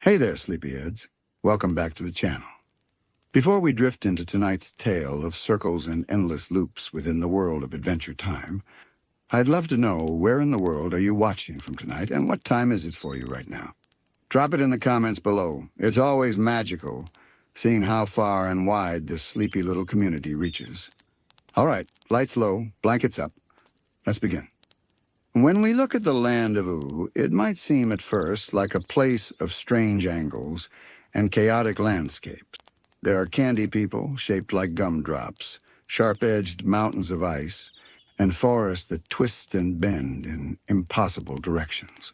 Hey there, sleepyheads. Welcome back to the channel. Before we drift into tonight's tale of circles and endless loops within the world of Adventure Time, I'd love to know where in the world are you watching from tonight and what time is it for you right now? Drop it in the comments below. It's always magical seeing how far and wide this sleepy little community reaches. All right, lights low, blankets up. Let's begin. When we look at the land of Oo, it might seem at first like a place of strange angles and chaotic landscapes. There are candy people shaped like gumdrops, sharp-edged mountains of ice, and forests that twist and bend in impossible directions.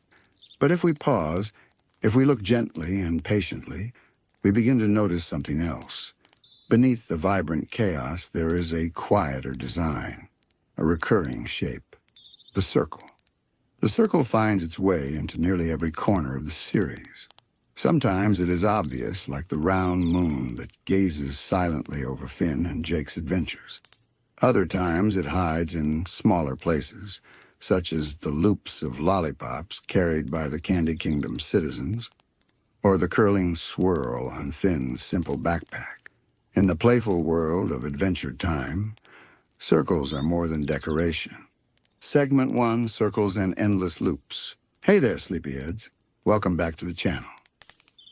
But if we pause, if we look gently and patiently, we begin to notice something else. Beneath the vibrant chaos, there is a quieter design, a recurring shape. The circle. The circle finds its way into nearly every corner of the series. Sometimes it is obvious, like the round moon that gazes silently over Finn and Jake's adventures. Other times it hides in smaller places, such as the loops of lollipops carried by the Candy Kingdom's citizens, or the curling swirl on Finn's simple backpack. In the playful world of Adventure Time, circles are more than decoration. Segment 1, Circles and Endless Loops. Hey there, sleepyheads. Welcome back to the channel.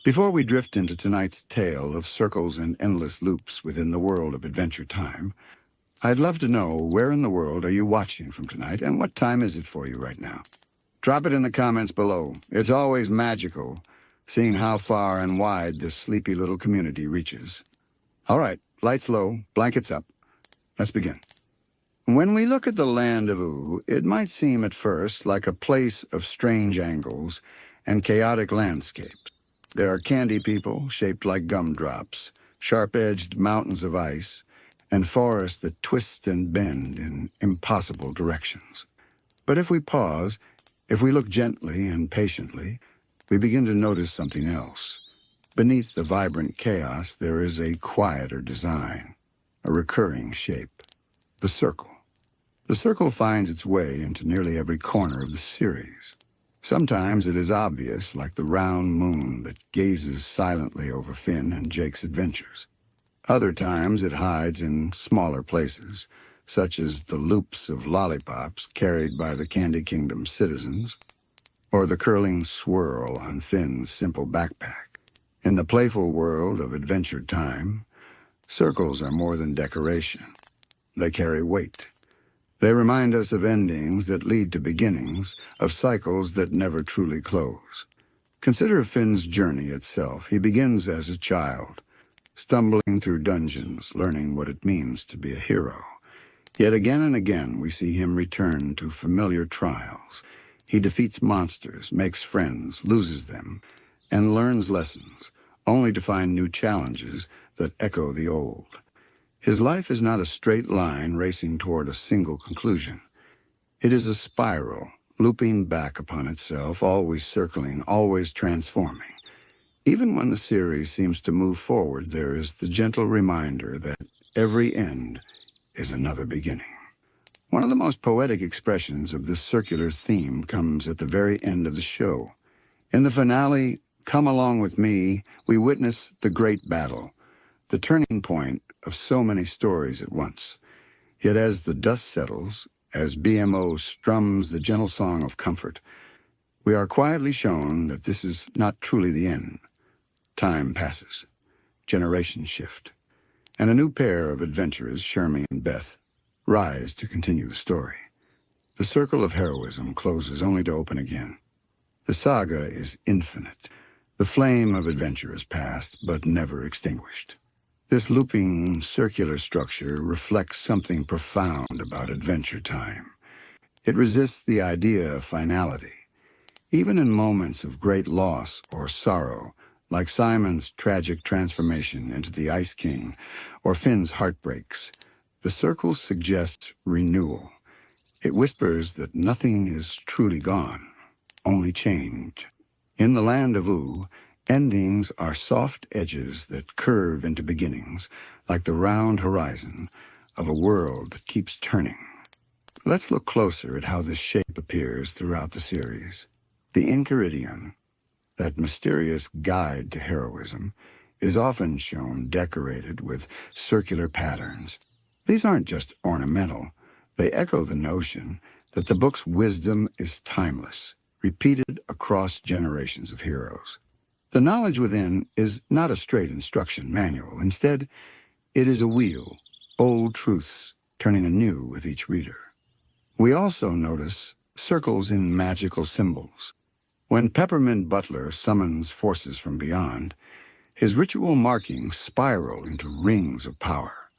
Before we drift into tonight's tale of circles and endless loops within the world of Adventure Time, I'd love to know where in the world are you watching from tonight and what time is it for you right now? Drop it in the comments below. It's always magical seeing how far and wide this sleepy little community reaches. All right, lights low, blankets up. Let's begin. When we look at the land of Oo, it might seem at first like a place of strange angles and chaotic landscapes. There are candy people shaped like gumdrops, sharp-edged mountains of ice, and forests that twist and bend in impossible directions. But if we pause, if we look gently and patiently, we begin to notice something else. Beneath the vibrant chaos, there is a quieter design, a recurring shape. The circle. The circle finds its way into nearly every corner of the series. Sometimes it is obvious, like the round moon that gazes silently over Finn and Jake's adventures. Other times it hides in smaller places, such as the loops of lollipops carried by the Candy Kingdom's citizens, or the curling swirl on Finn's simple backpack. In the playful world of Adventure Time, circles are more than decoration. They carry weight. They remind us of endings that lead to beginnings, of cycles that never truly close. Consider Finn's journey itself. He begins as a child, stumbling through dungeons, learning what it means to be a hero. Yet again and again we see him return to familiar trials. He defeats monsters, makes friends, loses them, and learns lessons, only to find new challenges that echo the old. His life is not a straight line racing toward a single conclusion. It is a spiral, looping back upon itself, always circling, always transforming. Even when the series seems to move forward, there is the gentle reminder that every end is another beginning. One of the most poetic expressions of this circular theme comes at the very end of the show. In the finale, Come Along With Me, we witness the great battle, the turning point of so many stories at once. Yet as the dust settles, as BMO strums the gentle song of comfort, we are quietly shown that this is not truly the end. Time passes, generations shift, and a new pair of adventurers, Shermie and Beth, rise to continue the story. The circle of heroism closes only to open again. The saga is infinite. The flame of adventure is past, but never extinguished. This looping, circular structure reflects something profound about Adventure Time. It resists the idea of finality. Even in moments of great loss or sorrow, like Simon's tragic transformation into the Ice King or Finn's heartbreaks, the circle suggests renewal. It whispers that nothing is truly gone, only change. In the land of Oo, endings are soft edges that curve into beginnings, like the round horizon of a world that keeps turning. Let's look closer at how this shape appears throughout the series. The Enchiridion, that mysterious guide to heroism, is often shown decorated with circular patterns. These aren't just ornamental. They echo the notion that the book's wisdom is timeless, repeated across generations of heroes. The knowledge within is not a straight instruction manual. Instead, it is a wheel, old truths turning anew with each reader. We also notice circles in magical symbols. When Peppermint Butler summons forces from beyond, his ritual markings spiral into rings of power.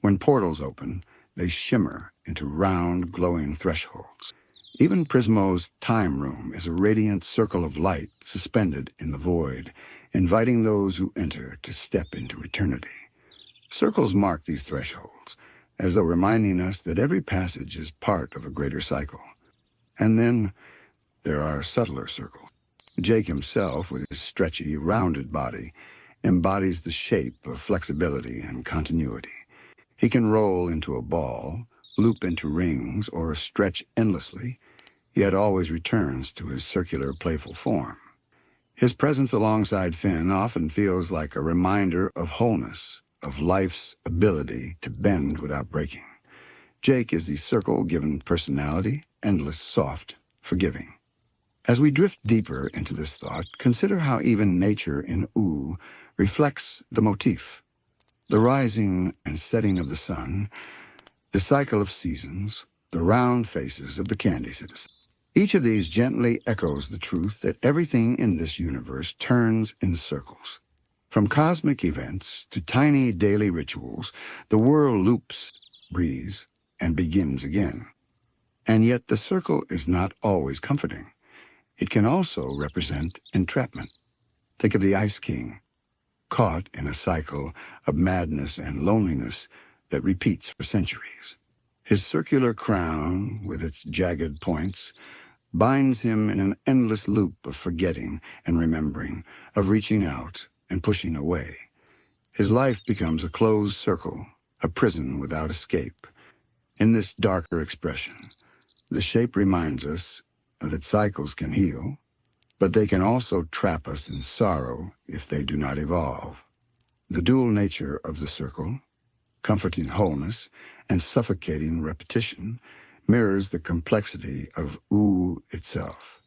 When portals open, they shimmer into round, glowing thresholds. Even Prismo's time room is a radiant circle of light suspended in the void, inviting those who enter to step into eternity. Circles mark these thresholds, as though reminding us that every passage is part of a greater cycle. And then there are subtler circles. Jake himself, with his stretchy, rounded body, embodies the shape of flexibility and continuity. He can roll into a ball, loop into rings, or stretch endlessly, yet always returns to his circular, playful form. His presence alongside Finn often feels like a reminder of wholeness, of life's ability to bend without breaking. Jake is the circle-given personality, endless, soft, forgiving. As we drift deeper into this thought, consider how even nature in Ooh reflects the motif. The rising and setting of the sun, the cycle of seasons, the round faces of the candy citizens. Each of these gently echoes the truth that everything in this universe turns in circles. From cosmic events to tiny daily rituals, the world loops, breathes, and begins again. And yet the circle is not always comforting. It can also represent entrapment. Think of the Ice King, caught in a cycle of madness and loneliness that repeats for centuries. His circular crown, with its jagged points, binds him in an endless loop of forgetting and remembering, of reaching out and pushing away. His life becomes a closed circle, a prison without escape. In this darker expression, the shape reminds us that cycles can heal, but they can also trap us in sorrow if they do not evolve. The dual nature of the circle, comforting wholeness and suffocating repetition, mirrors the complexity of Ooh itself.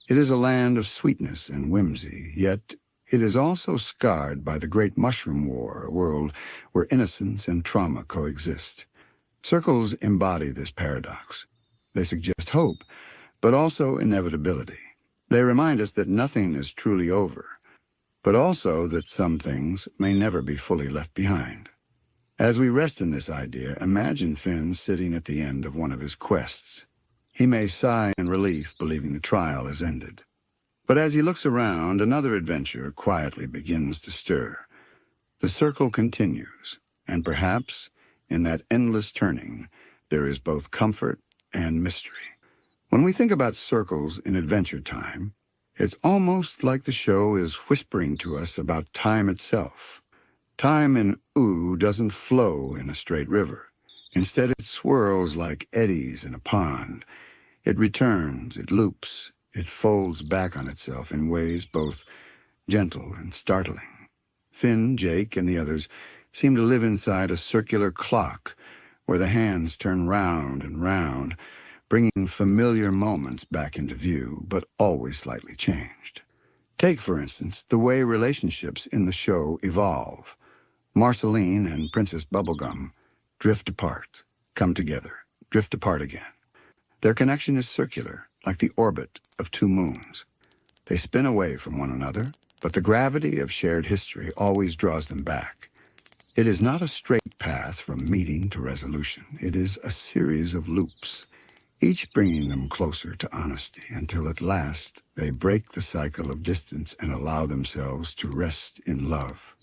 It is a land of sweetness and whimsy, yet it is also scarred by the Great Mushroom War, a world where innocence and trauma coexist. Circles embody this paradox. They suggest hope, but also inevitability. They remind us that nothing is truly over, but also that some things may never be fully left behind. As we rest in this idea, imagine Finn sitting at the end of one of his quests. He may sigh in relief, believing the trial has ended. But as he looks around, another adventure quietly begins to stir. The circle continues, and perhaps, in that endless turning, there is both comfort and mystery. When we think about circles in Adventure Time, it's almost like the show is whispering to us about time itself. Time in Ooh doesn't flow in a straight river. Instead, it swirls like eddies in a pond. It returns, it loops, it folds back on itself in ways both gentle and startling. Finn, Jake, and the others seem to live inside a circular clock where the hands turn round and round, bringing familiar moments back into view, but always slightly changed. Take, for instance, the way relationships in the show evolve. Marceline and Princess Bubblegum drift apart, come together, drift apart again. Their connection is circular, like the orbit of two moons. They spin away from one another, but the gravity of shared history always draws them back. It is not a straight path from meeting to resolution. It is a series of loops, each bringing them closer to honesty until at last they break the cycle of distance and allow themselves to rest in love.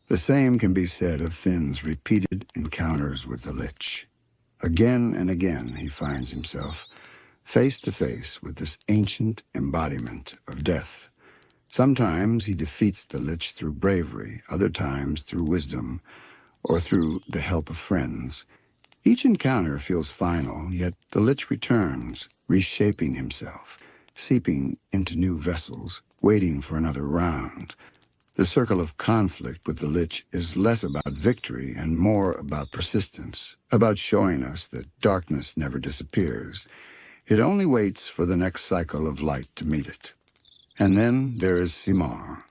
The same can be said of Finn's repeated encounters with the Lich. Again and again he finds himself face to face with this ancient embodiment of death. Sometimes he defeats the Lich through bravery, other times through wisdom, or through the help of friends. Each encounter feels final, yet the Lich returns, reshaping himself, seeping into new vessels, waiting for another round. The circle of conflict with the Lich is less about victory and more about persistence, about showing us that darkness never disappears. It only waits for the next cycle of light to meet it. And then there is Simar.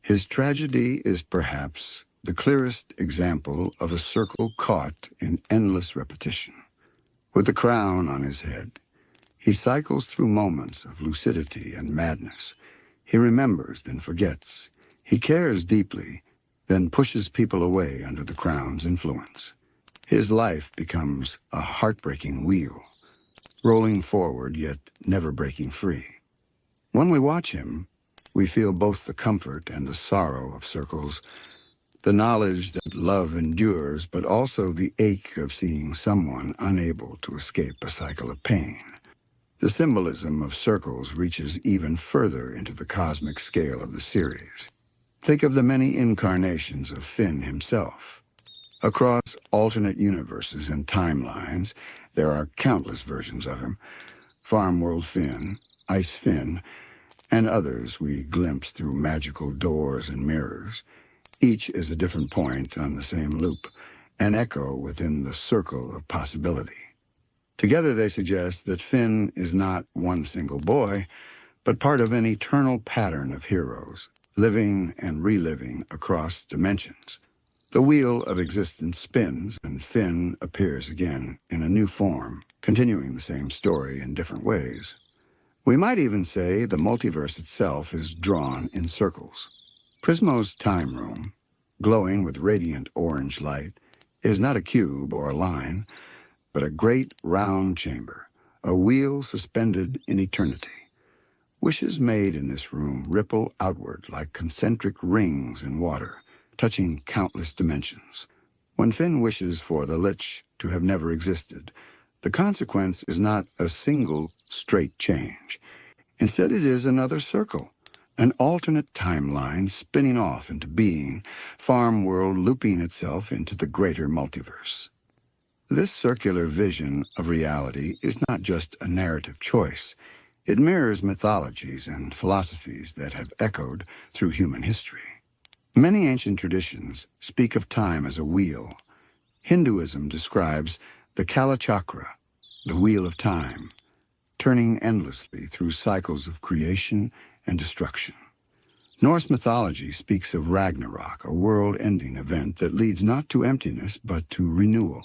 His tragedy is perhaps the clearest example of a circle caught in endless repetition. With the crown on his head, he cycles through moments of lucidity and madness. He remembers, then forgets. He cares deeply, then pushes people away under the crown's influence. His life becomes a heartbreaking wheel, rolling forward yet never breaking free. When we watch him, we feel both the comfort and the sorrow of circles, the knowledge that love endures, but also the ache of seeing someone unable to escape a cycle of pain. The symbolism of circles reaches even further into the cosmic scale of the series. Think of the many incarnations of Finn himself. Across alternate universes and timelines, there are countless versions of him. Farm World Finn, Ice Finn, and others we glimpse through magical doors and mirrors. Each is a different point on the same loop, an echo within the circle of possibility. Together they suggest that Finn is not one single boy, but part of an eternal pattern of heroes, living and reliving across dimensions. The wheel of existence spins, and Finn appears again in a new form, continuing the same story in different ways. We might even say the multiverse itself is drawn in circles. Prismo's time room, glowing with radiant orange light, is not a cube or a line, but a great round chamber, a wheel suspended in eternity. Wishes made in this room ripple outward like concentric rings in water, touching countless dimensions. When Finn wishes for the Lich to have never existed, the consequence is not a single straight change. Instead, it is another circle, an alternate timeline spinning off into being, Farm World looping itself into the greater multiverse. This circular vision of reality is not just a narrative choice. It mirrors mythologies and philosophies that have echoed through human history. Many ancient traditions speak of time as a wheel. Hinduism describes the Kala Chakra, the wheel of time, turning endlessly through cycles of creation and destruction. Norse mythology speaks of Ragnarok, a world-ending event that leads not to emptiness but to renewal.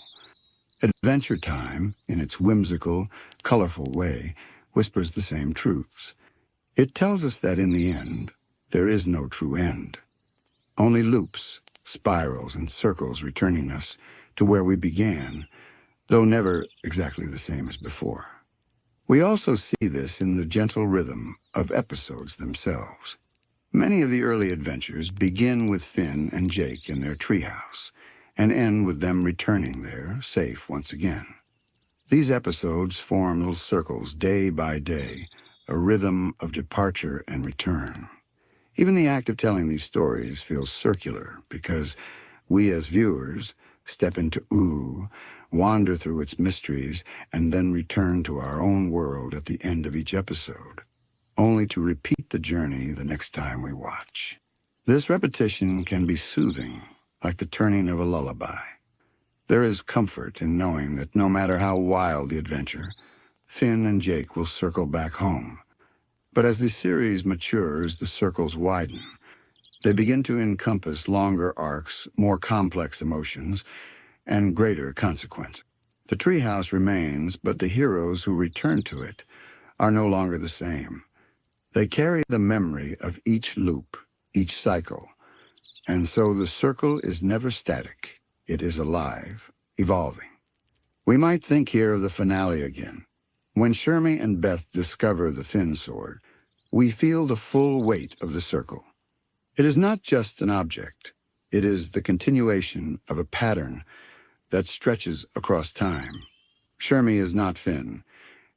Adventure Time, in its whimsical, colorful way, whispers the same truths. It tells us that in the end, there is no true end. Only loops, spirals, and circles returning us to where we began, though never exactly the same as before. We also see this in the gentle rhythm of episodes themselves. Many of the early adventures begin with Finn and Jake in their treehouse, and end with them returning there, safe once again. These episodes form little circles day by day, a rhythm of departure and return. Even the act of telling these stories feels circular because we as viewers step into Ooh, wander through its mysteries, and then return to our own world at the end of each episode, only to repeat the journey the next time we watch. This repetition can be soothing, like the turning of a lullaby. There is comfort in knowing that no matter how wild the adventure, Finn and Jake will circle back home. But as the series matures, the circles widen. They begin to encompass longer arcs, more complex emotions, and greater consequences. The treehouse remains, but the heroes who return to it are no longer the same. They carry the memory of each loop, each cycle, and so the circle is never static. It is alive, evolving. We might think here of the finale again. When Shermie and Beth discover the Finn sword, we feel the full weight of the circle. It is not just an object. It is the continuation of a pattern that stretches across time. Shermie is not Finn,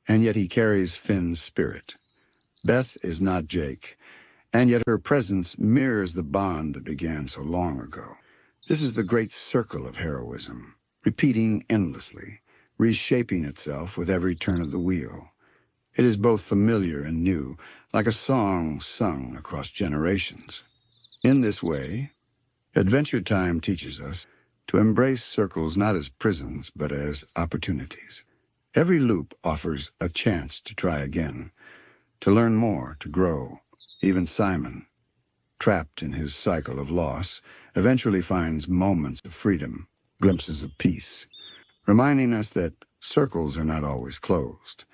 and yet he carries Finn's spirit. Beth is not Jake, and yet her presence mirrors the bond that began so long ago. This is the great circle of heroism, repeating endlessly, reshaping itself with every turn of the wheel. It is both familiar and new, like a song sung across generations. In this way, Adventure Time teaches us to embrace circles not as prisons, but as opportunities. Every loop offers a chance to try again, to learn more, to grow. Even Simon, trapped in his cycle of loss, eventually finds moments of freedom, glimpses of peace, reminding us that circles are not always closed.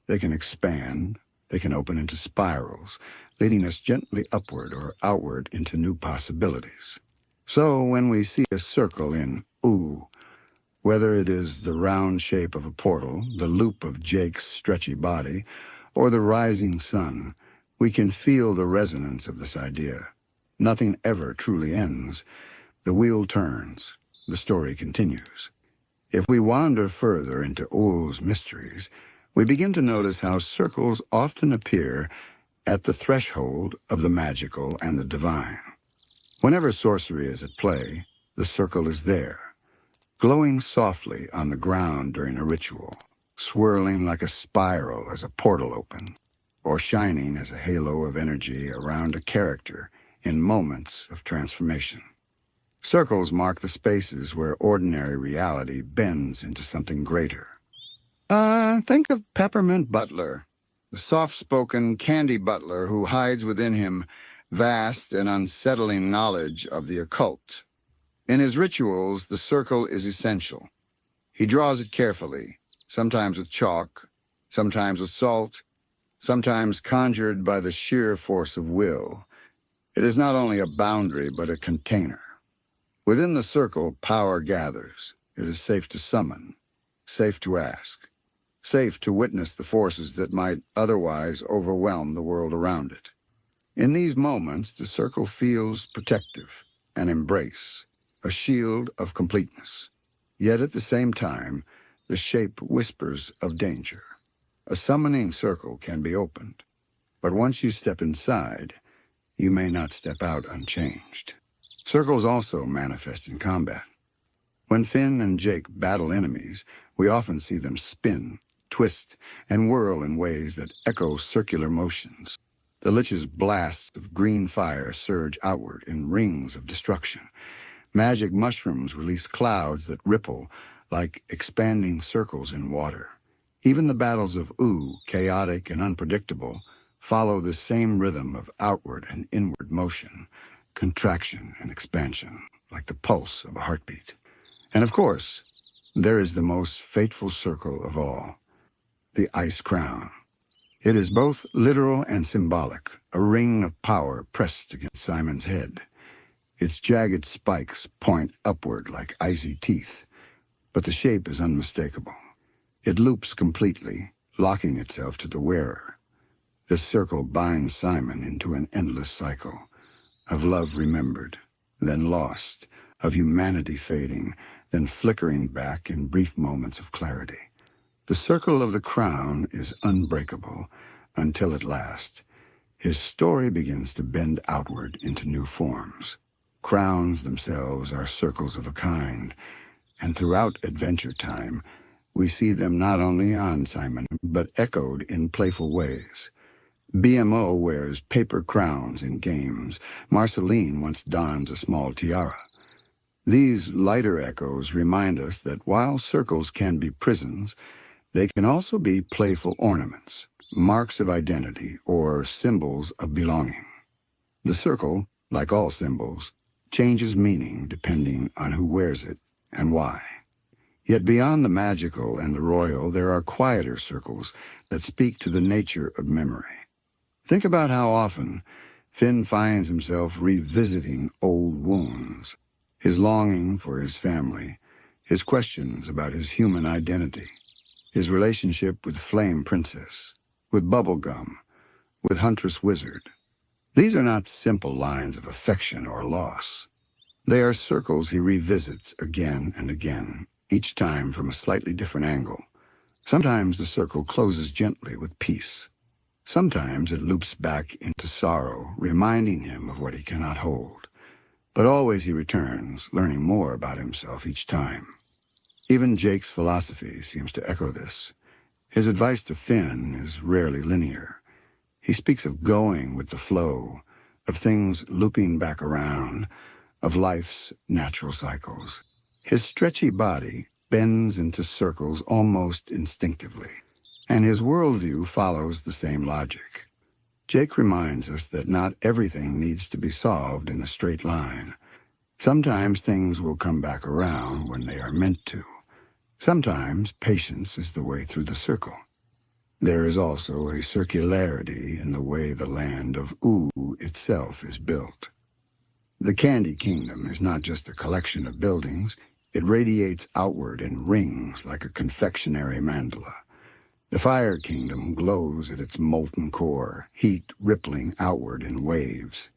They can expand, they can open into spirals, leading us gently upward or outward into new possibilities. So when we see a circle in Ooh, whether it is the round shape of a portal, the loop of Jake's stretchy body, or the rising sun, we can feel the resonance of this idea. Nothing ever truly ends. The wheel turns. The story continues. If we wander further into Oo's mysteries, we begin to notice how circles often appear at the threshold of the magical and the divine. Whenever sorcery is at play, the circle is there, glowing softly on the ground during a ritual, swirling like a spiral as a portal opens, or shining as a halo of energy around a character in moments of transformation. Circles mark the spaces where ordinary reality bends into something greater. Think of Peppermint Butler, the soft-spoken candy butler who hides within him vast and unsettling knowledge of the occult. In his rituals, the circle is essential. He draws it carefully, sometimes with chalk, sometimes with salt, sometimes conjured by the sheer force of will. It is not only a boundary, but a container. Within the circle, power gathers. It is safe to summon, safe to ask, safe to witness the forces that might otherwise overwhelm the world around it. In these moments, the circle feels protective, an embrace, a shield of completeness. Yet at the same time, the shape whispers of danger. A summoning circle can be opened, but once you step inside, you may not step out unchanged. Circles also manifest in combat. When Finn and Jake battle enemies, we often see them spin, twist, and whirl in ways that echo circular motions. The Lich's blasts of green fire surge outward in rings of destruction. Magic mushrooms release clouds that ripple like expanding circles in water. Even the battles of Ooh, chaotic and unpredictable, follow the same rhythm of outward and inward motion, contraction and expansion, like the pulse of a heartbeat. And of course, there is the most fateful circle of all, the ice crown. It is both literal and symbolic, a ring of power pressed against Simon's head. Its jagged spikes point upward like icy teeth, but the shape is unmistakable. It loops completely, locking itself to the wearer. This circle binds Simon into an endless cycle of love remembered, then lost, of humanity fading, then flickering back in brief moments of clarity. The circle of the crown is unbreakable until at last, his story begins to bend outward into new forms. Crowns themselves are circles of a kind, and throughout Adventure Time, we see them not only on Simon, but echoed in playful ways. BMO wears paper crowns in games. Marceline once dons a small tiara. These lighter echoes remind us that while circles can be prisons, they can also be playful ornaments, marks of identity, or symbols of belonging. The circle, like all symbols, changes meaning depending on who wears it and why. Yet beyond the magical and the royal, there are quieter circles that speak to the nature of memory. Think about how often Finn finds himself revisiting old wounds, his longing for his family, his questions about his human identity, his relationship with Flame Princess, with Bubblegum, with Huntress Wizard. These are not simple lines of affection or loss. They are circles he revisits again and again, each time from a slightly different angle. Sometimes the circle closes gently with peace. Sometimes it loops back into sorrow, reminding him of what he cannot hold. But always he returns, learning more about himself each time. Even Jake's philosophy seems to echo this. His advice to Finn is rarely linear. He speaks of going with the flow, of things looping back around, of life's natural cycles. His stretchy body bends into circles almost instinctively, and his worldview follows the same logic. Jake reminds us that not everything needs to be solved in a straight line. Sometimes things will come back around when they are meant to. Sometimes patience is the way through the circle. There is also a circularity in the way the land of Ooh itself is built. The Candy Kingdom is not just a collection of buildings. It radiates outward in rings like a confectionery mandala. The Fire Kingdom glows at its molten core, heat rippling outward in waves.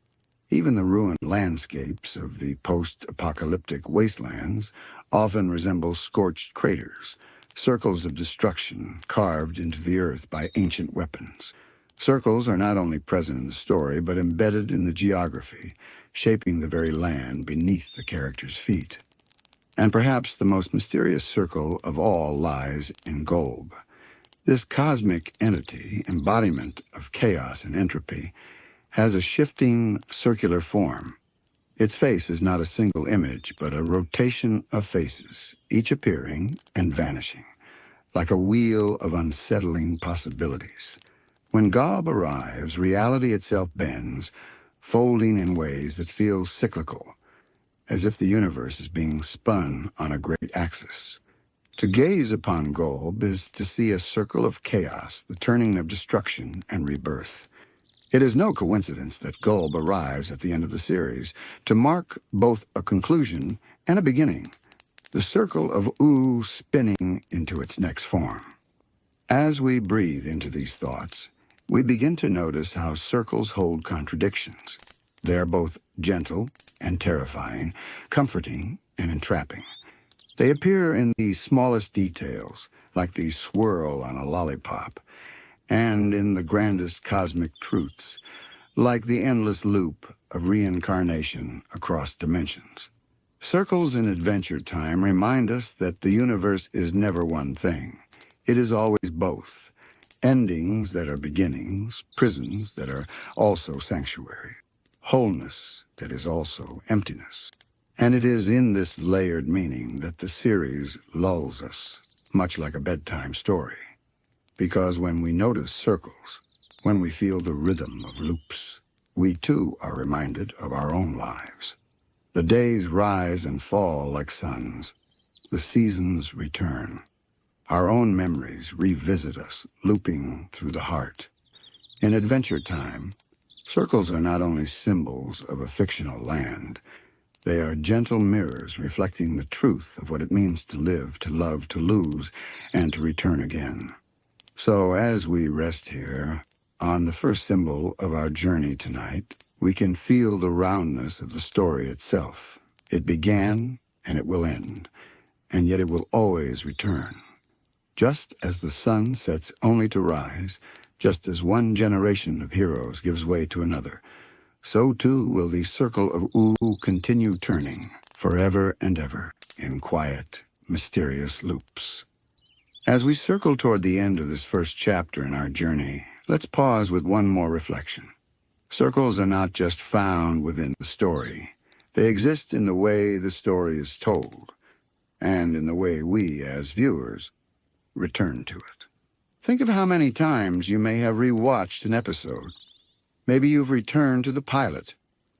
Even the ruined landscapes of the post-apocalyptic wastelands often resemble scorched craters, circles of destruction carved into the earth by ancient weapons. Circles are not only present in the story, but embedded in the geography, shaping the very land beneath the characters' feet. And perhaps the most mysterious circle of all lies in Golb. This cosmic entity, embodiment of chaos and entropy, has a shifting circular form. Its face is not a single image, but a rotation of faces, each appearing and vanishing, like a wheel of unsettling possibilities. When Golb arrives, reality itself bends, folding in ways that feel cyclical, as if the universe is being spun on a great axis. To gaze upon Golb is to see a circle of chaos, the turning of destruction and rebirth. It is no coincidence that Golb arrives at the end of the series to mark both a conclusion and a beginning, the circle of Ooh spinning into its next form. As we breathe into these thoughts, we begin to notice how circles hold contradictions. They are both gentle and terrifying, comforting and entrapping. They appear in the smallest details, like the swirl on a lollipop, and in the grandest cosmic truths, like the endless loop of reincarnation across dimensions. Circles in Adventure Time remind us that the universe is never one thing. It is always both. Endings that are beginnings, prisons that are also sanctuary, wholeness that is also emptiness. And it is in this layered meaning that the series lulls us, much like a bedtime story. Because when we notice circles, when we feel the rhythm of loops, we too are reminded of our own lives. The days rise and fall like suns. The seasons return. Our own memories revisit us, looping through the heart. In Adventure Time, circles are not only symbols of a fictional land, they are gentle mirrors reflecting the truth of what it means to live, to love, to lose, and to return again. So as we rest here, on the first symbol of our journey tonight, we can feel the roundness of the story itself. It began, and it will end, and yet it will always return. Just as the sun sets only to rise, just as one generation of heroes gives way to another, so too will the circle of Ooh continue turning, forever and ever, in quiet, mysterious loops. As we circle toward the end of this first chapter in our journey, let's pause with one more reflection. Circles are not just found within the story. They exist in the way the story is told, and in the way we, as viewers, return to it. Think of how many times you may have rewatched an episode. Maybe you've returned to the pilot,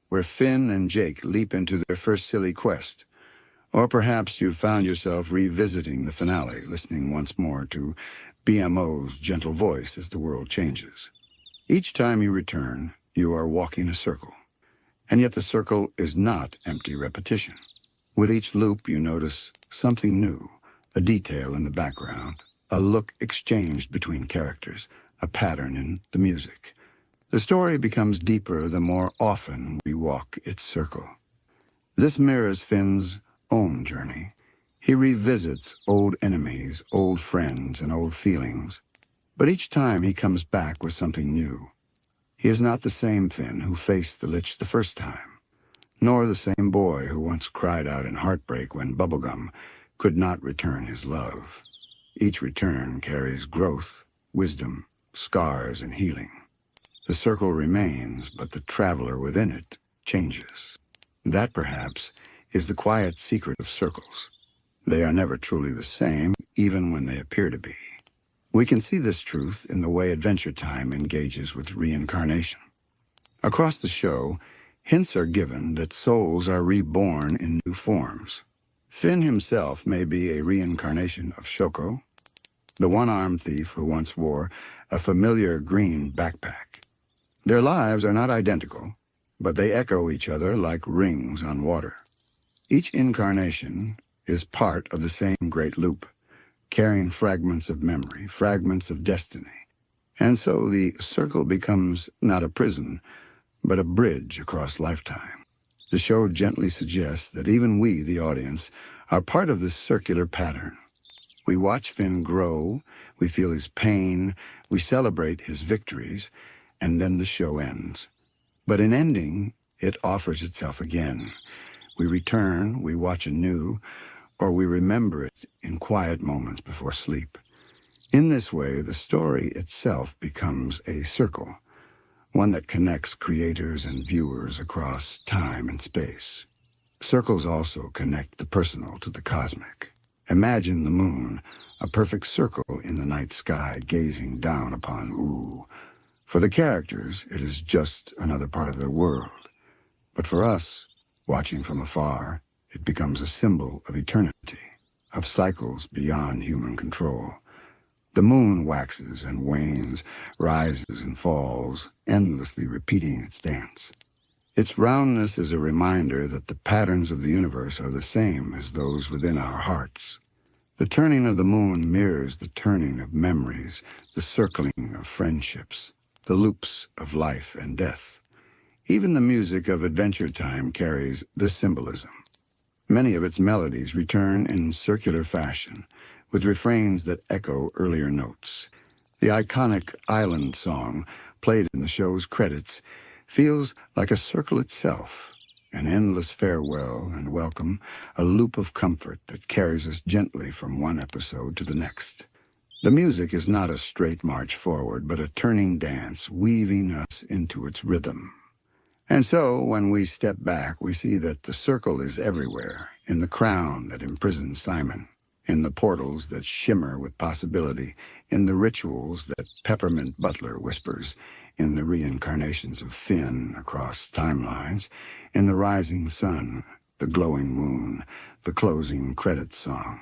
where Finn and Jake leap into their first silly quest. Or perhaps you've found yourself revisiting the finale, listening once more to BMO's gentle voice as the world changes. Each time you return, you are walking a circle. And yet the circle is not empty repetition. With each loop, you notice something new, a detail in the background, a look exchanged between characters, a pattern in the music. The story becomes deeper the more often we walk its circle. This mirrors Finn's own journey. He revisits old enemies, old friends, and old feelings. But each time he comes back with something new. He is not the same Finn who faced the Lich the first time, nor the same boy who once cried out in heartbreak when Bubblegum could not return his love. Each return carries growth, wisdom, scars, and healing. The circle remains, but the traveler within it changes. That, perhaps, is the quiet secret of circles. They are never truly the same, even when they appear to be. We can see this truth in the way Adventure Time engages with reincarnation. Across the show, hints are given that souls are reborn in new forms. Finn himself may be a reincarnation of Shoko, the one-armed thief who once wore a familiar green backpack. Their lives are not identical, but they echo each other like rings on water. Each incarnation is part of the same great loop, carrying fragments of memory, fragments of destiny. And so the circle becomes not a prison, but a bridge across lifetime. The show gently suggests that even we, the audience, are part of this circular pattern. We watch Finn grow, we feel his pain, we celebrate his victories, and then the show ends. But in ending, it offers itself again. We return, we watch anew, or we remember it in quiet moments before sleep. In this way, the story itself becomes a circle, one that connects creators and viewers across time and space. Circles also connect the personal to the cosmic. Imagine the moon, a perfect circle in the night sky, gazing down upon Ooh. For the characters, it is just another part of their world. But for us, watching from afar, it becomes a symbol of eternity, of cycles beyond human control. The moon waxes and wanes, rises and falls, endlessly repeating its dance. Its roundness is a reminder that the patterns of the universe are the same as those within our hearts. The turning of the moon mirrors the turning of memories, the circling of friendships, the loops of life and death. Even the music of Adventure Time carries this symbolism. Many of its melodies return in circular fashion, with refrains that echo earlier notes. The iconic Island song, played in the show's credits, feels like a circle itself, an endless farewell and welcome, a loop of comfort that carries us gently from one episode to the next. The music is not a straight march forward, but a turning dance, weaving us into its rhythm. And so, when we step back, we see that the circle is everywhere, in the crown that imprisons Simon, in the portals that shimmer with possibility, in the rituals that Peppermint Butler whispers, in the reincarnations of Finn across timelines, in the rising sun, the glowing moon, the closing credits song.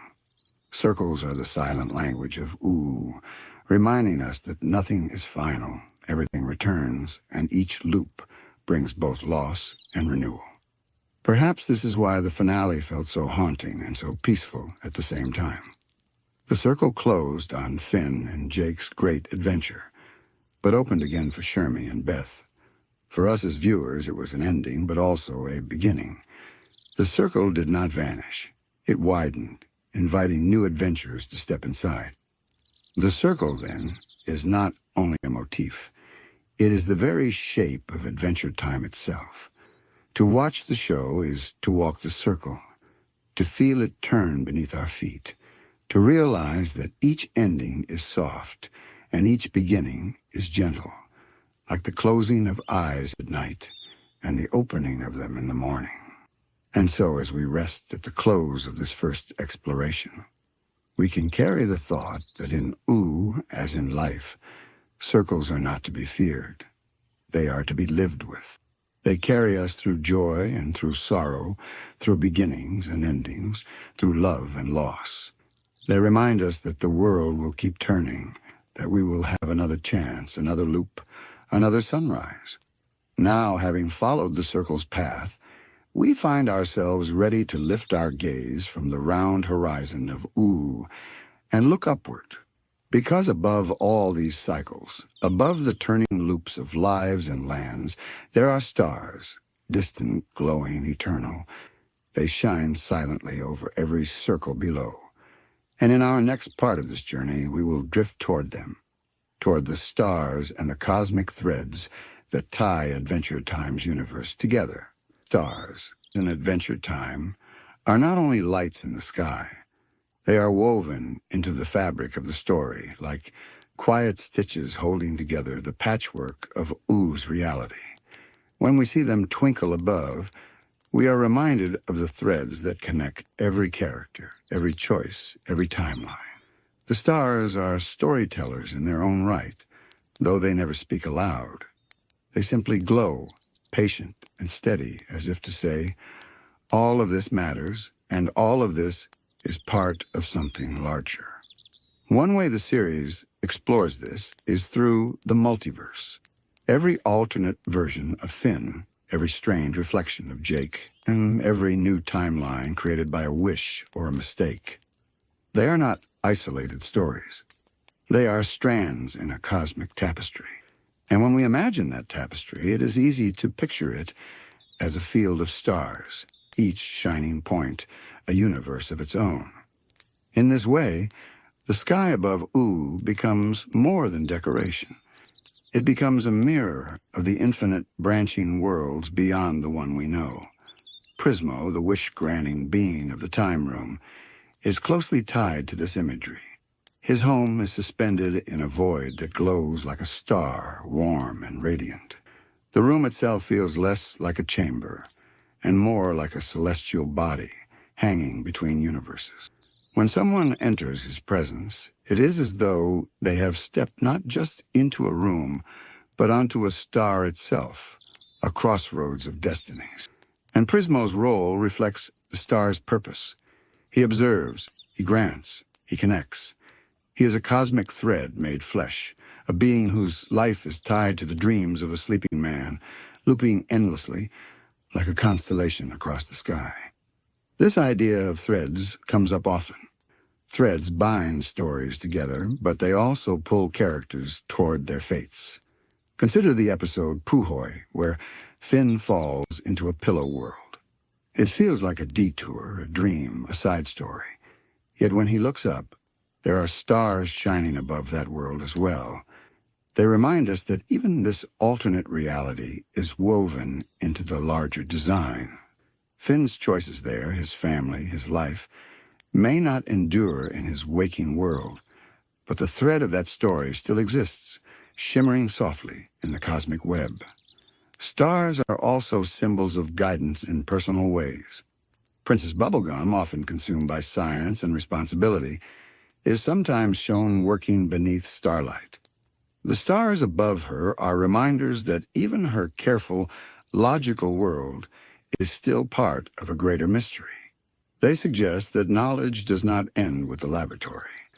Circles are the silent language of Ooh, reminding us that nothing is final, everything returns, and each loop brings both loss and renewal. Perhaps this is why the finale felt so haunting and so peaceful at the same time. The circle closed on Finn and Jake's great adventure, but opened again for Shermie and Beth. For us as viewers, it was an ending, but also a beginning. The circle did not vanish. It widened, inviting new adventurers to step inside. The circle, then, is not only a motif. It is the very shape of Adventure Time itself. To watch the show is to walk the circle, to feel it turn beneath our feet, to realize that each ending is soft and each beginning is gentle, like the closing of eyes at night and the opening of them in the morning. And so, as we rest at the close of this first exploration, we can carry the thought that in Ooh, as in life, circles are not to be feared. They are to be lived with. They carry us through joy and through sorrow, through beginnings and endings, through love and loss. They remind us that the world will keep turning, that we will have another chance, another loop, another sunrise. Now, having followed the circle's path, we find ourselves ready to lift our gaze from the round horizon of Ooh and look upward. Because above all these cycles, above the turning loops of lives and lands, there are stars, distant, glowing, eternal. They shine silently over every circle below. And in our next part of this journey, we will drift toward them, toward the stars and the cosmic threads that tie Adventure Time's universe together. Stars in Adventure Time are not only lights in the sky, They are woven into the fabric of the story, like quiet stitches holding together the patchwork of Oo's reality. When we see them twinkle above, we are reminded of the threads that connect every character, every choice, every timeline. The stars are storytellers in their own right, though they never speak aloud. They simply glow, patient and steady, as if to say, all of this matters, and all of this is part of something larger. One way the series explores this is through the multiverse. Every alternate version of Finn, every strange reflection of Jake, and every new timeline created by a wish or a mistake. They are not isolated stories. They are strands in a cosmic tapestry. And when we imagine that tapestry, it is easy to picture it as a field of stars, each shining point, a universe of its own. In this way, the sky above Ooh becomes more than decoration. It becomes a mirror of the infinite branching worlds beyond the one we know. Prismo, the wish-granting being of the time room, is closely tied to this imagery. His home is suspended in a void that glows like a star, warm and radiant. The room itself feels less like a chamber and more like a celestial body hanging between universes. When someone enters his presence, it is as though they have stepped not just into a room, but onto a star itself, a crossroads of destinies. And Prismo's role reflects the star's purpose. He observes, he grants, he connects. He is a cosmic thread made flesh, a being whose life is tied to the dreams of a sleeping man, looping endlessly like a constellation across the sky. This idea of threads comes up often. Threads bind stories together, but they also pull characters toward their fates. Consider the episode Puhoi, where Finn falls into a pillow world. It feels like a detour, a dream, a side story. Yet when he looks up, there are stars shining above that world as well. They remind us that even this alternate reality is woven into the larger design. Finn's choices there, his family, his life, may not endure in his waking world, but the thread of that story still exists, shimmering softly in the cosmic web. Stars are also symbols of guidance in personal ways. Princess Bubblegum, often consumed by science and responsibility, is sometimes shown working beneath starlight. The stars above her are reminders that even her careful, logical world is still part of a greater mystery. They suggest that knowledge does not end with the laboratory.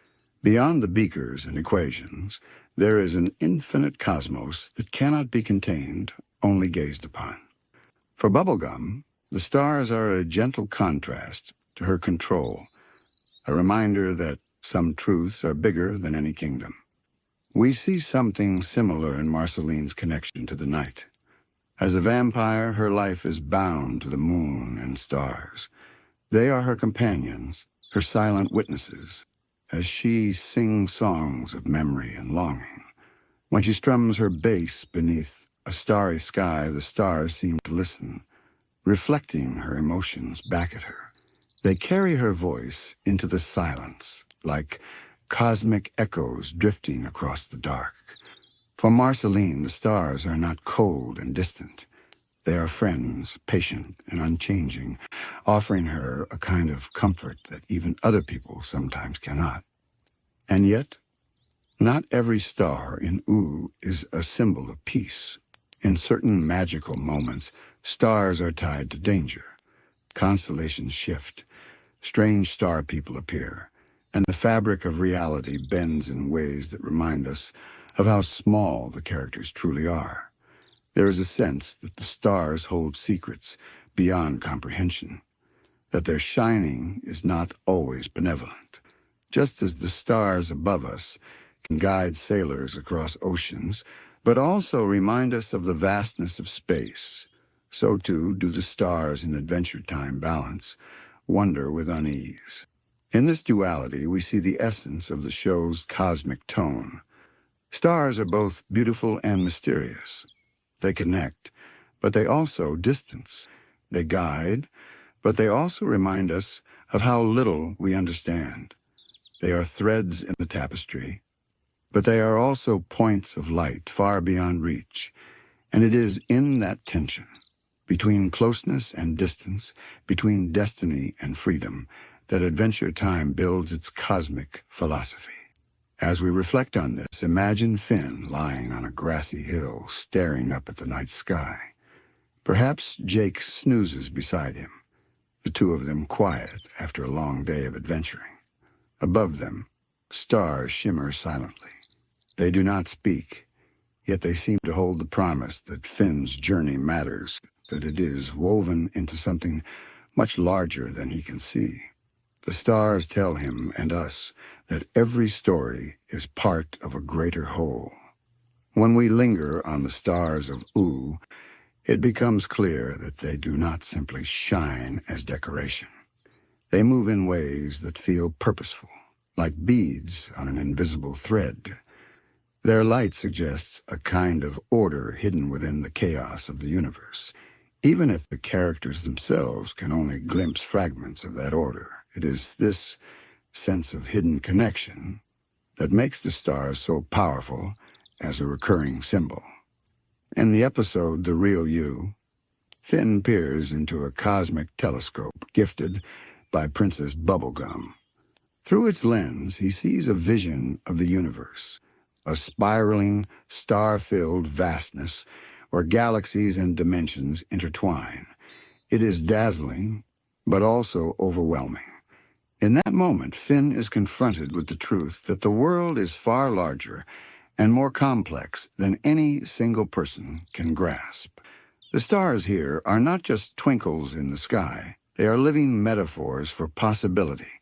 Beyond the beakers and equations, there is an infinite cosmos that cannot be contained, only gazed upon. For Bubblegum, the stars are a gentle contrast to her control, a reminder that some truths are bigger than any kingdom. We see something similar in Marceline's connection to the night. As a vampire, her life is bound to the moon and stars. They are her companions, her silent witnesses, as she sings songs of memory and longing. When she strums her bass beneath a starry sky, the stars seem to listen, reflecting her emotions back at her. They carry her voice into the silence, like cosmic echoes drifting across the dark. For Marceline, the stars are not cold and distant. They are friends, patient and unchanging, offering her a kind of comfort that even other people sometimes cannot. And yet, not every star in Ooh is a symbol of peace. In certain magical moments, stars are tied to danger. Constellations shift, strange star people appear, and the fabric of reality bends in ways that remind us of how small the characters truly are. There is a sense that the stars hold secrets beyond comprehension, that their shining is not always benevolent. Just as the stars above us can guide sailors across oceans, but also remind us of the vastness of space, so too do the stars in Adventure Time balance, wonder with unease. In this duality, we see the essence of the show's cosmic tone. Stars are both beautiful and mysterious. They connect, but they also distance. They guide, but they also remind us of how little we understand. They are threads in the tapestry, but they are also points of light far beyond reach. And it is in that tension, between closeness and distance, between destiny and freedom, that Adventure Time builds its cosmic philosophy. As we reflect on this, imagine Finn lying on a grassy hill, staring up at the night sky. Perhaps Jake snoozes beside him, the two of them quiet after a long day of adventuring. Above them, stars shimmer silently. They do not speak, yet they seem to hold the promise that Finn's journey matters, that it is woven into something much larger than he can see. The stars tell him and us that every story is part of a greater whole. When we linger on the stars of Oo, it becomes clear that they do not simply shine as decoration. They move in ways that feel purposeful, like beads on an invisible thread. Their light suggests a kind of order hidden within the chaos of the universe, even if the characters themselves can only glimpse fragments of that order. It is this sense of hidden connection that makes the stars so powerful as a recurring symbol. In the episode The Real You, Finn peers into a cosmic telescope gifted by Princess Bubblegum. Through its lens, he sees a vision of the universe, a spiraling, star-filled vastness where galaxies and dimensions intertwine. It is dazzling, but also overwhelming. In that moment, Finn is confronted with the truth that the world is far larger and more complex than any single person can grasp. The stars here are not just twinkles in the sky. They are living metaphors for possibility,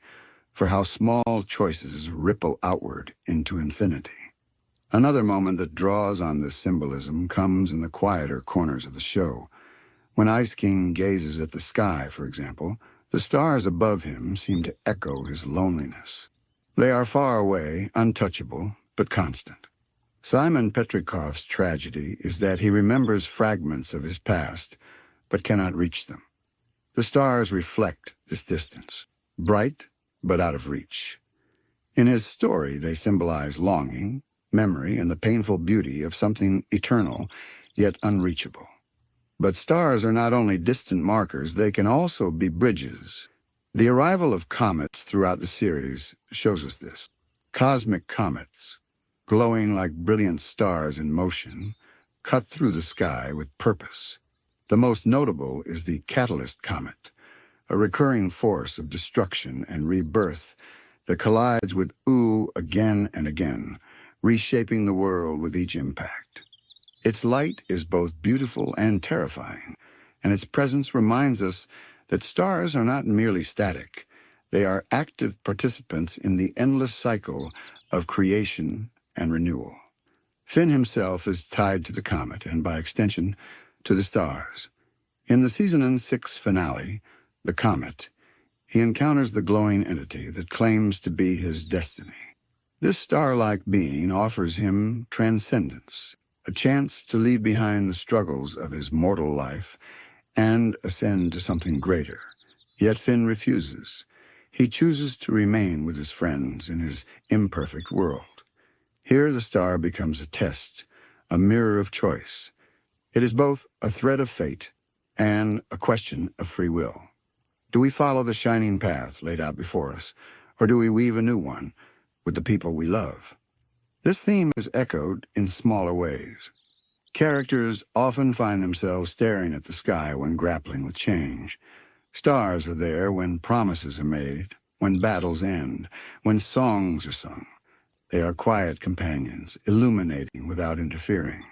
for how small choices ripple outward into infinity. Another moment that draws on this symbolism comes in the quieter corners of the show. When Ice King gazes at the sky, for example, the stars above him seem to echo his loneliness. They are far away, untouchable, but constant. Simon Petrikov's tragedy is that he remembers fragments of his past, but cannot reach them. The stars reflect this distance, bright, but out of reach. In his story, they symbolize longing, memory, and the painful beauty of something eternal, yet unreachable. But stars are not only distant markers, they can also be bridges. The arrival of comets throughout the series shows us this. Cosmic comets, glowing like brilliant stars in motion, cut through the sky with purpose. The most notable is the Catalyst Comet, a recurring force of destruction and rebirth that collides with Oo again and again, reshaping the world with each impact. Its light is both beautiful and terrifying, and its presence reminds us that stars are not merely static. They are active participants in the endless cycle of creation and renewal. Finn himself is tied to the comet, and by extension, to the stars. In the Season 6 finale, The Comet, he encounters the glowing entity that claims to be his destiny. This star-like being offers him transcendence, a chance to leave behind the struggles of his mortal life and ascend to something greater. Yet Finn refuses. He chooses to remain with his friends in his imperfect world. Here the star becomes a test, a mirror of choice. It is both a thread of fate and a question of free will. Do we follow the shining path laid out before us, or do we weave a new one with the people we love? This theme is echoed in smaller ways. Characters often find themselves staring at the sky when grappling with change. Stars are there when promises are made, when battles end, when songs are sung. They are quiet companions, illuminating without interfering.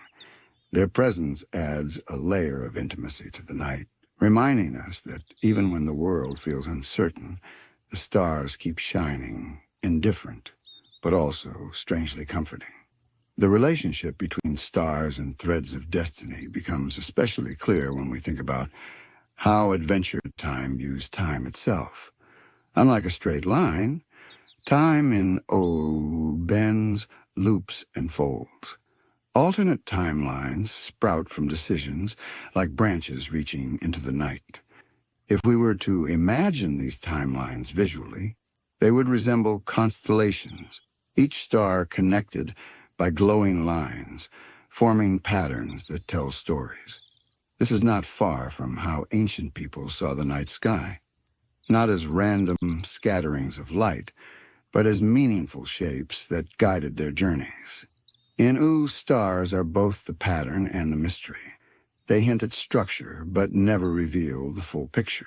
Their presence adds a layer of intimacy to the night, reminding us that even when the world feels uncertain, the stars keep shining, indifferent, but also strangely comforting. The relationship between stars and threads of destiny becomes especially clear when we think about how Adventure Time views time itself. Unlike a straight line, time in O bends, loops, and folds. Alternate timelines sprout from decisions like branches reaching into the night. If we were to imagine these timelines visually, they would resemble constellations, each star connected by glowing lines, forming patterns that tell stories. This is not far from how ancient people saw the night sky, not as random scatterings of light, but as meaningful shapes that guided their journeys. In U, stars are both the pattern and the mystery. They hint at structure, but never reveal the full picture.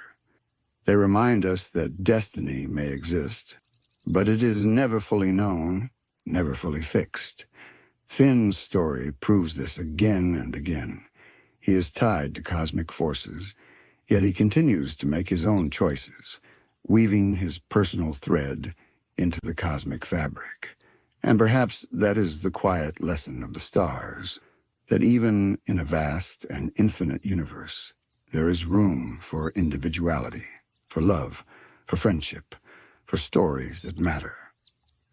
They remind us that destiny may exist, but it is never fully known, never fully fixed. Finn's story proves this again and again. He is tied to cosmic forces, yet he continues to make his own choices, weaving his personal thread into the cosmic fabric. And perhaps that is the quiet lesson of the stars, that even in a vast and infinite universe, there is room for individuality, for love, for friendship, for stories that matter.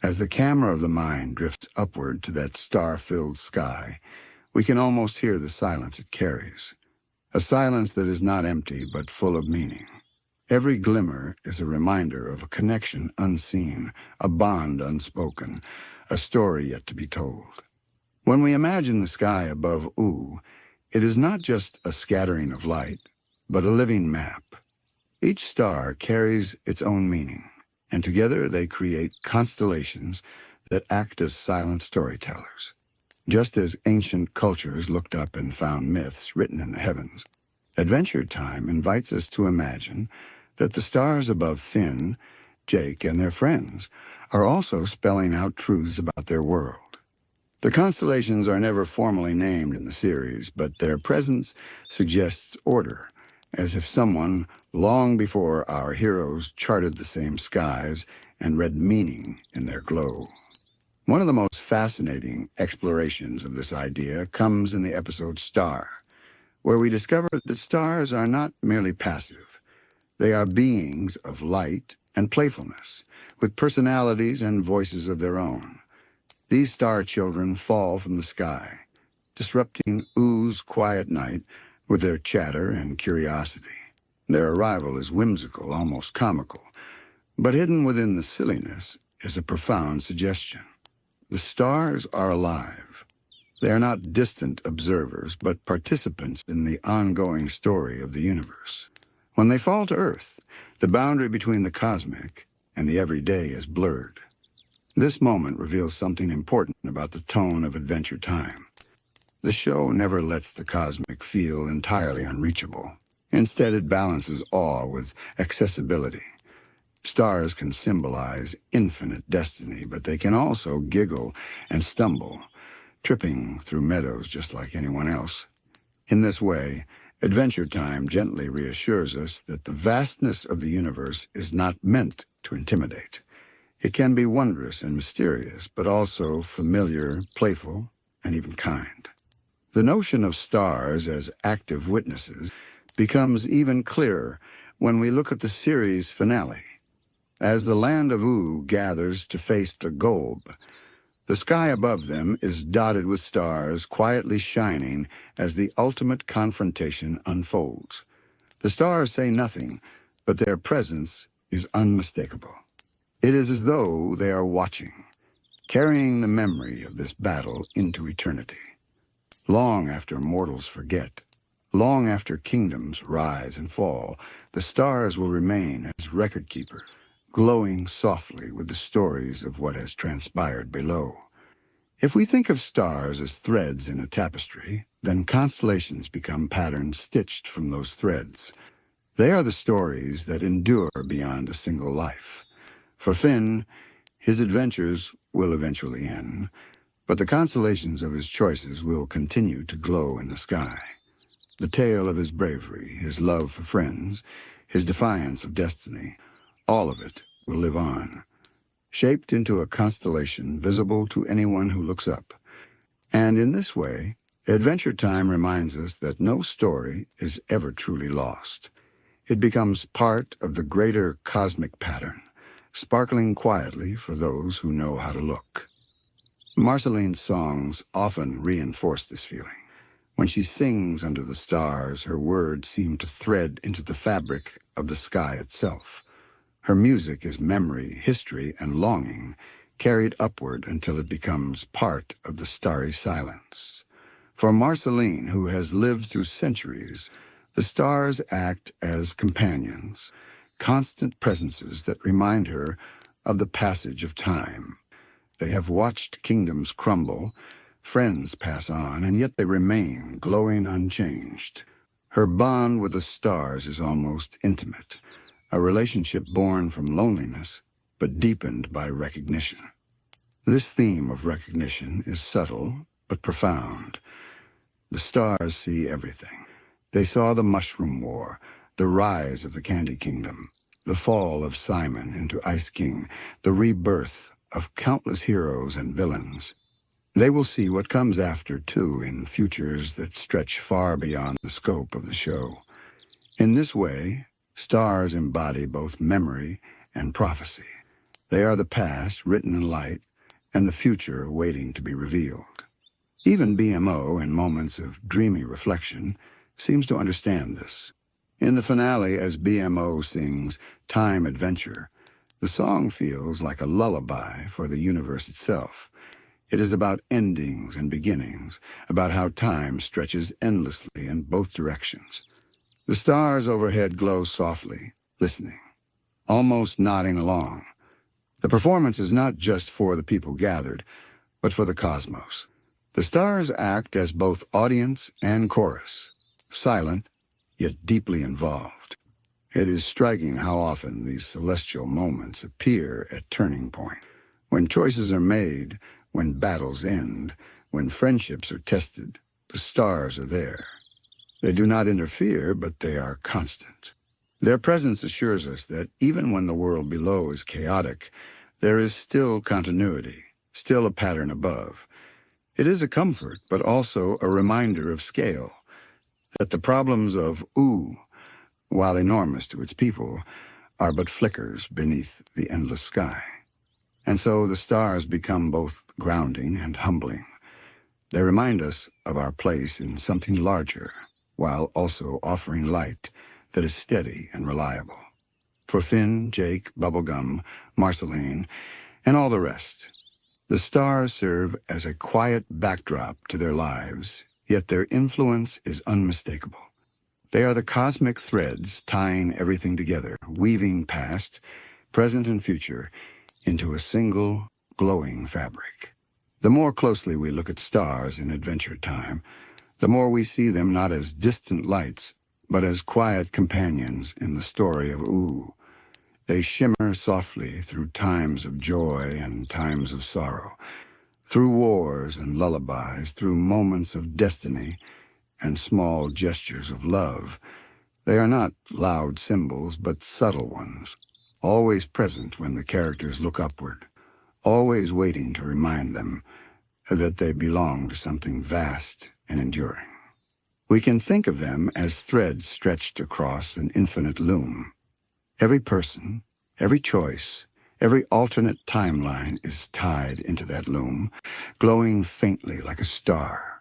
As the camera of the mind drifts upward to that star-filled sky, we can almost hear the silence it carries, a silence that is not empty but full of meaning. Every glimmer is a reminder of a connection unseen, a bond unspoken, a story yet to be told. When we imagine the sky above U, it is not just a scattering of light, but a living map. Each star carries its own meaning, and together they create constellations that act as silent storytellers. Just as ancient cultures looked up and found myths written in the heavens, Adventure Time invites us to imagine that the stars above Finn, Jake, and their friends are also spelling out truths about their world. The constellations are never formally named in the series, but their presence suggests order, as if someone, long before our heroes, charted the same skies and read meaning in their glow. One of the most fascinating explorations of this idea comes in the episode Star, where we discover that stars are not merely passive. They are beings of light and playfulness, with personalities and voices of their own. These star children fall from the sky, disrupting U's quiet night with their chatter and curiosity. Their arrival is whimsical, almost comical, but hidden within the silliness is a profound suggestion. The stars are alive. They are not distant observers, but participants in the ongoing story of the universe. When they fall to Earth, the boundary between the cosmic and the everyday is blurred. This moment reveals something important about the tone of Adventure Time. The show never lets the cosmic feel entirely unreachable. Instead, it balances awe with accessibility. Stars can symbolize infinite destiny, but they can also giggle and stumble, tripping through meadows just like anyone else. In this way, Adventure Time gently reassures us that the vastness of the universe is not meant to intimidate. It can be wondrous and mysterious, but also familiar, playful, and even kind. The notion of stars as active witnesses becomes even clearer when we look at the series finale. As the land of U gathers to face the Golb, the sky above them is dotted with stars quietly shining as the ultimate confrontation unfolds. The stars say nothing, but their presence is unmistakable. It is as though they are watching, carrying the memory of this battle into eternity. Long after mortals forget, long after kingdoms rise and fall, the stars will remain as record keepers, glowing softly with the stories of what has transpired below. If we think of stars as threads in a tapestry, then constellations become patterns stitched from those threads. They are the stories that endure beyond a single life. For Finn, his adventures will eventually end, but the constellations of his choices will continue to glow in the sky. The tale of his bravery, his love for friends, his defiance of destiny, all of it will live on, shaped into a constellation visible to anyone who looks up. And in this way, Adventure Time reminds us that no story is ever truly lost. It becomes part of the greater cosmic pattern, sparkling quietly for those who know how to look. Marceline's songs often reinforce this feeling. When she sings under the stars, her words seem to thread into the fabric of the sky itself. Her music is memory, history, and longing, carried upward until it becomes part of the starry silence. For Marceline, who has lived through centuries, the stars act as companions, constant presences that remind her of the passage of time. They have watched kingdoms crumble, friends pass on, and yet they remain, glowing unchanged. Her bond with the stars is almost intimate, a relationship born from loneliness, but deepened by recognition. This theme of recognition is subtle, but profound. The stars see everything. They saw the Mushroom War, the rise of the Candy Kingdom, the fall of Simon into Ice King, the rebirth of countless heroes and villains. They will see what comes after, too, in futures that stretch far beyond the scope of the show. In this way, stars embody both memory and prophecy. They are the past, written in light, and the future waiting to be revealed. Even BMO, in moments of dreamy reflection, seems to understand this. In the finale, as BMO sings Time Adventure, the song feels like a lullaby for the universe itself. It is about endings and beginnings, about how time stretches endlessly in both directions. The stars overhead glow softly, listening, almost nodding along. The performance is not just for the people gathered, but for the cosmos. The stars act as both audience and chorus, silent, yet deeply involved. It is striking how often these celestial moments appear at turning point. When choices are made, when battles end, when friendships are tested, the stars are there. They do not interfere, but they are constant. Their presence assures us that even when the world below is chaotic, there is still continuity, still a pattern above. It is a comfort, but also a reminder of scale, that the problems of Ooh, while enormous to its people, are but flickers beneath the endless sky. And so the stars become both grounding and humbling. They remind us of our place in something larger, while also offering light that is steady and reliable. For Finn, Jake, Bubblegum, Marceline, and all the rest, the stars serve as a quiet backdrop to their lives, yet their influence is unmistakable. They are the cosmic threads tying everything together, weaving past, present, and future into a single, glowing fabric. The more closely we look at stars in Adventure Time, the more we see them not as distant lights, but as quiet companions in the story of Ooh. They shimmer softly through times of joy and times of sorrow, through wars and lullabies, through moments of destiny and small gestures of love. They are not loud symbols, but subtle ones, always present when the characters look upward, always waiting to remind them that they belong to something vast and enduring. We can think of them as threads stretched across an infinite loom. Every person, every choice, every alternate timeline is tied into that loom, glowing faintly like a star.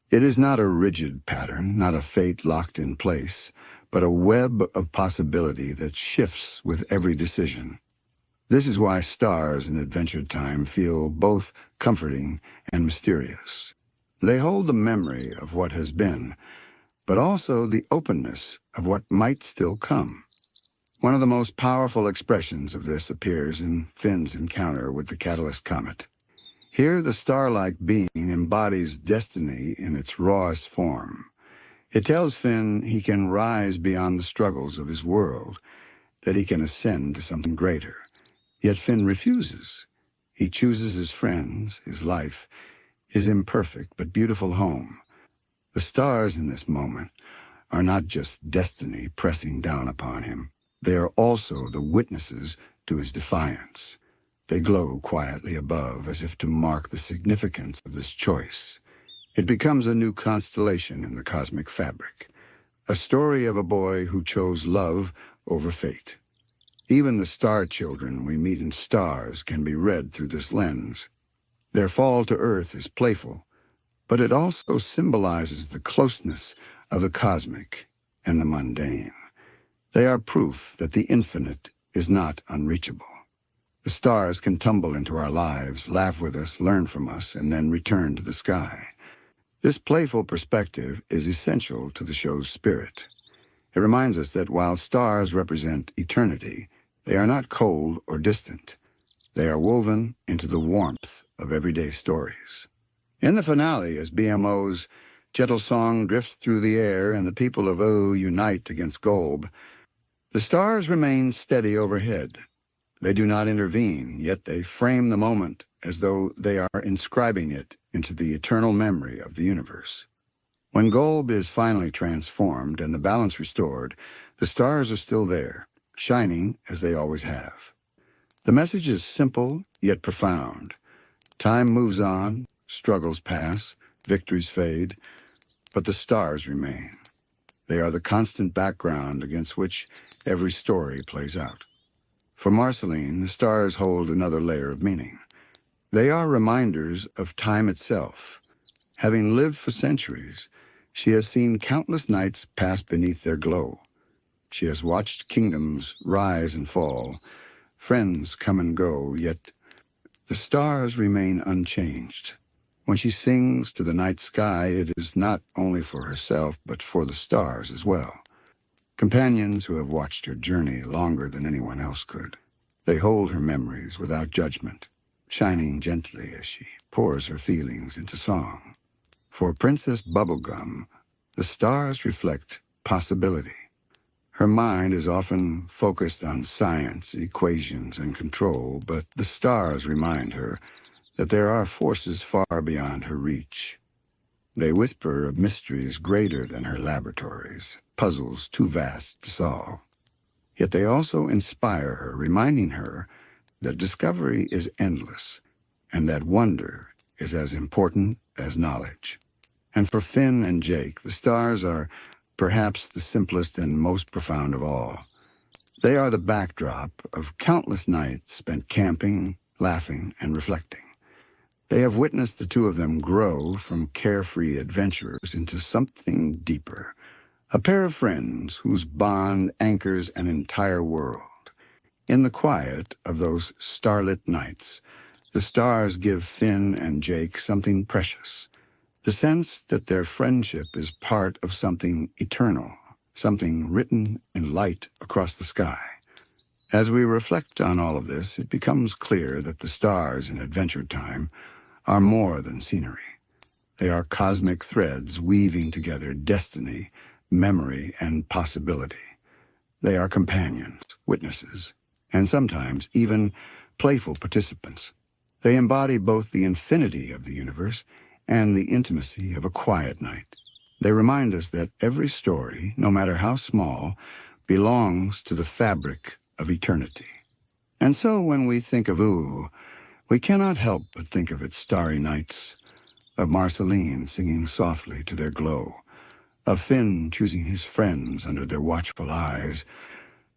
It is not a rigid pattern, not a fate locked in place, but a web of possibility that shifts with every decision. This is why stars in Adventure Time feel both comforting and mysterious. They hold the memory of what has been, but also the openness of what might still come. One of the most powerful expressions of this appears in Finn's encounter with the Catalyst Comet. Here, the star-like being embodies destiny in its rawest form. It tells Finn he can rise beyond the struggles of his world, that he can ascend to something greater. Yet Finn refuses. He chooses his friends, his life, his imperfect but beautiful home. The stars in this moment are not just destiny pressing down upon him. They are also the witnesses to his defiance. They glow quietly above as if to mark the significance of this choice. It becomes a new constellation in the cosmic fabric, a story of a boy who chose love over fate. Even the star children we meet in Stars can be read through this lens. Their fall to Earth is playful, but it also symbolizes the closeness of the cosmic and the mundane. They are proof that the infinite is not unreachable. The stars can tumble into our lives, laugh with us, learn from us, and then return to the sky. This playful perspective is essential to the show's spirit. It reminds us that while stars represent eternity, they are not cold or distant. They are woven into the warmth of everyday stories. In the finale, as BMO's gentle song drifts through the air and the people of O unite against Golb, the stars remain steady overhead. They do not intervene, yet they frame the moment as though they are inscribing it into the eternal memory of the universe. When Golb is finally transformed and the balance restored, the stars are still there, shining as they always have. The message is simple yet profound. Time moves on, struggles pass, victories fade, but the stars remain. They are the constant background against which every story plays out. For Marceline, the stars hold another layer of meaning. They are reminders of time itself. Having lived for centuries, she has seen countless nights pass beneath their glow. She has watched kingdoms rise and fall, friends come and go, yet the stars remain unchanged. When she sings to the night sky, it is not only for herself, but for the stars as well. Companions who have watched her journey longer than anyone else could. They hold her memories without judgment, shining gently as she pours her feelings into song. For Princess Bubblegum, the stars reflect possibility. Her mind is often focused on science, equations, and control, but the stars remind her that there are forces far beyond her reach. They whisper of mysteries greater than her laboratories, puzzles too vast to solve. Yet they also inspire her, reminding her that discovery is endless and that wonder is as important as knowledge. And for Finn and Jake, the stars are perhaps the simplest and most profound of all. They are the backdrop of countless nights spent camping, laughing, and reflecting. They have witnessed the two of them grow from carefree adventurers into something deeper, a pair of friends whose bond anchors an entire world. In the quiet of those starlit nights, the stars give Finn and Jake something precious, the sense that their friendship is part of something eternal, something written in light across the sky. As we reflect on all of this, it becomes clear that the stars in Adventure Time are more than scenery. They are cosmic threads weaving together destiny, memory, and possibility. They are companions, witnesses, and sometimes even playful participants. They embody both the infinity of the universe and the intimacy of a quiet night. They remind us that every story, no matter how small, belongs to the fabric of eternity. And so when we think of Ooh, we cannot help but think of its starry nights, of Marceline singing softly to their glow, of Finn choosing his friends under their watchful eyes,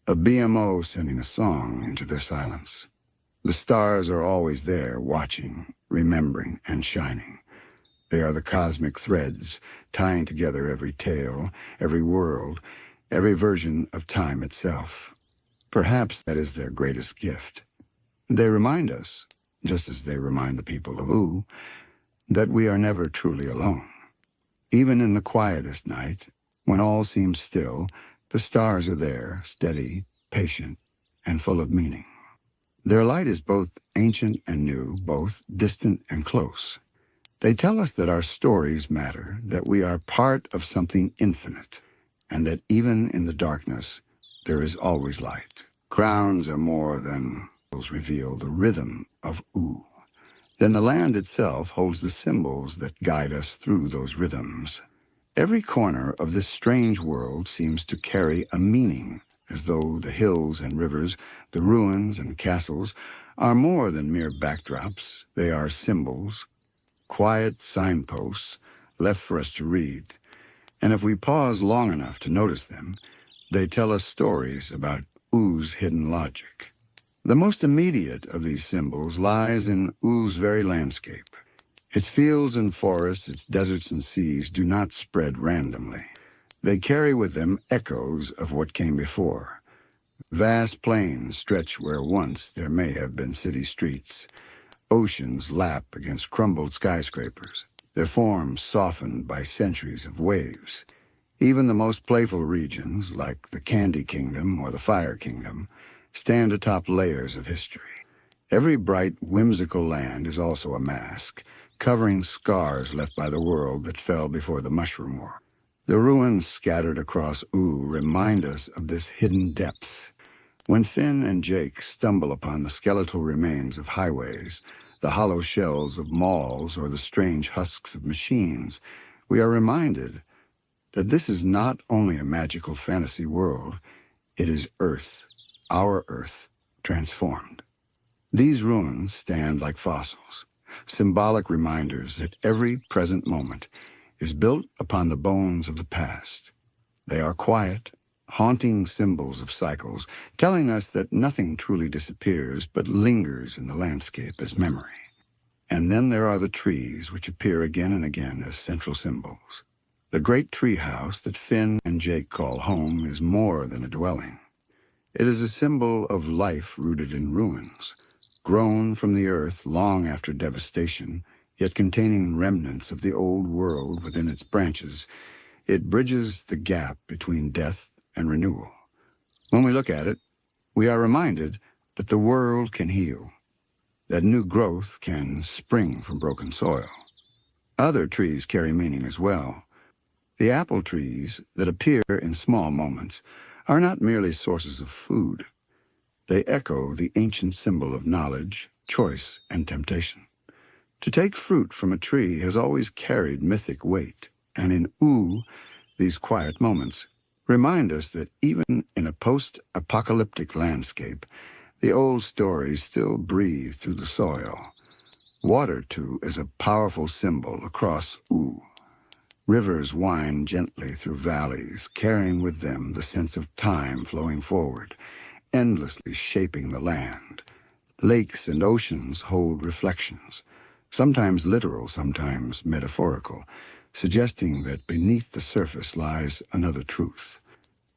of BMO sending a song into their silence. The stars are always there, watching, remembering, and shining. They are the cosmic threads tying together every tale, every world, every version of time itself. Perhaps that is their greatest gift. They remind us, just as they remind the people of Ooh, that we are never truly alone. Even in the quietest night, when all seems still, the stars are there, steady, patient, and full of meaning. Their light is both ancient and new, both distant and close. They tell us that our stories matter, that we are part of something infinite, and that even in the darkness, there is always light. Crowns are more than reveal the rhythm of Ooh. Then the land itself holds the symbols that guide us through those rhythms. Every corner of this strange world seems to carry a meaning, as though the hills and rivers, the ruins and castles, are more than mere backdrops. They are symbols, quiet signposts left for us to read. And if we pause long enough to notice them, they tell us stories about Ooh's hidden logic. The most immediate of these symbols lies in Ooh's very landscape. Its fields and forests, its deserts and seas do not spread randomly. They carry with them echoes of what came before. Vast plains stretch where once there may have been city streets. Oceans lap against crumbled skyscrapers, their forms softened by centuries of waves. Even the most playful regions, like the Candy Kingdom or the Fire Kingdom, stand atop layers of history. Every bright, whimsical land is also a mask, covering scars left by the world that fell before the Mushroom War. The ruins scattered across Ooh remind us of this hidden depth. When Finn and Jake stumble upon the skeletal remains of highways, the hollow shells of malls, or the strange husks of machines, we are reminded that this is not only a magical fantasy world, it is Earth, our Earth, transformed. These ruins stand like fossils, symbolic reminders that every present moment is built upon the bones of the past. They are quiet, haunting symbols of cycles, telling us that nothing truly disappears but lingers in the landscape as memory. And then there are the trees, which appear again and again as central symbols. The great tree house that Finn and Jake call home is more than a dwelling. It is a symbol of life rooted in ruins, grown from the earth long after devastation, yet containing remnants of the old world within its branches. It bridges the gap between death and renewal. When we look at it, we are reminded that the world can heal, that new growth can spring from broken soil. Other trees carry meaning as well. The apple trees that appear in small moments are not merely sources of food. They echo the ancient symbol of knowledge, choice, and temptation. To take fruit from a tree has always carried mythic weight, and in Ooh, these quiet moments remind us that even in a post-apocalyptic landscape, the old stories still breathe through the soil. Water, too, is a powerful symbol across Ooh. Rivers wind gently through valleys, carrying with them the sense of time flowing forward, endlessly shaping the land. Lakes and oceans hold reflections, sometimes literal, sometimes metaphorical, suggesting that beneath the surface lies another truth.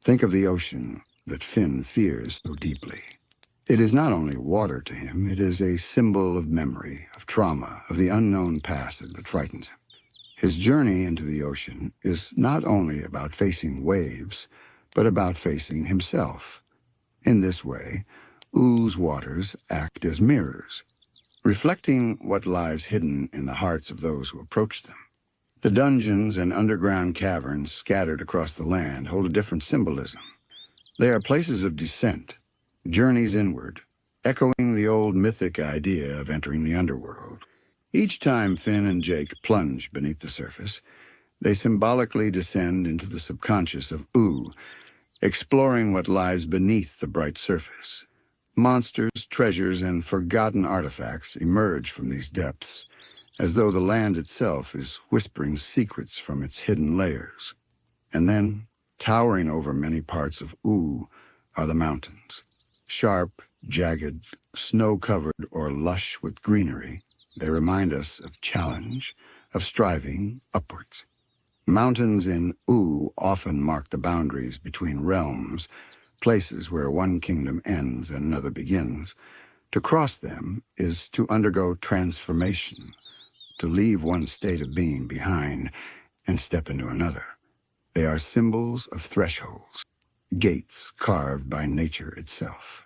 Think of the ocean that Finn fears so deeply. It is not only water to him, it is a symbol of memory, of trauma, of the unknown past that frightens him. His journey into the ocean is not only about facing waves, but about facing himself. In this way, Ooh's waters act as mirrors, reflecting what lies hidden in the hearts of those who approach them. The dungeons and underground caverns scattered across the land hold a different symbolism. They are places of descent, journeys inward, echoing the old mythic idea of entering the underworld. Each time Finn and Jake plunge beneath the surface, they symbolically descend into the subconscious of Ooh, exploring what lies beneath the bright surface. Monsters, treasures, and forgotten artifacts emerge from these depths, as though the land itself is whispering secrets from its hidden layers. And then, towering over many parts of Ooh, are the mountains. Sharp, jagged, snow-covered, or lush with greenery, they remind us of challenge, of striving upwards. Mountains in Ooh often mark the boundaries between realms, places where one kingdom ends and another begins. To cross them is to undergo transformation, to leave one state of being behind and step into another. They are symbols of thresholds, gates carved by nature itself.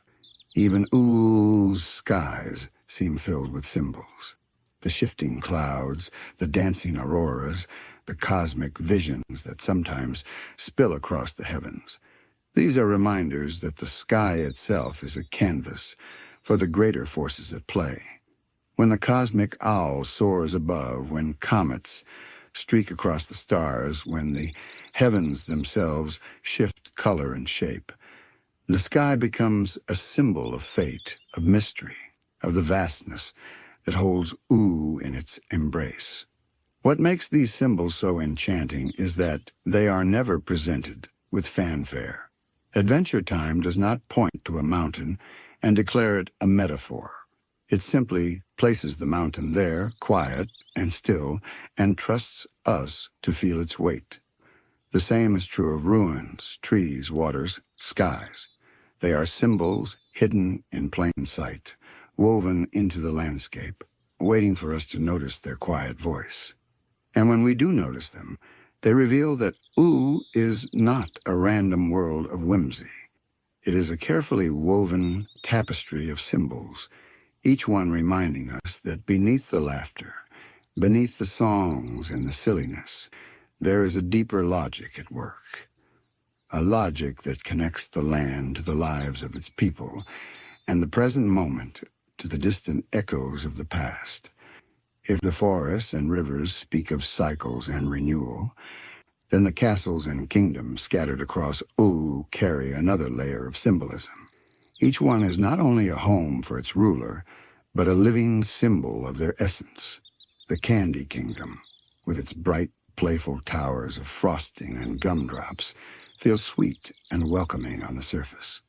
Even Ooh's skies seem filled with symbols. The shifting clouds, the dancing auroras, the cosmic visions that sometimes spill across the heavens. These are reminders that the sky itself is a canvas for the greater forces at play. When the cosmic owl soars above, when comets streak across the stars, when the heavens themselves shift color and shape, the sky becomes a symbol of fate, of mystery, of the vastness that holds Ooh in its embrace. What makes these symbols so enchanting is that they are never presented with fanfare. Adventure Time does not point to a mountain and declare it a metaphor. It simply places the mountain there, quiet and still, and trusts us to feel its weight. The same is true of ruins, trees, waters, skies. They are symbols hidden in plain sight, woven into the landscape, waiting for us to notice their quiet voice. And when we do notice them, they reveal that Ooo is not a random world of whimsy. It is a carefully woven tapestry of symbols, each one reminding us that beneath the laughter, beneath the songs and the silliness, there is a deeper logic at work. A logic that connects the land to the lives of its people, and the present moment to the distant echoes of the past. If the forests and rivers speak of cycles and renewal, then the castles and kingdoms scattered across Ooo carry another layer of symbolism. Each one is not only a home for its ruler, but a living symbol of their essence. The Candy Kingdom, with its bright, playful towers of frosting and gumdrops, feels sweet and welcoming on the surface.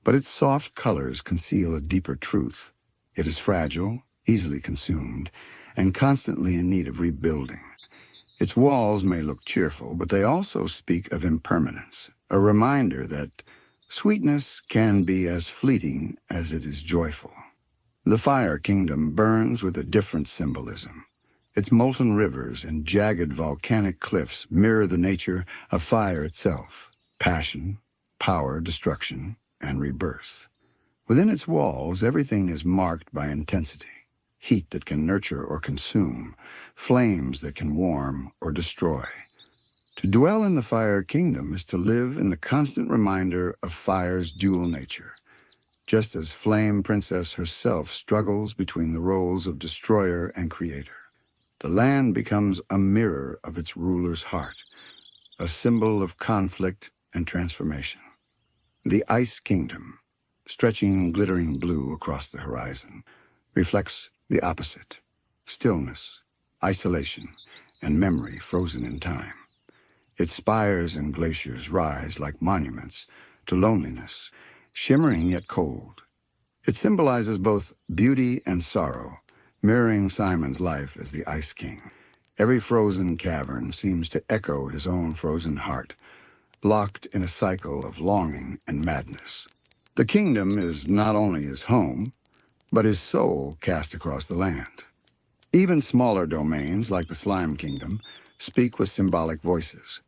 But its soft colors conceal a deeper truth. It is fragile, easily consumed, and constantly in need of rebuilding. Its walls may look cheerful, but they also speak of impermanence, a reminder that sweetness can be as fleeting as it is joyful. The Fire Kingdom burns with a different symbolism. Its molten rivers and jagged volcanic cliffs mirror the nature of fire itself: passion, power, destruction, and rebirth. Within its walls, everything is marked by intensity. Heat that can nurture or consume, flames that can warm or destroy. To dwell in the Fire Kingdom is to live in the constant reminder of fire's dual nature, just as Flame Princess herself struggles between the roles of destroyer and creator. The land becomes a mirror of its ruler's heart, a symbol of conflict and transformation. The Ice Kingdom, stretching glittering blue across the horizon, reflects the opposite: stillness, isolation, and memory frozen in time. Its spires and glaciers rise like monuments to loneliness, shimmering yet cold. It symbolizes both beauty and sorrow, mirroring Simon's life as the Ice King. Every frozen cavern seems to echo his own frozen heart, locked in a cycle of longing and madness. The kingdom is not only his home, but his soul cast across the land. Even smaller domains, like the Slime Kingdom, speak with symbolic voices.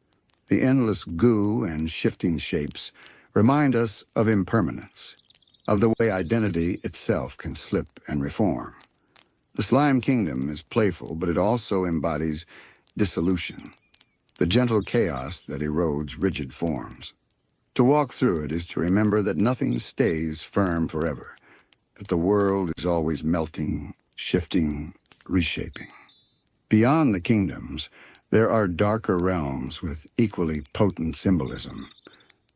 The endless goo and shifting shapes remind us of impermanence, of the way identity itself can slip and reform. The Slime Kingdom is playful, but it also embodies dissolution, the gentle chaos that erodes rigid forms. To walk through it is to remember that nothing stays firm forever, that the world is always melting, shifting, reshaping. Beyond the kingdoms, there are darker realms with equally potent symbolism.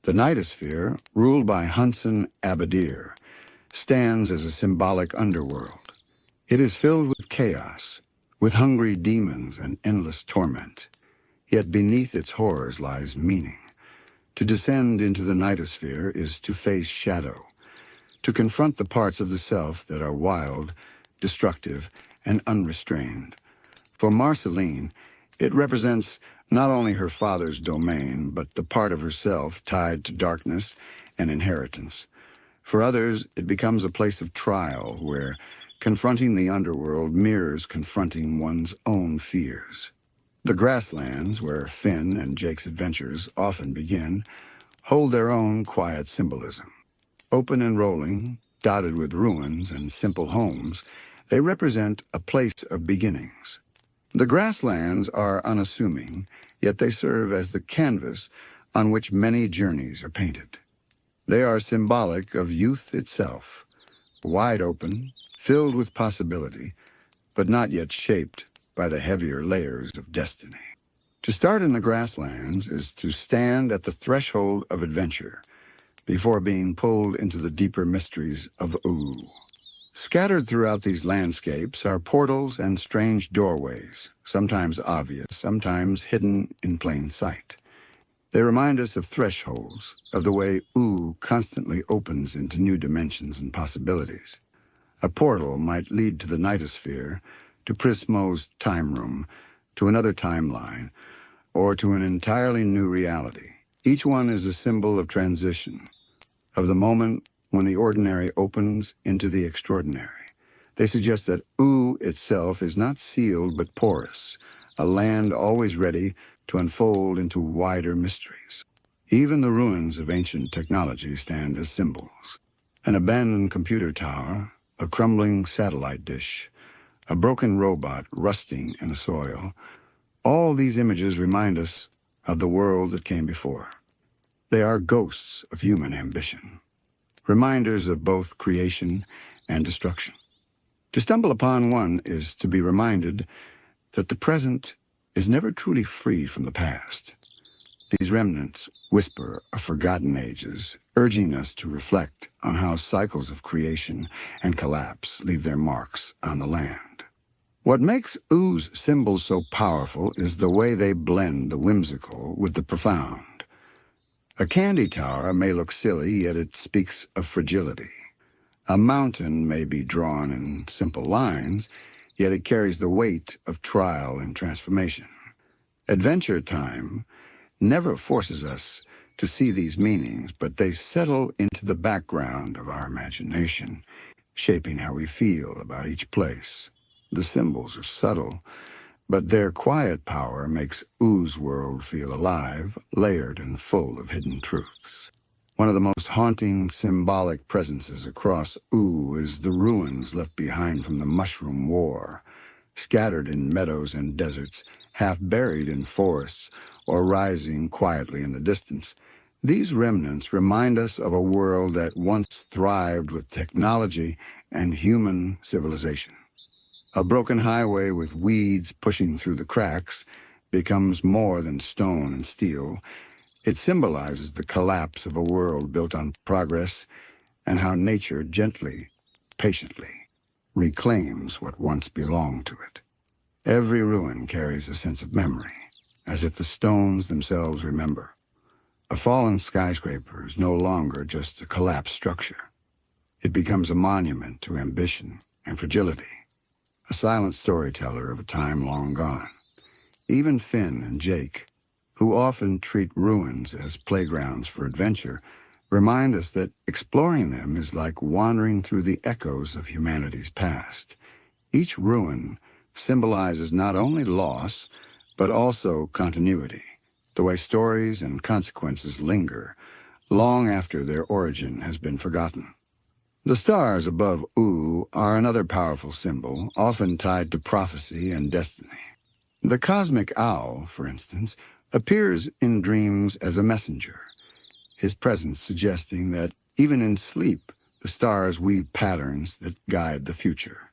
The Nightosphere, ruled by Hunson Abadir, stands as a symbolic underworld. It is filled with chaos, with hungry demons and endless torment. Yet beneath its horrors lies meaning. To descend into the Nightosphere is to face shadow, to confront the parts of the self that are wild, destructive, and unrestrained. For Marceline, it represents not only her father's domain, but the part of herself tied to darkness and inheritance. For others, it becomes a place of trial where confronting the underworld mirrors confronting one's own fears. The grasslands, where Finn and Jake's adventures often begin, hold their own quiet symbolism. Open and rolling, dotted with ruins and simple homes, they represent a place of beginnings. The grasslands are unassuming, yet they serve as the canvas on which many journeys are painted. They are symbolic of youth itself, wide open, filled with possibility, but not yet shaped by the heavier layers of destiny. To start in the grasslands is to stand at the threshold of adventure before being pulled into the deeper mysteries of Ooo. Scattered throughout these landscapes are portals and strange doorways, sometimes obvious, sometimes hidden in plain sight. They remind us of thresholds, of the way Ooo constantly opens into new dimensions and possibilities. A portal might lead to the nitosphere, to Prismo's time room, to another timeline, or to an entirely new reality. Each one is a symbol of transition, of the moment when the ordinary opens into the extraordinary. They suggest that U itself is not sealed but porous, a land always ready to unfold into wider mysteries. Even the ruins of ancient technology stand as symbols. An abandoned computer tower, a crumbling satellite dish, a broken robot rusting in the soil. All these images remind us of the world that came before. They are ghosts of human ambition, reminders of both creation and destruction. To stumble upon one is to be reminded that the present is never truly free from the past. These remnants whisper of forgotten ages, urging us to reflect on how cycles of creation and collapse leave their marks on the land. What makes U's symbols so powerful is the way they blend the whimsical with the profound. A candy tower may look silly, yet it speaks of fragility. A mountain may be drawn in simple lines, yet it carries the weight of trial and transformation. Adventure Time never forces us to see these meanings, but they settle into the background of our imagination, shaping how we feel about each place. The symbols are subtle, but their quiet power makes U's world feel alive, layered, and full of hidden truths. One of the most haunting symbolic presences across U is the ruins left behind from the Mushroom War, scattered in meadows and deserts, half buried in forests, or rising quietly in the distance. These remnants remind us of a world that once thrived with technology and human civilization. A broken highway with weeds pushing through the cracks becomes more than stone and steel. It symbolizes the collapse of a world built on progress and how nature gently, patiently, reclaims what once belonged to it. Every ruin carries a sense of memory, as if the stones themselves remember. A fallen skyscraper is no longer just a collapsed structure. It becomes a monument to ambition and fragility, a silent storyteller of a time long gone. Even Finn and Jake, who often treat ruins as playgrounds for adventure, remind us that exploring them is like wandering through the echoes of humanity's past. Each ruin symbolizes not only loss, but also continuity, the way stories and consequences linger long after their origin has been forgotten. The stars above U are another powerful symbol, often tied to prophecy and destiny. The cosmic owl, for instance, appears in dreams as a messenger, his presence suggesting that even in sleep, the stars weave patterns that guide the future.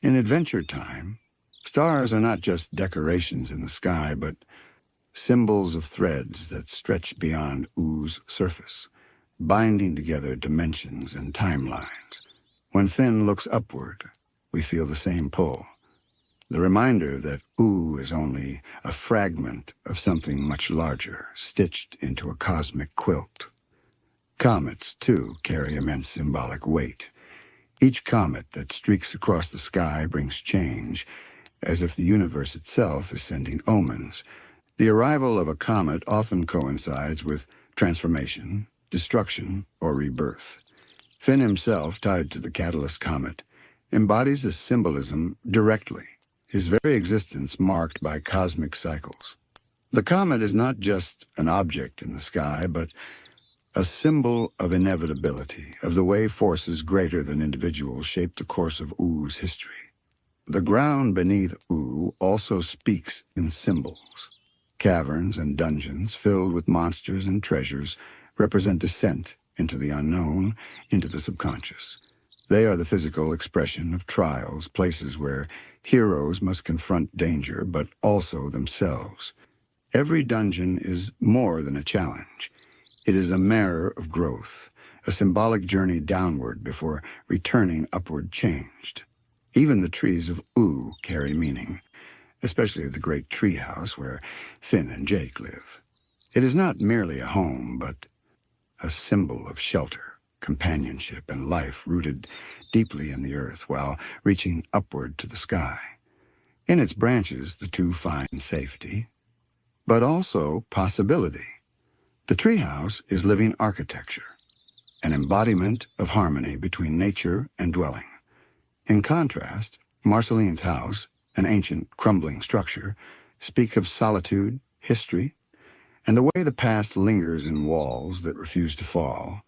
In Adventure Time, stars are not just decorations in the sky, but symbols of threads that stretch beyond U's surface, binding together dimensions and timelines. When Finn looks upward, we feel the same pull, the reminder that U is only a fragment of something much larger, stitched into a cosmic quilt. Comets, too, carry immense symbolic weight. Each comet that streaks across the sky brings change, as if the universe itself is sending omens. The arrival of a comet often coincides with transformation, destruction, or rebirth. Finn himself, tied to the Catalyst comet, embodies this symbolism directly, his very existence marked by cosmic cycles. The comet is not just an object in the sky, but a symbol of inevitability, of the way forces greater than individuals shape the course of U's history. The ground beneath U also speaks in symbols. Caverns and dungeons filled with monsters and treasures represent descent into the unknown, into the subconscious. They are the physical expression of trials, places where heroes must confront danger, but also themselves. Every dungeon is more than a challenge. It is a mirror of growth, a symbolic journey downward before returning upward changed. Even the trees of U carry meaning, especially the great treehouse where Finn and Jake live. It is not merely a home, but a symbol of shelter. companionship, and life rooted deeply in the earth while reaching upward to the sky. In its branches, the two find safety, but also possibility. The treehouse is living architecture, an embodiment of harmony between nature and dwelling. In contrast, Marceline's house, an ancient, crumbling structure, speak of solitude, history, and the way the past lingers in walls that refuse to fall.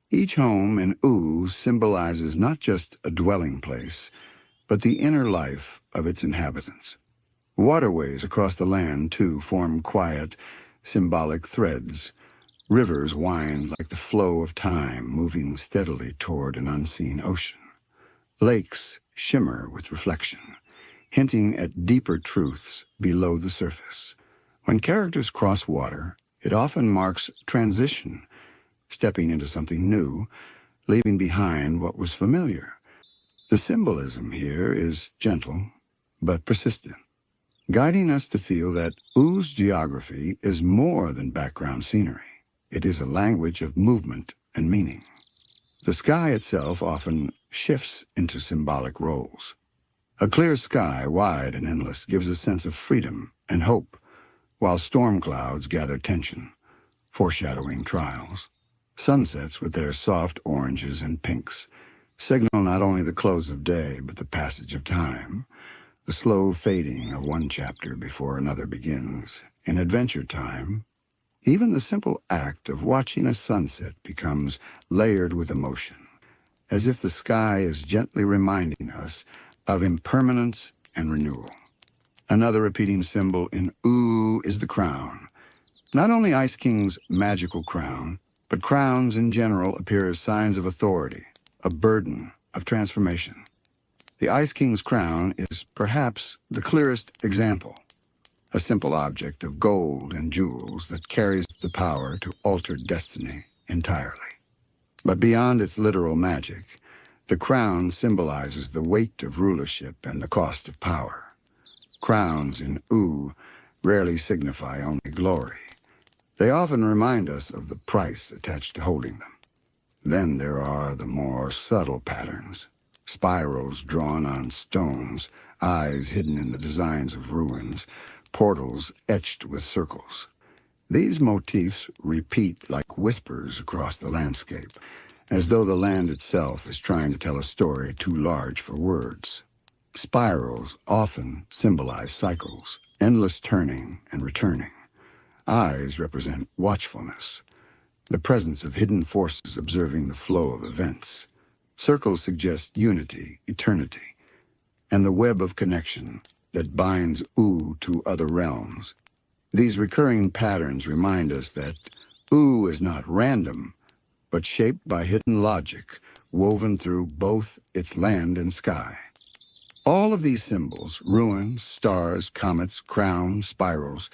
Each home in Ooh symbolizes not just a dwelling place, but the inner life of its inhabitants. Waterways across the land, too, form quiet, symbolic threads. Rivers wind like the flow of time, moving steadily toward an unseen ocean. Lakes shimmer with reflection, hinting at deeper truths below the surface. When characters cross water, it often marks transition, stepping into something new, leaving behind what was familiar. The symbolism here is gentle, but persistent, guiding us to feel that Ooh's geography is more than background scenery. It is a language of movement and meaning. The sky itself often shifts into symbolic roles. A clear sky, wide and endless, gives a sense of freedom and hope, while storm clouds gather tension, foreshadowing trials. Sunsets, with their soft oranges and pinks, signal not only the close of day, but the passage of time, the slow fading of one chapter before another begins. In Adventure Time, even the simple act of watching a sunset becomes layered with emotion, as if the sky is gently reminding us of impermanence and renewal. Another repeating symbol in Ooh is the crown. Not only Ice King's magical crown, but crowns in general appear as signs of authority, a burden of transformation. The Ice King's crown is perhaps the clearest example, a simple object of gold and jewels that carries the power to alter destiny entirely. But beyond its literal magic, the crown symbolizes the weight of rulership and the cost of power. Crowns in Ooh rarely signify only glory. They often remind us of the price attached to holding them. Then there are the more subtle patterns, spirals drawn on stones, eyes hidden in the designs of ruins, portals etched with circles. These motifs repeat like whispers across the landscape, as though the land itself is trying to tell a story too large for words. Spirals often symbolize cycles, endless turning and returning. Eyes represent watchfulness, the presence of hidden forces observing the flow of events. Circles suggest unity, eternity, and the web of connection that binds Ooh to other realms. These recurring patterns remind us that Ooh is not random, but shaped by hidden logic woven through both its land and sky. All of these symbols, ruins, stars, comets, crowns, spirals,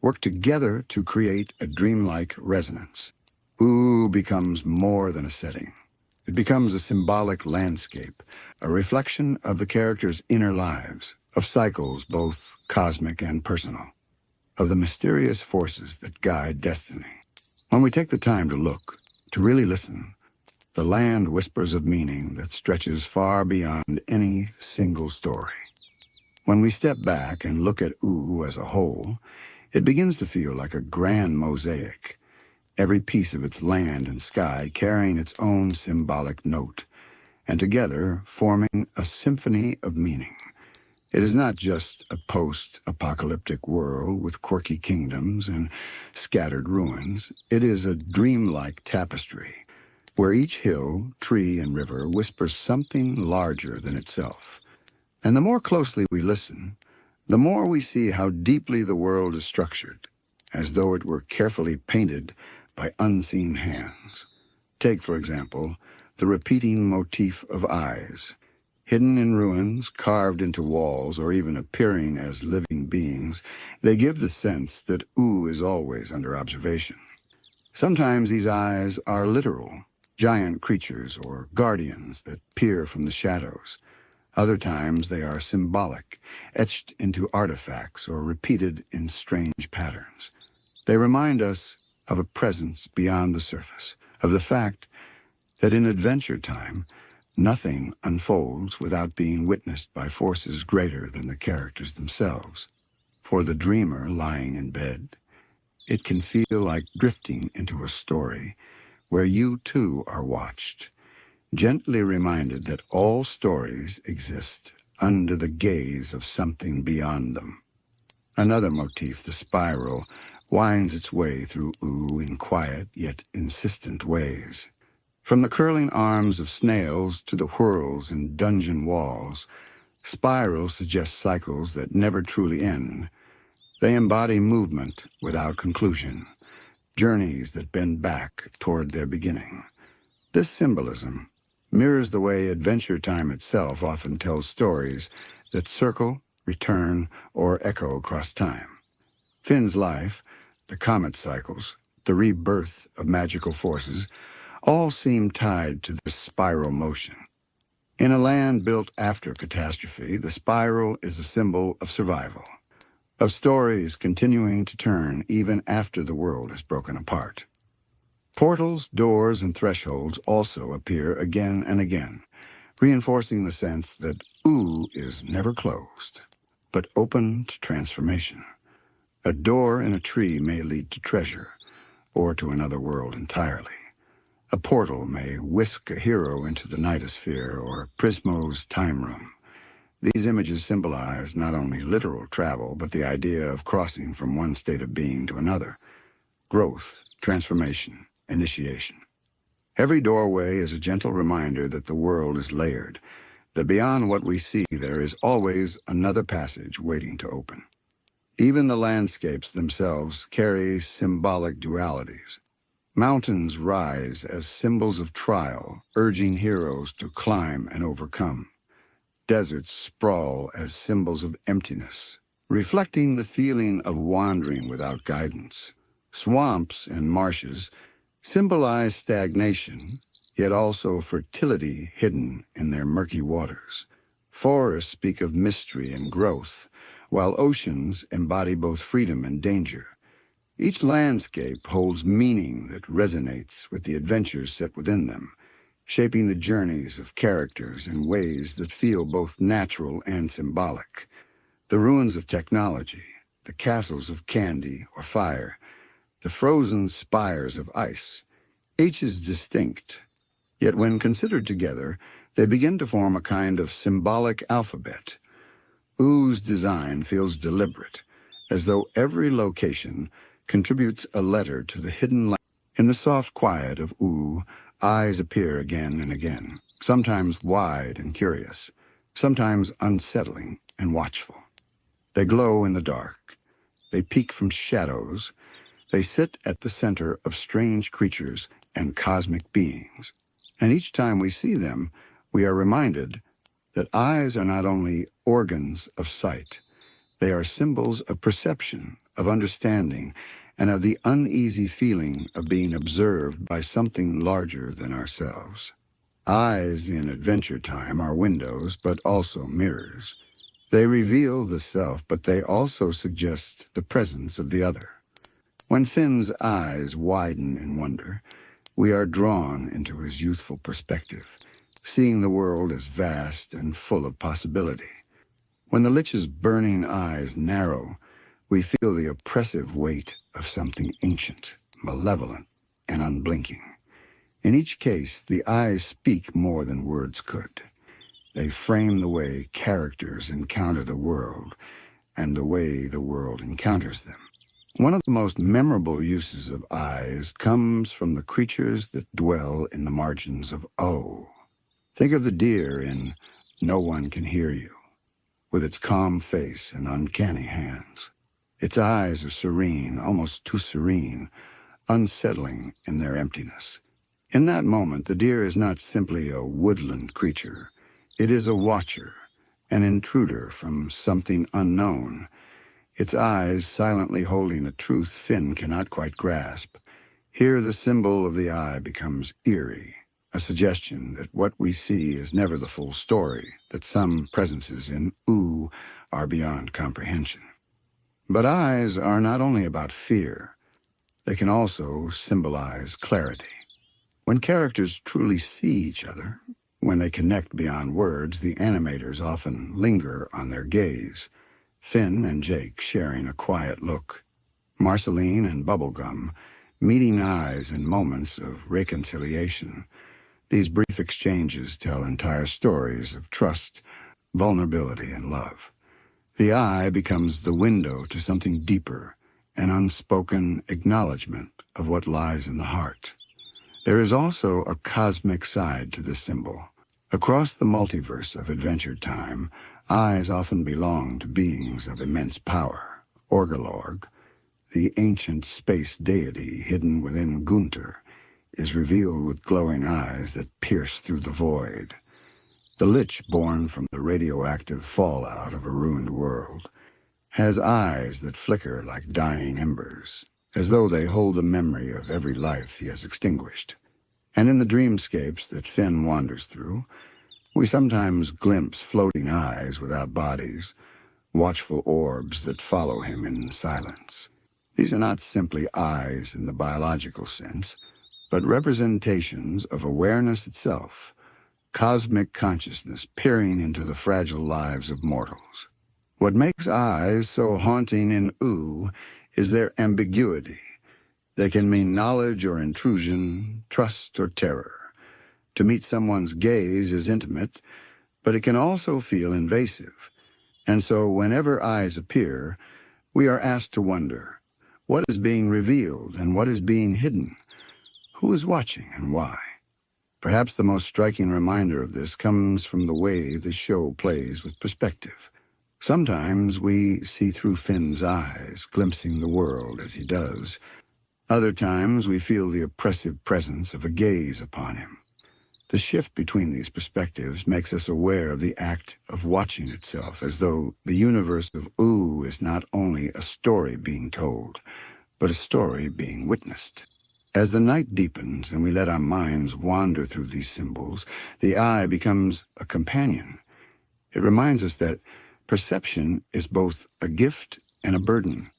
work together to create a dreamlike resonance. Ooh becomes more than a setting. It becomes a symbolic landscape, a reflection of the characters' inner lives, of cycles both cosmic and personal, of the mysterious forces that guide destiny. When we take the time to look, to really listen, the land whispers of meaning that stretches far beyond any single story. When we step back and look at Ooh as a whole, it begins to feel like a grand mosaic, every piece of its land and sky carrying its own symbolic note, and together forming a symphony of meaning. It is not just a post-apocalyptic world with quirky kingdoms and scattered ruins. It is a dreamlike tapestry, where each hill, tree, and river whispers something larger than itself. And the more closely we listen, the more we see how deeply the world is structured, as though it were carefully painted by unseen hands. Take, for example, the repeating motif of eyes. Hidden in ruins, carved into walls, or even appearing as living beings, they give the sense that Ooh is always under observation. Sometimes these eyes are literal, giant creatures or guardians that peer from the shadows. Other times they are symbolic, etched into artifacts or repeated in strange patterns. They remind us of a presence beyond the surface, of the fact that in adventure time, nothing unfolds without being witnessed by forces greater than the characters themselves. For the dreamer lying in bed, it can feel like drifting into a story where you too are watched, gently reminded that all stories exist under the gaze of something beyond them. Another motif, the spiral, winds its way through Ooh in quiet yet insistent ways. From the curling arms of snails to the whirls in dungeon walls, spirals suggest cycles that never truly end. They embody movement without conclusion, journeys that bend back toward their beginning. This symbolism mirrors the way Adventure Time itself often tells stories that circle, return, or echo across time. Finn's life, the comet cycles, the rebirth of magical forces, all seem tied to this spiral motion. In a land built after catastrophe, the spiral is a symbol of survival, of stories continuing to turn even after the world has broken apart. Portals, doors, and thresholds also appear again and again, reinforcing the sense that Ooh is never closed, but open to transformation. A door in a tree may lead to treasure, or to another world entirely. A portal may whisk a hero into the nightosphere or Prismo's time room. These images symbolize not only literal travel, but the idea of crossing from one state of being to another. Growth, transformation, initiation. Every doorway is a gentle reminder that the world is layered, that beyond what we see there is always another passage waiting to open. Even the landscapes themselves carry symbolic dualities. Mountains rise as symbols of trial, urging heroes to climb and overcome. Deserts sprawl as symbols of emptiness, reflecting the feeling of wandering without guidance. Swamps and marshes symbolize stagnation, yet also fertility hidden in their murky waters. Forests speak of mystery and growth, while oceans embody both freedom and danger. Each landscape holds meaning that resonates with the adventures set within them, shaping the journeys of characters in ways that feel both natural and symbolic. The ruins of technology, the castles of candy or fire, the frozen spires of ice, each is distinct, yet when considered together, they begin to form a kind of symbolic alphabet. Ooh's design feels deliberate, as though every location contributes a letter to the hidden language. In the soft quiet of Ooh, eyes appear again and again, sometimes wide and curious, sometimes unsettling and watchful. They glow in the dark. They peek from shadows. They sit at the center of strange creatures and cosmic beings. And each time we see them, we are reminded that eyes are not only organs of sight, they are symbols of perception, of understanding, and of the uneasy feeling of being observed by something larger than ourselves. Eyes in Adventure Time are windows, but also mirrors. They reveal the self, but they also suggest the presence of the other. When Finn's eyes widen in wonder, we are drawn into his youthful perspective, seeing the world as vast and full of possibility. When the Lich's burning eyes narrow, we feel the oppressive weight of something ancient, malevolent, and unblinking. In each case, the eyes speak more than words could. They frame the way characters encounter the world and the way the world encounters them. One of the most memorable uses of eyes comes from the creatures that dwell in the margins of O. Think of the deer in No One Can Hear You, with its calm face and uncanny hands. Its eyes are serene, almost too serene, unsettling in their emptiness. In that moment, the deer is not simply a woodland creature. It is a watcher, an intruder from something unknown, its eyes silently holding a truth Finn cannot quite grasp. Here the symbol of the eye becomes eerie, a suggestion that what we see is never the full story, that some presences in Ooh are beyond comprehension. But eyes are not only about fear. They can also symbolize clarity. When characters truly see each other, when they connect beyond words, the animators often linger on their gaze. Finn and Jake sharing a quiet look. Marceline and Bubblegum meeting eyes in moments of reconciliation. These brief exchanges tell entire stories of trust, vulnerability, and love. The eye becomes the window to something deeper, an unspoken acknowledgement of what lies in the heart. There is also a cosmic side to this symbol. Across the multiverse of Adventure Time, eyes often belong to beings of immense power. Orgalorg, the ancient space deity hidden within Gunter, is revealed with glowing eyes that pierce through the void. The Lich, born from the radioactive fallout of a ruined world, has eyes that flicker like dying embers, as though they hold the memory of every life he has extinguished. And in the dreamscapes that Finn wanders through, we sometimes glimpse floating eyes without bodies, watchful orbs that follow him in silence. These are not simply eyes in the biological sense, but representations of awareness itself, cosmic consciousness peering into the fragile lives of mortals. What makes eyes so haunting in Ooh is their ambiguity. They can mean knowledge or intrusion, trust or terror. To meet someone's gaze is intimate, but it can also feel invasive. And so whenever eyes appear, we are asked to wonder, what is being revealed and what is being hidden? Who is watching and why? Perhaps the most striking reminder of this comes from the way the show plays with perspective. Sometimes we see through Finn's eyes, glimpsing the world as he does. Other times we feel the oppressive presence of a gaze upon him. The shift between these perspectives makes us aware of the act of watching itself, as though the universe of Ooh is not only a story being told, but a story being witnessed. As the night deepens and we let our minds wander through these symbols, the eye becomes a companion. It reminds us that perception is both a gift and a burden.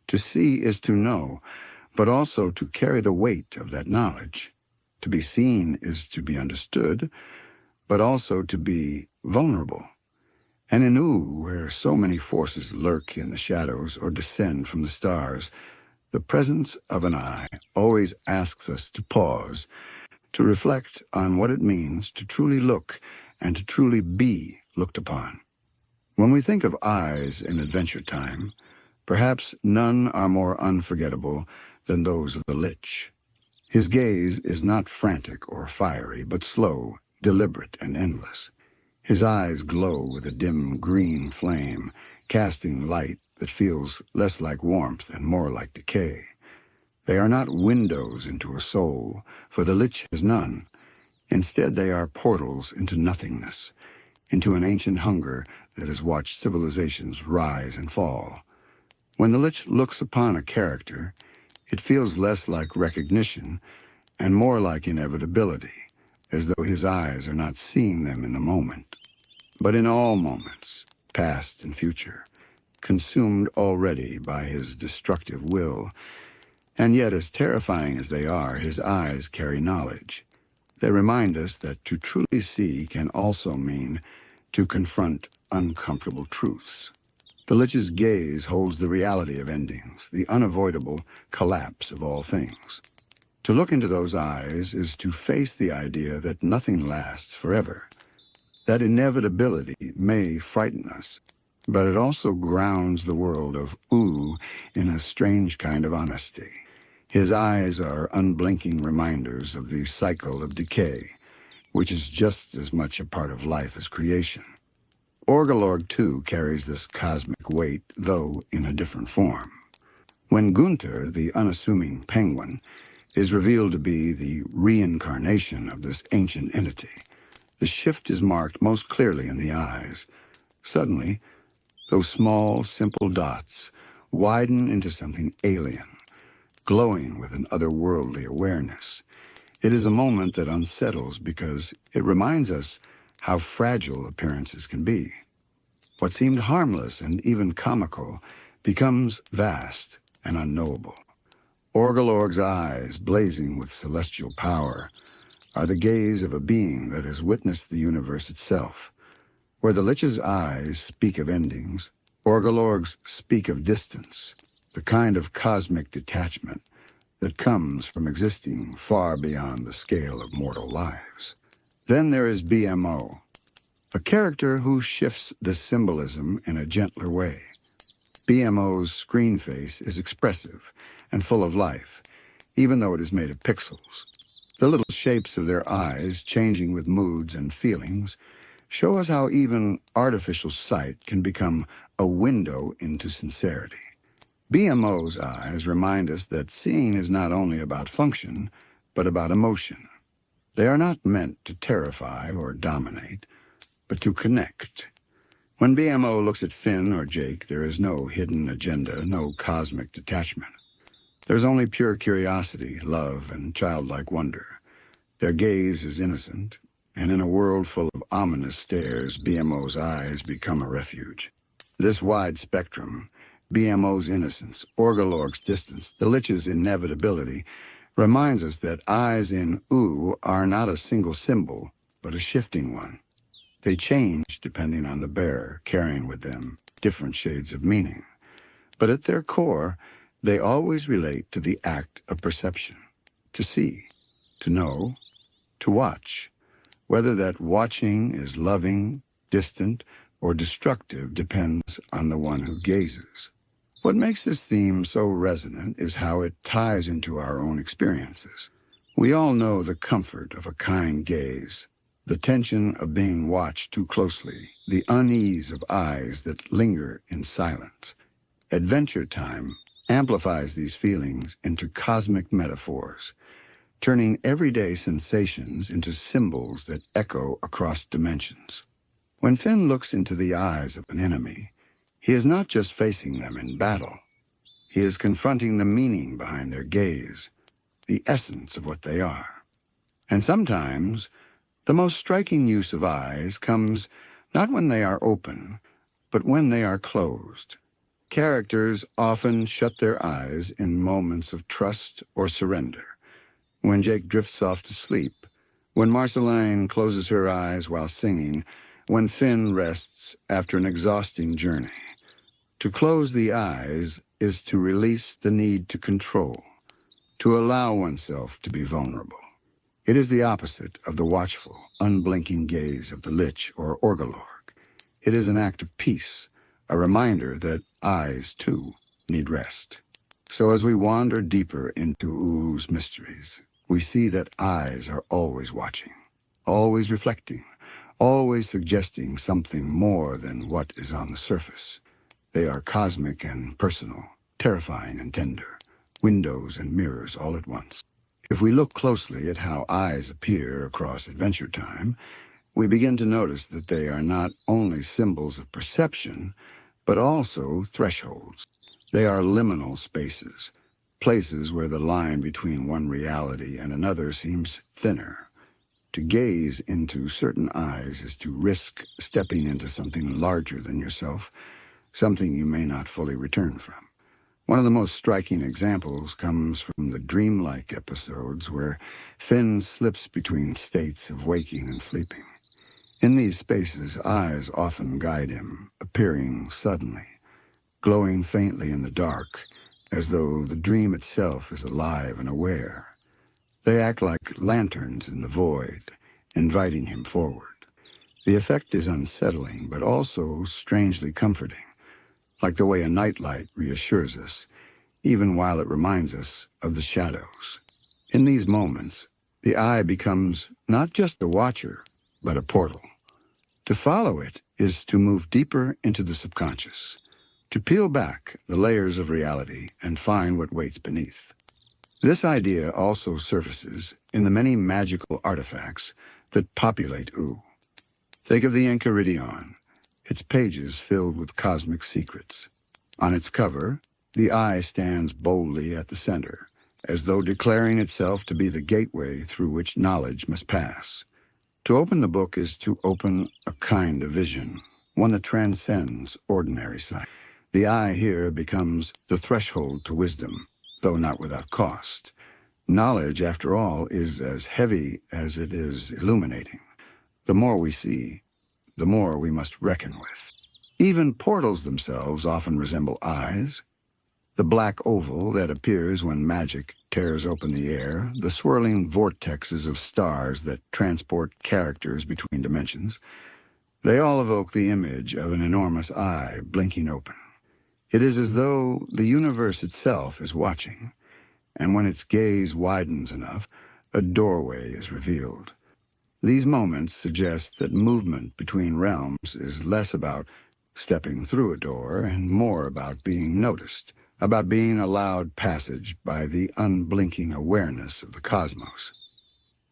To see is to know, but also to carry the weight of that knowledge. To be seen is to be understood, but also to be vulnerable. And in Ooh, where so many forces lurk in the shadows or descend from the stars, the presence of an eye always asks us to pause, to reflect on what it means to truly look and to truly be looked upon. When we think of eyes in Adventure Time, perhaps none are more unforgettable than those of the Lich. His gaze is not frantic or fiery, but slow, deliberate, and endless. His eyes glow with a dim green flame, casting light that feels less like warmth and more like decay. They are not windows into a soul, for the Lich has none. Instead, they are portals into nothingness, into an ancient hunger that has watched civilizations rise and fall. When the Lich looks upon a character, it feels less like recognition and more like inevitability, as though his eyes are not seeing them in the moment, but in all moments, past and future, consumed already by his destructive will. And yet, as terrifying as they are, his eyes carry knowledge. They remind us that to truly see can also mean to confront uncomfortable truths. The Lich's gaze holds the reality of endings, the unavoidable collapse of all things. To look into those eyes is to face the idea that nothing lasts forever. That inevitability may frighten us, but it also grounds the world of Ooh in a strange kind of honesty. His eyes are unblinking reminders of the cycle of decay, which is just as much a part of life as creation. Orgalorg, too, carries this cosmic weight, though in a different form. When Gunter, the unassuming penguin, is revealed to be the reincarnation of this ancient entity, the shift is marked most clearly in the eyes. Suddenly, those small, simple dots widen into something alien, glowing with an otherworldly awareness. It is a moment that unsettles because it reminds us how fragile appearances can be. What seemed harmless and even comical becomes vast and unknowable. Orgalorg's eyes, blazing with celestial power, are the gaze of a being that has witnessed the universe itself. Where the Lich's eyes speak of endings, Orgalorg's speak of distance, the kind of cosmic detachment that comes from existing far beyond the scale of mortal lives. Then there is BMO, a character who shifts the symbolism in a gentler way. BMO's screen face is expressive and full of life, even though it is made of pixels. The little shapes of their eyes, changing with moods and feelings, show us how even artificial sight can become a window into sincerity. BMO's eyes remind us that seeing is not only about function, but about emotion. They are not meant to terrify or dominate, but to connect. When BMO looks at Finn or Jake, there is no hidden agenda, no cosmic detachment. There's only pure curiosity, love, and childlike wonder. Their gaze is innocent, and in a world full of ominous stares, BMO's eyes become a refuge. This wide spectrum, BMO's innocence, Orgalorg's distance, the Lich's inevitability, reminds us that eyes in Ooh are not a single symbol, but a shifting one. They change depending on the bearer, carrying with them different shades of meaning. But at their core, they always relate to the act of perception, to see, to know, to watch. Whether that watching is loving, distant, or destructive depends on the one who gazes. What makes this theme so resonant is how it ties into our own experiences. We all know the comfort of a kind gaze, the tension of being watched too closely, the unease of eyes that linger in silence. Adventure Time amplifies these feelings into cosmic metaphors, turning everyday sensations into symbols that echo across dimensions. When Finn looks into the eyes of an enemy, he is not just facing them in battle. He is confronting the meaning behind their gaze, the essence of what they are. And sometimes, the most striking use of eyes comes not when they are open, but when they are closed. Characters often shut their eyes in moments of trust or surrender. When Jake drifts off to sleep, when Marceline closes her eyes while singing, when Finn rests after an exhausting journey. To close the eyes is to release the need to control, to allow oneself to be vulnerable. It is the opposite of the watchful, unblinking gaze of the Lich or Orgalorg. It is an act of peace, a reminder that eyes, too, need rest. So as we wander deeper into Ooh's mysteries, we see that eyes are always watching, always reflecting, always suggesting something more than what is on the surface. They are cosmic and personal, terrifying and tender, windows and mirrors all at once. If we look closely at how eyes appear across Adventure Time, we begin to notice that they are not only symbols of perception, but also thresholds. They are liminal spaces, places where the line between one reality and another seems thinner. To gaze into certain eyes is to risk stepping into something larger than yourself, something you may not fully return from. One of the most striking examples comes from the dreamlike episodes where Finn slips between states of waking and sleeping. In these spaces, eyes often guide him, appearing suddenly, glowing faintly in the dark, as though the dream itself is alive and aware. They act like lanterns in the void, inviting him forward. The effect is unsettling, but also strangely comforting, like the way a nightlight reassures us, even while it reminds us of the shadows. In these moments, the eye becomes not just a watcher, but a portal. To follow it is to move deeper into the subconscious, to peel back the layers of reality and find what waits beneath. This idea also surfaces in the many magical artifacts that populate Ooh. Think of the Enchiridion, its pages filled with cosmic secrets. On its cover, the eye stands boldly at the center, as though declaring itself to be the gateway through which knowledge must pass. To open the book is to open a kind of vision, one that transcends ordinary sight. The eye here becomes the threshold to wisdom, though not without cost. Knowledge, after all, is as heavy as it is illuminating. The more we see, the more we must reckon with. Even portals themselves often resemble eyes. The black oval that appears when magic tears open the air, the swirling vortexes of stars that transport characters between dimensions, they all evoke the image of an enormous eye blinking open. It is as though the universe itself is watching, and when its gaze widens enough, a doorway is revealed. These moments suggest that movement between realms is less about stepping through a door and more about being noticed, about being allowed passage by the unblinking awareness of the cosmos.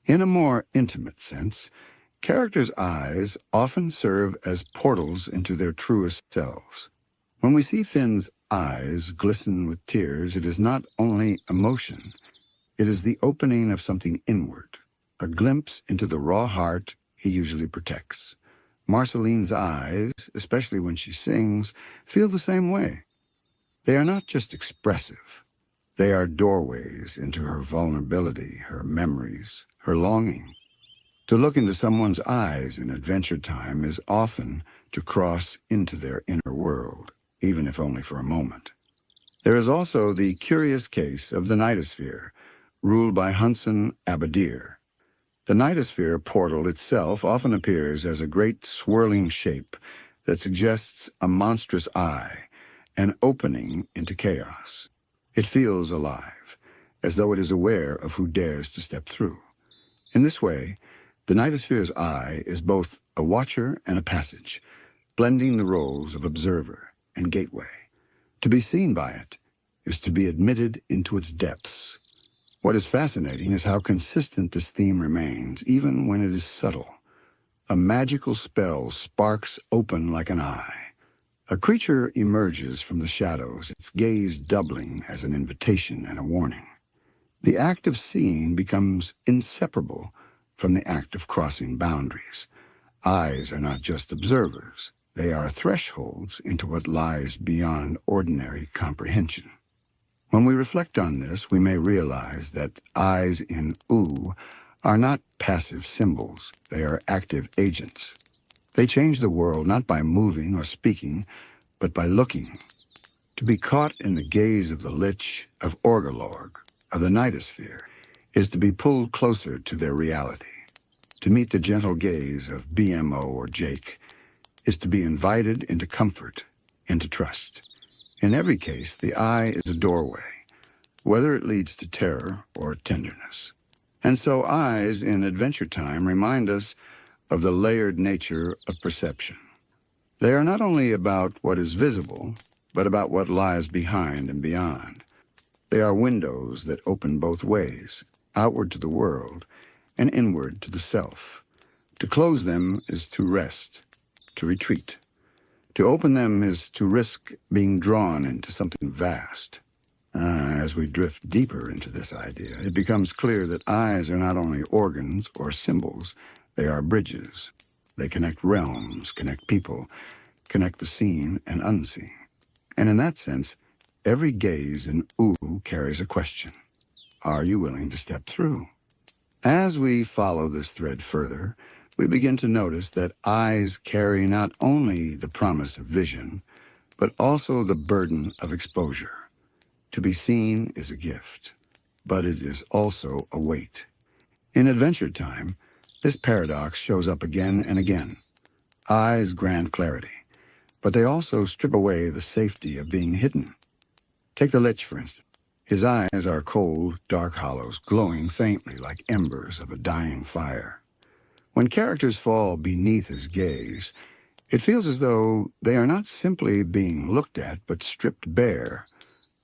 In a more intimate sense, characters' eyes often serve as portals into their truest selves. When we see Finn's eyes glisten with tears, it is not only emotion, it is the opening of something inward, a glimpse into the raw heart he usually protects. Marceline's eyes, especially when she sings, feel the same way. They are not just expressive. They are doorways into her vulnerability, her memories, her longing. To look into someone's eyes in Adventure Time is often to cross into their inner world, even if only for a moment. There is also the curious case of the Nightosphere, ruled by Hunson Abadir. The Nightosphere portal itself often appears as a great swirling shape that suggests a monstrous eye, an opening into chaos. It feels alive, as though it is aware of who dares to step through. In this way, the Nightosphere's eye is both a watcher and a passage, blending the roles of observer and gateway. To be seen by it is to be admitted into its depths. What is fascinating is how consistent this theme remains, even when it is subtle. A magical spell sparks open like an eye. A creature emerges from the shadows, its gaze doubling as an invitation and a warning. The act of seeing becomes inseparable from the act of crossing boundaries. Eyes are not just observers. They are thresholds into what lies beyond ordinary comprehension. When we reflect on this, we may realize that eyes in Ooh are not passive symbols. They are active agents. They change the world not by moving or speaking, but by looking. To be caught in the gaze of the Lich, of Orgolorg, of the Nightosphere, is to be pulled closer to their reality. To meet the gentle gaze of BMO or Jake is to be invited into comfort, into trust. In every case, the eye is a doorway, whether it leads to terror or tenderness. And so eyes in Adventure Time remind us of the layered nature of perception. They are not only about what is visible, but about what lies behind and beyond. They are windows that open both ways, outward to the world and inward to the self. To close them is to rest, to retreat. To open them is to risk being drawn into something vast. As we drift deeper into this idea, it becomes clear that eyes are not only organs or symbols, they are bridges. They connect realms, connect people, connect the seen and unseen. And in that sense, every gaze in Ooh carries a question. Are you willing to step through? As we follow this thread further, we begin to notice that eyes carry not only the promise of vision, but also the burden of exposure. To be seen is a gift, but it is also a weight. In Adventure Time, this paradox shows up again and again. Eyes grant clarity, but they also strip away the safety of being hidden. Take the Lich, for instance. His eyes are cold, dark hollows, glowing faintly like embers of a dying fire. When characters fall beneath his gaze, it feels as though they are not simply being looked at, but stripped bare,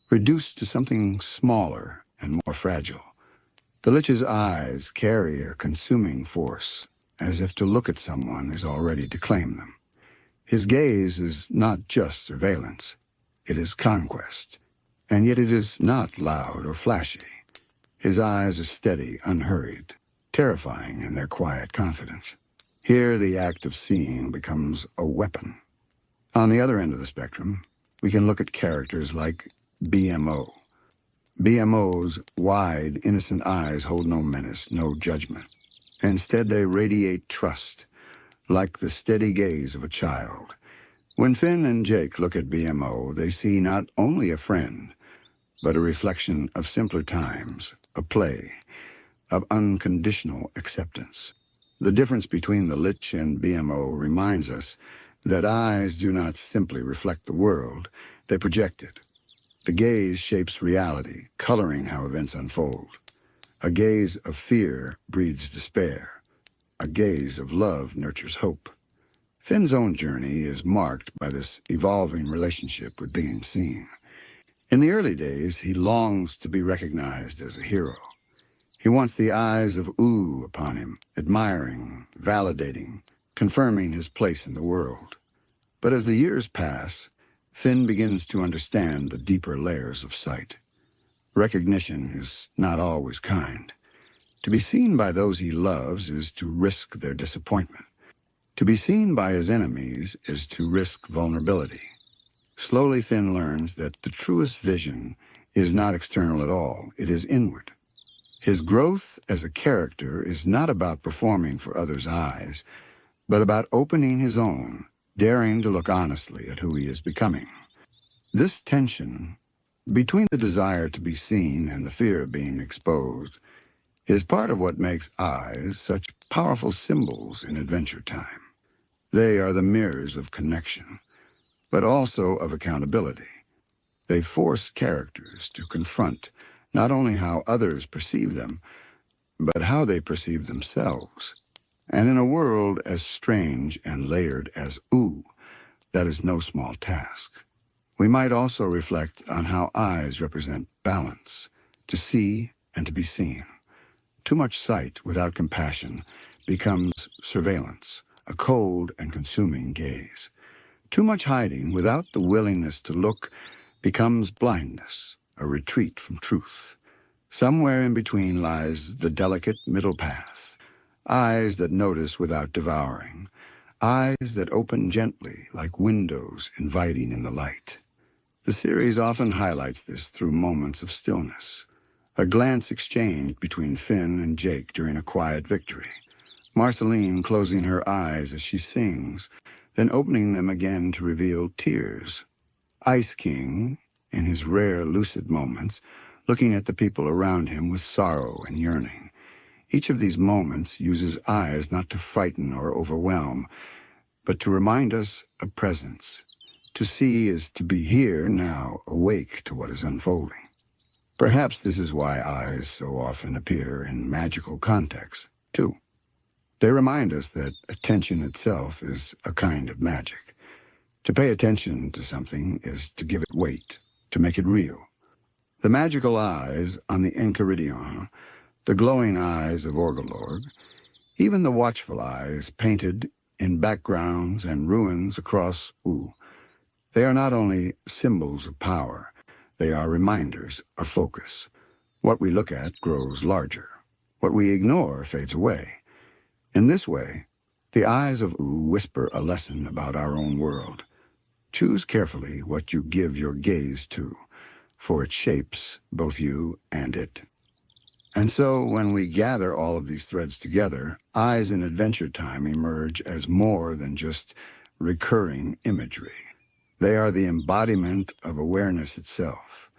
reduced to something smaller and more fragile. The Lich's eyes carry a consuming force, as if to look at someone is already to claim them. His gaze is not just surveillance, it is conquest, and yet it is not loud or flashy. His eyes are steady, unhurried, terrifying in their quiet confidence. Here the act of seeing becomes a weapon. On the other end of the spectrum, we can look at characters like BMO. BMO's wide, innocent eyes hold no menace, no judgment. Instead, they radiate trust, like the steady gaze of a child. When Finn and Jake look at BMO, they see not only a friend, but a reflection of simpler times, a play, of unconditional acceptance. The difference between the Lich and BMO reminds us that eyes do not simply reflect the world, they project it. The gaze shapes reality, coloring how events unfold. A gaze of fear breeds despair. A gaze of love nurtures hope. Finn's own journey is marked by this evolving relationship with being seen. In the early days, he longs to be recognized as a hero. He wants the eyes of Ooh upon him, admiring, validating, confirming his place in the world. But as the years pass, Finn begins to understand the deeper layers of sight. Recognition is not always kind. To be seen by those he loves is to risk their disappointment. To be seen by his enemies is to risk vulnerability. Slowly, Finn learns that the truest vision is not external at all, it is inward. His growth as a character is not about performing for others' eyes, but about opening his own, daring to look honestly at who he is becoming. This tension between the desire to be seen and the fear of being exposed is part of what makes eyes such powerful symbols in Adventure Time. They are the mirrors of connection, but also of accountability. They force characters to confront not only how others perceive them, but how they perceive themselves. And in a world as strange and layered as Ooh, that is no small task. We might also reflect on how eyes represent balance, to see and to be seen. Too much sight without compassion becomes surveillance, a cold and consuming gaze. Too much hiding without the willingness to look becomes blindness, a retreat from truth. Somewhere in between lies the delicate middle path. Eyes that notice without devouring. Eyes that open gently like windows inviting in the light. The series often highlights this through moments of stillness. A glance exchanged between Finn and Jake during a quiet victory. Marceline closing her eyes as she sings, then opening them again to reveal tears. Ice King, in his rare lucid moments, looking at the people around him with sorrow and yearning. Each of these moments uses eyes not to frighten or overwhelm, but to remind us of presence. To see is to be here now, awake to what is unfolding. Perhaps this is why eyes so often appear in magical contexts, too. They remind us that attention itself is a kind of magic. To pay attention to something is to give it weight, to make it real. The magical eyes on the Enchiridion, the glowing eyes of Orgolorg, even the watchful eyes painted in backgrounds and ruins across Ooh. They are not only symbols of power, they are reminders of focus. What we look at grows larger. What we ignore fades away. In this way, the eyes of Ooh whisper a lesson about our own world. Choose carefully what you give your gaze to, for it shapes both you and it. And so, when we gather all of these threads together, Eyes in Adventure Time emerge as more than just recurring imagery. They are the embodiment of awareness itself.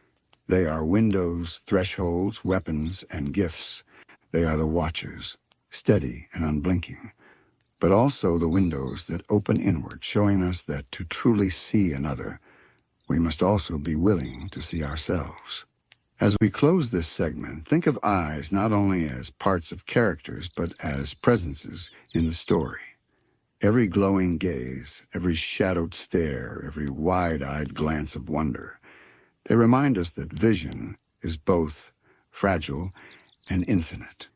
They are windows, thresholds, weapons, and gifts. They are the watchers, steady and unblinking, but also the windows that open inward, showing us that to truly see another, we must also be willing to see ourselves. As we close this segment, think of eyes not only as parts of characters, but as presences in the story. Every glowing gaze, every shadowed stare, every wide-eyed glance of wonder, they remind us that vision is both fragile and infinite.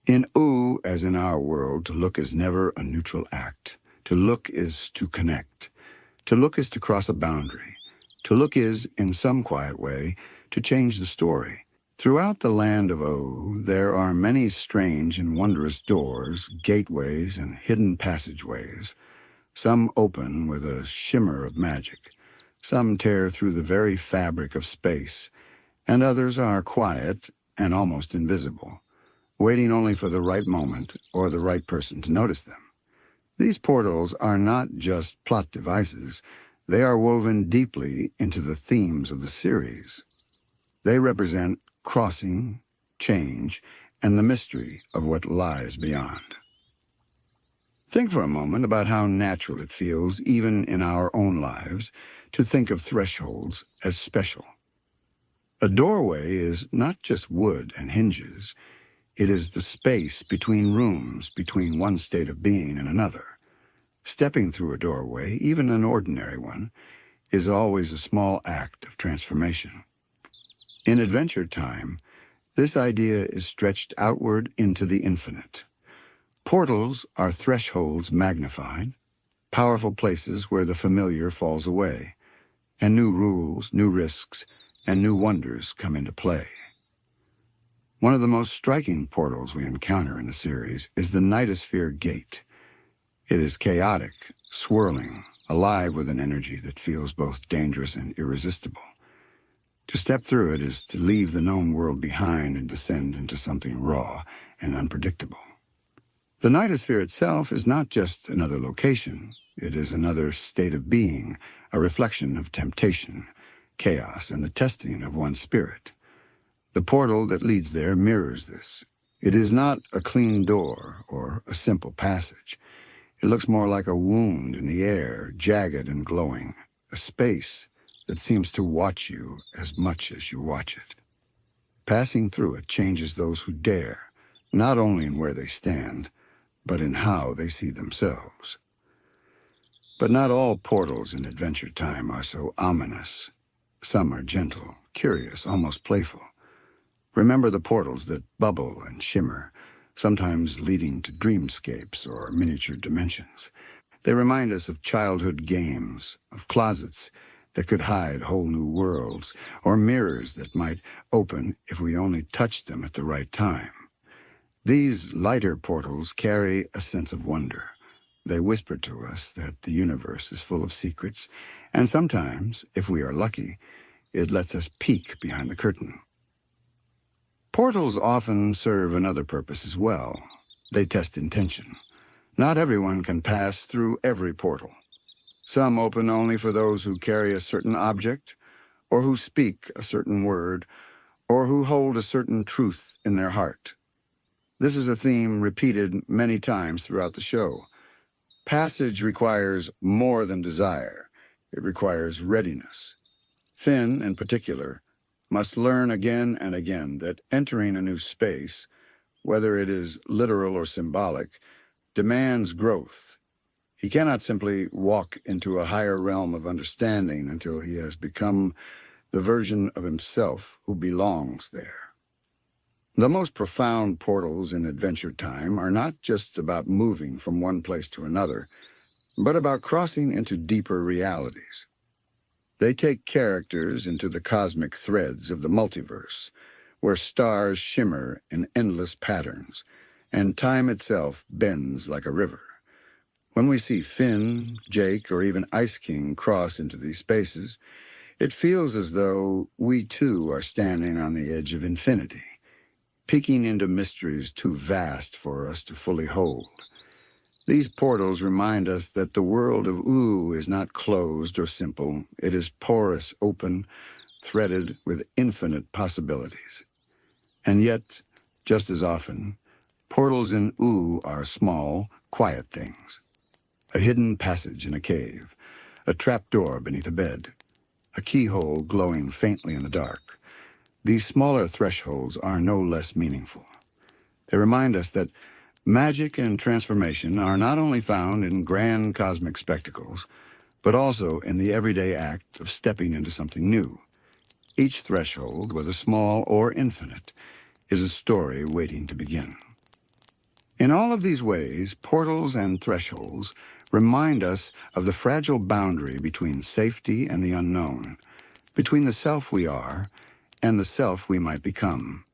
In Ooh, as in our world, to look is never a neutral act. To look is to connect. To look is to cross a boundary. To look is, in some quiet way, to change the story. Throughout the land of Ooh, there are many strange and wondrous doors, gateways, and hidden passageways. Some open with a shimmer of magic. Some tear through the very fabric of space, and others are quiet and almost invisible, waiting only for the right moment or the right person to notice them. These portals are not just plot devices. They are woven deeply into the themes of the series. They represent crossing, change, and the mystery of what lies beyond. Think for a moment about how natural it feels, even in our own lives, to think of thresholds as special. A doorway is not just wood and hinges. It is the space between rooms, between one state of being and another. Stepping through a doorway, even an ordinary one, is always a small act of transformation. In Adventure Time, this idea is stretched outward into the infinite. Portals are thresholds magnified, powerful places where the familiar falls away, and new rules, new risks, and new wonders come into play. One of the most striking portals we encounter in the series is the Nightosphere Gate. It is chaotic, swirling, alive with an energy that feels both dangerous and irresistible. To step through it is to leave the known world behind and descend into something raw and unpredictable. The Nightosphere itself is not just another location. It is another state of being, a reflection of temptation, chaos, and the testing of one's spirit. The portal that leads there mirrors this. It is not a clean door or a simple passage. It looks more like a wound in the air, jagged and glowing, a space that seems to watch you as much as you watch it. Passing through it changes those who dare, not only in where they stand, but in how they see themselves. But not all portals in Adventure Time are so ominous. Some are gentle, curious, almost playful. Remember the portals that bubble and shimmer, sometimes leading to dreamscapes or miniature dimensions. They remind us of childhood games, of closets that could hide whole new worlds, or mirrors that might open if we only touched them at the right time. These lighter portals carry a sense of wonder. They whisper to us that the universe is full of secrets, and sometimes, if we are lucky, it lets us peek behind the curtain. Portals often serve another purpose as well. They test intention. Not everyone can pass through every portal. Some open only for those who carry a certain object, or who speak a certain word, or who hold a certain truth in their heart. This is a theme repeated many times throughout the show. Passage requires more than desire. It requires readiness. Finn, in particular, must learn again and again that entering a new space, whether it is literal or symbolic, demands growth. He cannot simply walk into a higher realm of understanding until he has become the version of himself who belongs there. The most profound portals in Adventure Time are not just about moving from one place to another, but about crossing into deeper realities. They take characters into the cosmic threads of the multiverse, where stars shimmer in endless patterns, and time itself bends like a river. When we see Finn, Jake, or even Ice King cross into these spaces, it feels as though we too are standing on the edge of infinity, peeking into mysteries too vast for us to fully hold. These portals remind us that the world of Ooh is not closed or simple. It is porous, open, threaded with infinite possibilities. And yet, just as often, portals in Ooh are small, quiet things. A hidden passage in a cave, a trapdoor beneath a bed, a keyhole glowing faintly in the dark. These smaller thresholds are no less meaningful. They remind us that magic and transformation are not only found in grand cosmic spectacles, but also in the everyday act of stepping into something new. Each threshold, whether small or infinite, is a story waiting to begin. In all of these ways, portals and thresholds remind us of the fragile boundary between safety and the unknown, between the self we are and the self we might become.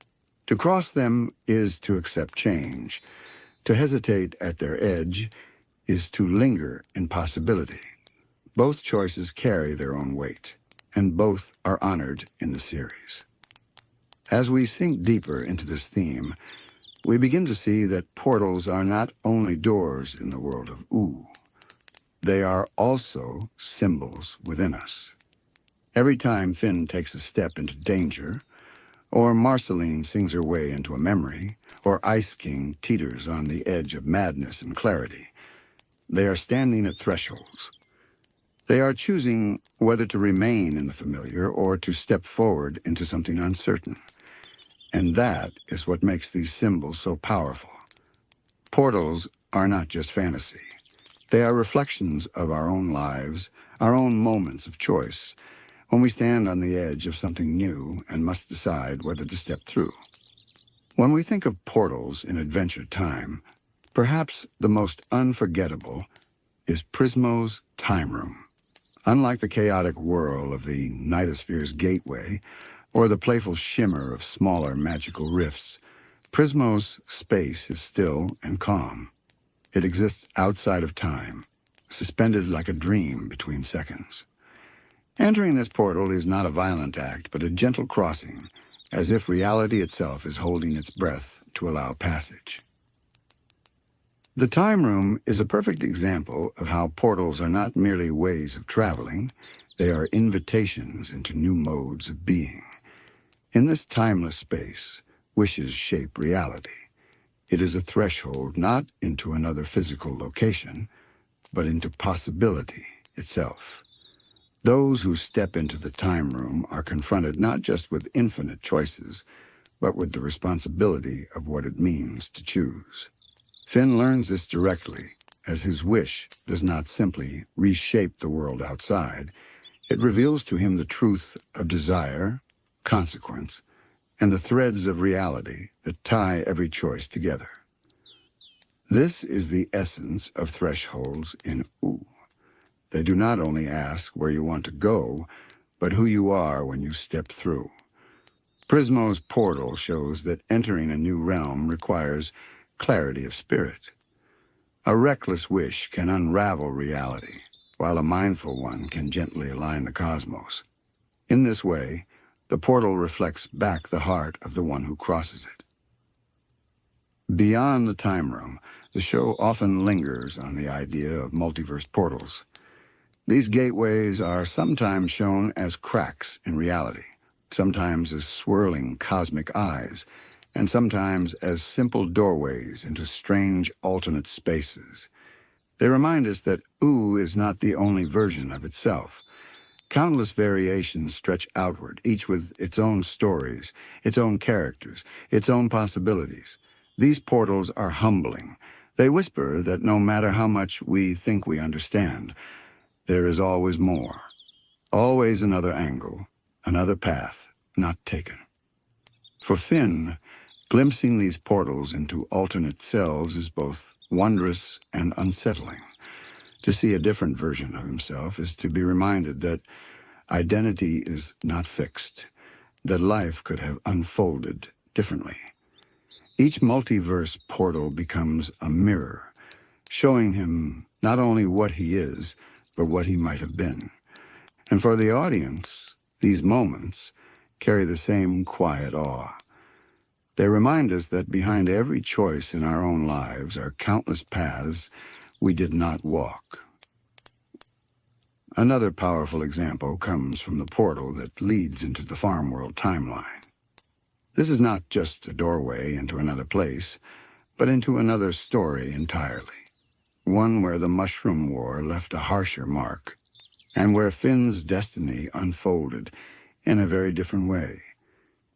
To cross them is to accept change. To hesitate at their edge is to linger in possibility. Both choices carry their own weight, and both are honored in the series. As we sink deeper into this theme, we begin to see that portals are not only doors in the world of ooh. They are also symbols within us. Every time Finn takes a step into danger, or Marceline sings her way into a memory, or Ice King teeters on the edge of madness and clarity, they are standing at thresholds. They are choosing whether to remain in the familiar or to step forward into something uncertain. And that is what makes these symbols so powerful. Portals are not just fantasy. They are reflections of our own lives, our own moments of choice, when we stand on the edge of something new and must decide whether to step through. When we think of portals in Adventure Time, perhaps the most unforgettable is Prismo's time room. Unlike the chaotic whirl of the Nightosphere's gateway, or the playful shimmer of smaller magical rifts, Prismo's space is still and calm. It exists outside of time, suspended like a dream between seconds. Entering this portal is not a violent act, but a gentle crossing, as if reality itself is holding its breath to allow passage. The time room is a perfect example of how portals are not merely ways of traveling, they are invitations into new modes of being. In this timeless space, wishes shape reality. It is a threshold not into another physical location, but into possibility itself. Those who step into the time room are confronted not just with infinite choices, but with the responsibility of what it means to choose. Finn learns this directly, as his wish does not simply reshape the world outside. It reveals to him the truth of desire, consequence, and the threads of reality that tie every choice together. This is the essence of thresholds in ooh. They do not only ask where you want to go, but who you are when you step through. Prismo's portal shows that entering a new realm requires clarity of spirit. A reckless wish can unravel reality, while a mindful one can gently align the cosmos. In this way, the portal reflects back the heart of the one who crosses it. Beyond the time room, the show often lingers on the idea of multiverse portals. These gateways are sometimes shown as cracks in reality, sometimes as swirling cosmic eyes, and sometimes as simple doorways into strange alternate spaces. They remind us that ooh is not the only version of itself. Countless variations stretch outward, each with its own stories, its own characters, its own possibilities. These portals are humbling. They whisper that no matter how much we think we understand, there is always more, always another angle, another path not taken. For Finn, glimpsing these portals into alternate selves is both wondrous and unsettling. To see a different version of himself is to be reminded that identity is not fixed, that life could have unfolded differently. Each multiverse portal becomes a mirror, showing him not only what he is, but what he might have been. And for the audience, these moments carry the same quiet awe. They remind us that behind every choice in our own lives are countless paths we did not walk. Another powerful example comes from the portal that leads into the farm world timeline. This is not just a doorway into another place, but into another story entirely. One where the Mushroom War left a harsher mark, and where Finn's destiny unfolded in a very different way.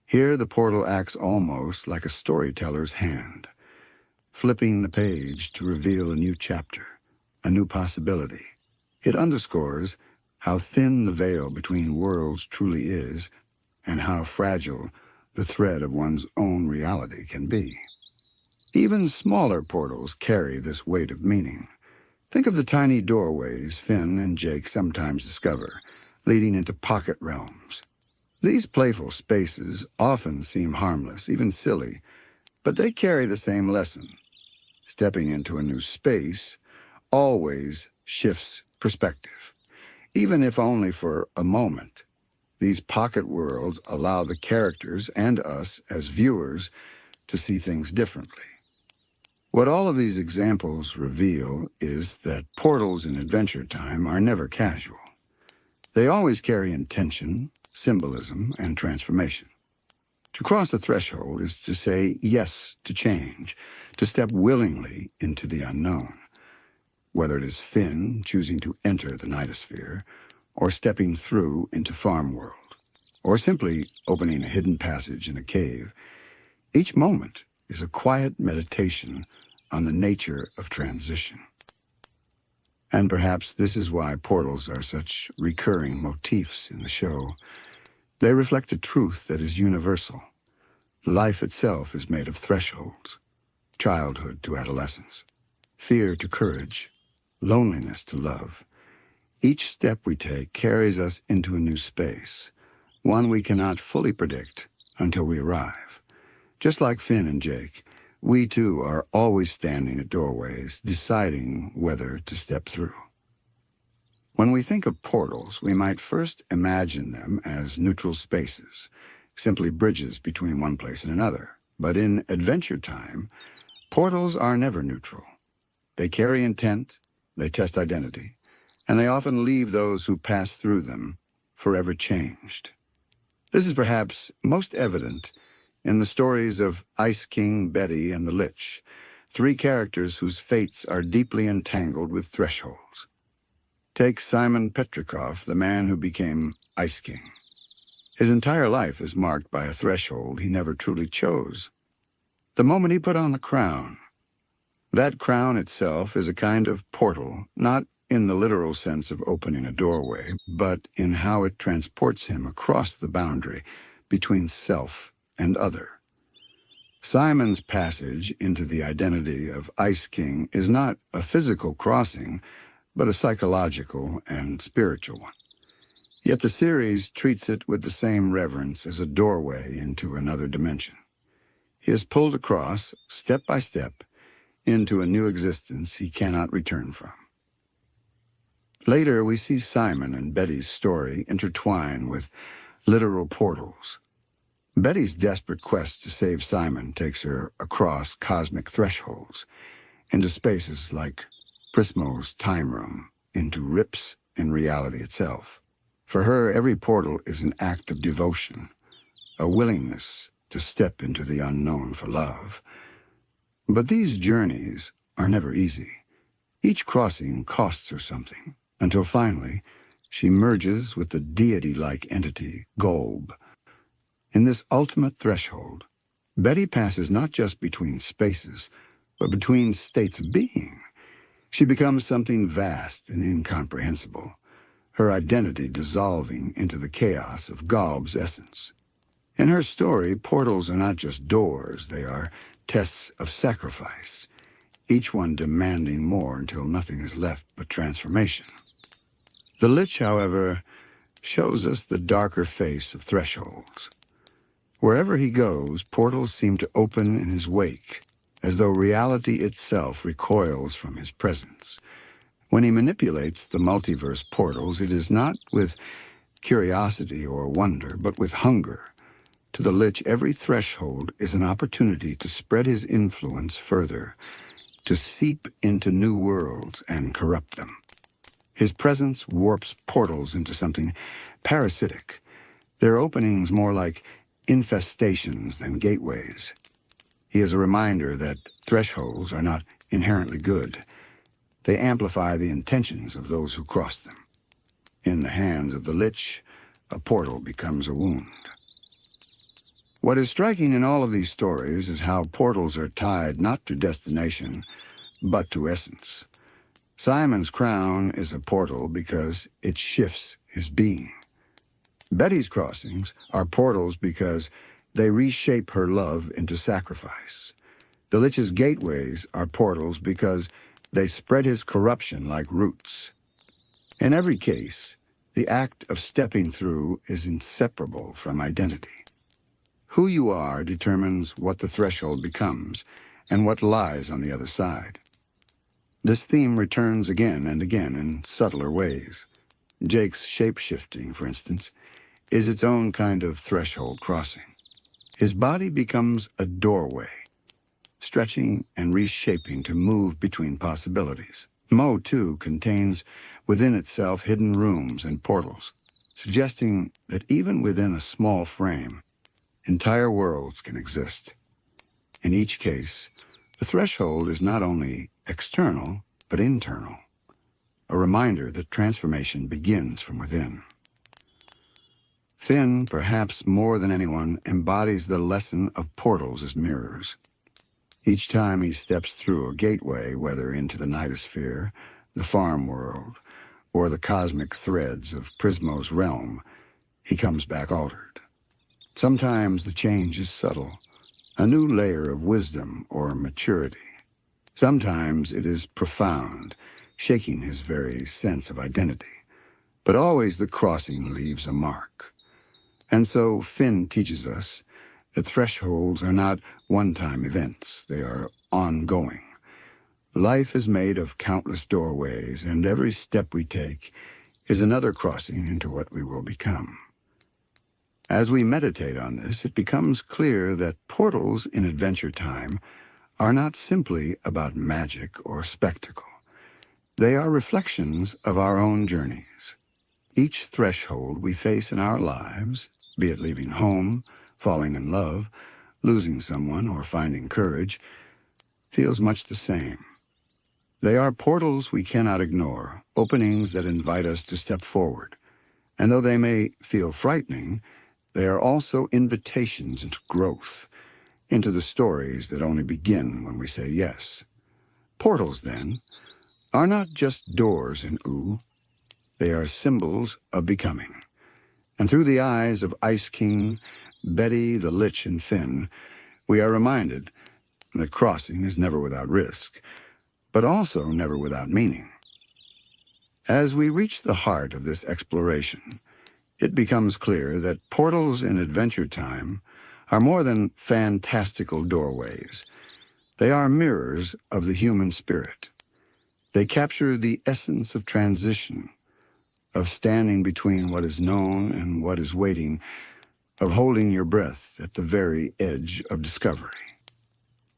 Here the portal acts almost like a storyteller's hand, flipping the page to reveal a new chapter, a new possibility. It underscores how thin the veil between worlds truly is, and how fragile the thread of one's own reality can be. Even smaller portals carry this weight of meaning. Think of the tiny doorways Finn and Jake sometimes discover, leading into pocket realms. These playful spaces often seem harmless, even silly, but they carry the same lesson. Stepping into a new space always shifts perspective, even if only for a moment. These pocket worlds allow the characters and us as viewers to see things differently. What all of these examples reveal is that portals in Adventure Time are never casual. They always carry intention, symbolism, and transformation. To cross a threshold is to say yes to change, to step willingly into the unknown. Whether it is Finn choosing to enter the Nightosphere, or stepping through into Farm World, or simply opening a hidden passage in a cave, each moment is a quiet meditation on the nature of transition. And perhaps this is why portals are such recurring motifs in the show. They reflect a truth that is universal. Life itself is made of thresholds, childhood to adolescence, fear to courage, loneliness to love. Each step we take carries us into a new space, one we cannot fully predict until we arrive. Just like Finn and Jake, we too are always standing at doorways, deciding whether to step through. When we think of portals, we might first imagine them as neutral spaces, simply bridges between one place and another. But in Adventure Time, portals are never neutral. They carry intent, they test identity, and they often leave those who pass through them forever changed. This is perhaps most evident in the stories of Ice King, Betty, and the Lich, three characters whose fates are deeply entangled with thresholds. Take Simon Petrikov, the man who became Ice King. His entire life is marked by a threshold he never truly chose. The moment he put on the crown. That crown itself is a kind of portal, not in the literal sense of opening a doorway, but in how it transports him across the boundary between self and other. Simon's passage into the identity of Ice King is not a physical crossing, but a psychological and spiritual one. Yet the series treats it with the same reverence as a doorway into another dimension. He is pulled across, step by step, into a new existence he cannot return from. Later, we see Simon and Betty's story intertwine with literal portals. Betty's desperate quest to save Simon takes her across cosmic thresholds, into spaces like Prismo's time room, into rips in reality itself. For her, every portal is an act of devotion, a willingness to step into the unknown for love. But these journeys are never easy. Each crossing costs her something, until finally she merges with the deity-like entity, Golb. In this ultimate threshold, Betty passes not just between spaces, but between states of being. She becomes something vast and incomprehensible, her identity dissolving into the chaos of Golb's essence. In her story, portals are not just doors, they are tests of sacrifice, each one demanding more until nothing is left but transformation. The Lich, however, shows us the darker face of thresholds. Wherever he goes, portals seem to open in his wake, as though reality itself recoils from his presence. When he manipulates the multiverse portals, it is not with curiosity or wonder, but with hunger. To the Lich, every threshold is an opportunity to spread his influence further, to seep into new worlds and corrupt them. His presence warps portals into something parasitic, their openings more like infestations than gateways. He is a reminder that thresholds are not inherently good. They amplify the intentions of those who cross them. In the hands of the Lich, a portal becomes a wound. What is striking in all of these stories is how portals are tied not to destination, but to essence. Simon's crown is a portal because it shifts his being. Betty's crossings are portals because they reshape her love into sacrifice. The Lich's gateways are portals because they spread his corruption like roots. In every case, the act of stepping through is inseparable from identity. Who you are determines what the threshold becomes and what lies on the other side. This theme returns again and again in subtler ways. Jake's shape-shifting, for instance, is its own kind of threshold crossing. His body becomes a doorway, stretching and reshaping to move between possibilities. Mo, too, contains within itself hidden rooms and portals, suggesting that even within a small frame, entire worlds can exist. In each case, the threshold is not only external, but internal, a reminder that transformation begins from within. Finn, perhaps more than anyone, embodies the lesson of portals as mirrors. Each time he steps through a gateway, whether into the nightosphere, the farm world, or the cosmic threads of Prismo's realm, he comes back altered. Sometimes the change is subtle, a new layer of wisdom or maturity. Sometimes it is profound, shaking his very sense of identity. But always the crossing leaves a mark. And so Finn teaches us that thresholds are not one-time events. They are ongoing. Life is made of countless doorways, and every step we take is another crossing into what we will become. As we meditate on this, it becomes clear that portals in Adventure Time are not simply about magic or spectacle. They are reflections of our own journeys. Each threshold we face in our lives, be it leaving home, falling in love, losing someone, or finding courage, feels much the same. They are portals we cannot ignore, openings that invite us to step forward. And though they may feel frightening, they are also invitations into growth, into the stories that only begin when we say yes. Portals, then, are not just doors in Ooh. They are symbols of becoming. And through the eyes of Ice King, Betty, the Lich, and Finn, we are reminded that crossing is never without risk, but also never without meaning. As we reach the heart of this exploration, it becomes clear that portals in Adventure Time are more than fantastical doorways. They are mirrors of the human spirit. They capture the essence of transition, of standing between what is known and what is waiting, of holding your breath at the very edge of discovery.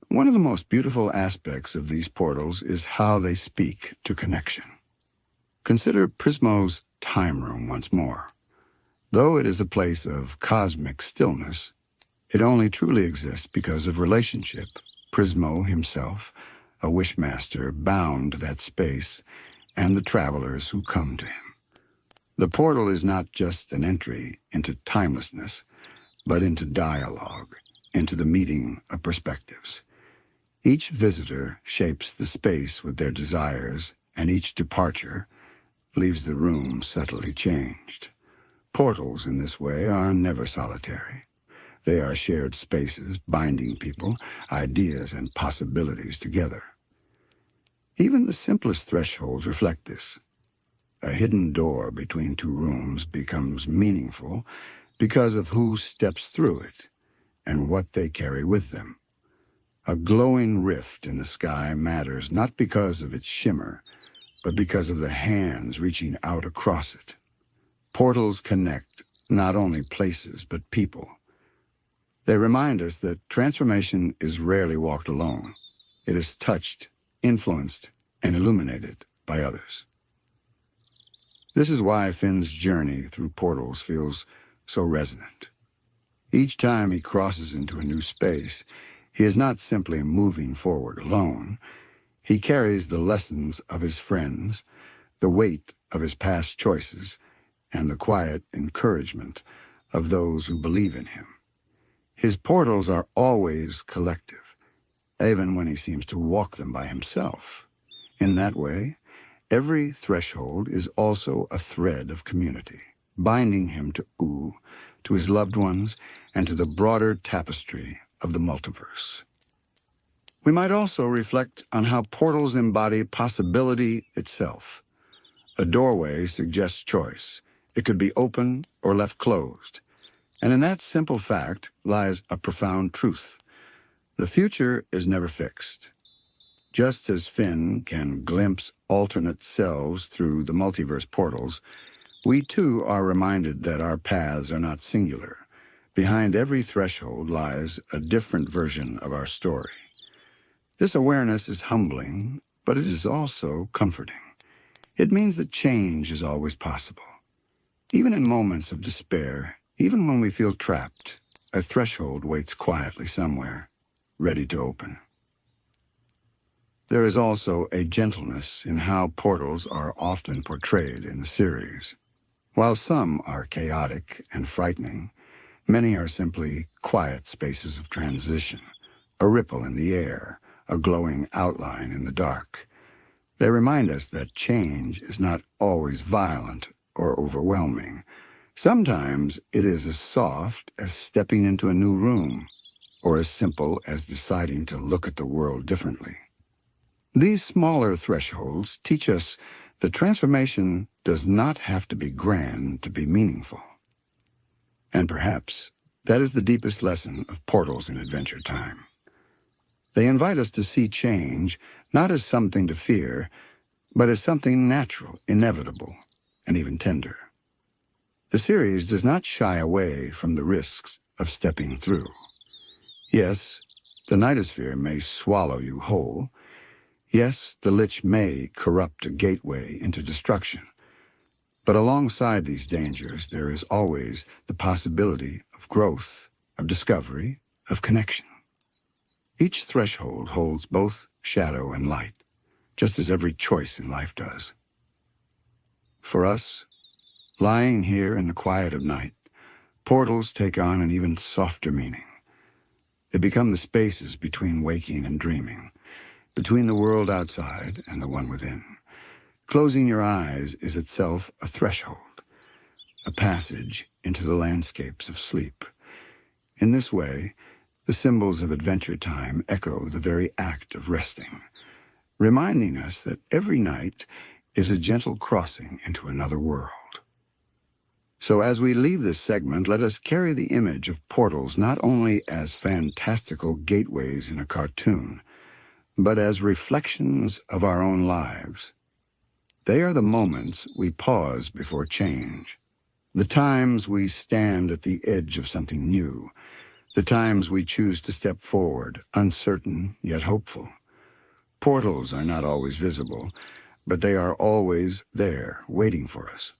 One of the most beautiful aspects of these portals is how they speak to connection. Consider Prismo's time room once more. Though it is a place of cosmic stillness, it only truly exists because of relationship. Prismo himself, a wishmaster, bound that space, and the travelers who come to him. The portal is not just an entry into timelessness, but into dialogue, into the meeting of perspectives. Each visitor shapes the space with their desires, and each departure leaves the room subtly changed. Portals in this way are never solitary. They are shared spaces binding people, ideas, and possibilities together. Even the simplest thresholds reflect this. A hidden door between two rooms becomes meaningful because of who steps through it and what they carry with them. A glowing rift in the sky matters not because of its shimmer, but because of the hands reaching out across it. Portals connect not only places, but people. They remind us that transformation is rarely walked alone. It is touched, influenced, and illuminated by others. This is why Finn's journey through portals feels so resonant. Each time he crosses into a new space, he is not simply moving forward alone. He carries the lessons of his friends, the weight of his past choices, and the quiet encouragement of those who believe in him. His portals are always collective, even when he seems to walk them by himself. In that way, every threshold is also a thread of community, binding him to Ooh, to his loved ones, and to the broader tapestry of the multiverse. We might also reflect on how portals embody possibility itself. A doorway suggests choice. It could be open or left closed. And in that simple fact lies a profound truth. The future is never fixed. Just as Finn can glimpse alternate selves through the multiverse portals, we too are reminded that our paths are not singular. Behind every threshold lies a different version of our story. This awareness is humbling, but it is also comforting. It means that change is always possible. Even in moments of despair, even when we feel trapped, a threshold waits quietly somewhere, ready to open. There is also a gentleness in how portals are often portrayed in the series. While some are chaotic and frightening, many are simply quiet spaces of transition, a ripple in the air, a glowing outline in the dark. They remind us that change is not always violent or overwhelming. Sometimes it is as soft as stepping into a new room, or as simple as deciding to look at the world differently. These smaller thresholds teach us that transformation does not have to be grand to be meaningful. And perhaps that is the deepest lesson of portals in Adventure Time. They invite us to see change not as something to fear, but as something natural, inevitable, and even tender. The series does not shy away from the risks of stepping through. Yes, the nightosphere may swallow you whole. Yes, the lich may corrupt a gateway into destruction. But alongside these dangers, there is always the possibility of growth, of discovery, of connection. Each threshold holds both shadow and light, just as every choice in life does. For us, lying here in the quiet of night, portals take on an even softer meaning. They become the spaces between waking and dreaming, between the world outside and the one within. Closing your eyes is itself a threshold, a passage into the landscapes of sleep. In this way, the symbols of Adventure Time echo the very act of resting, reminding us that every night is a gentle crossing into another world. So as we leave this segment, let us carry the image of portals not only as fantastical gateways in a cartoon, but as reflections of our own lives. They are the moments we pause before change, the times we stand at the edge of something new, the times we choose to step forward, uncertain yet hopeful. Portals are not always visible, but they are always there, waiting for us.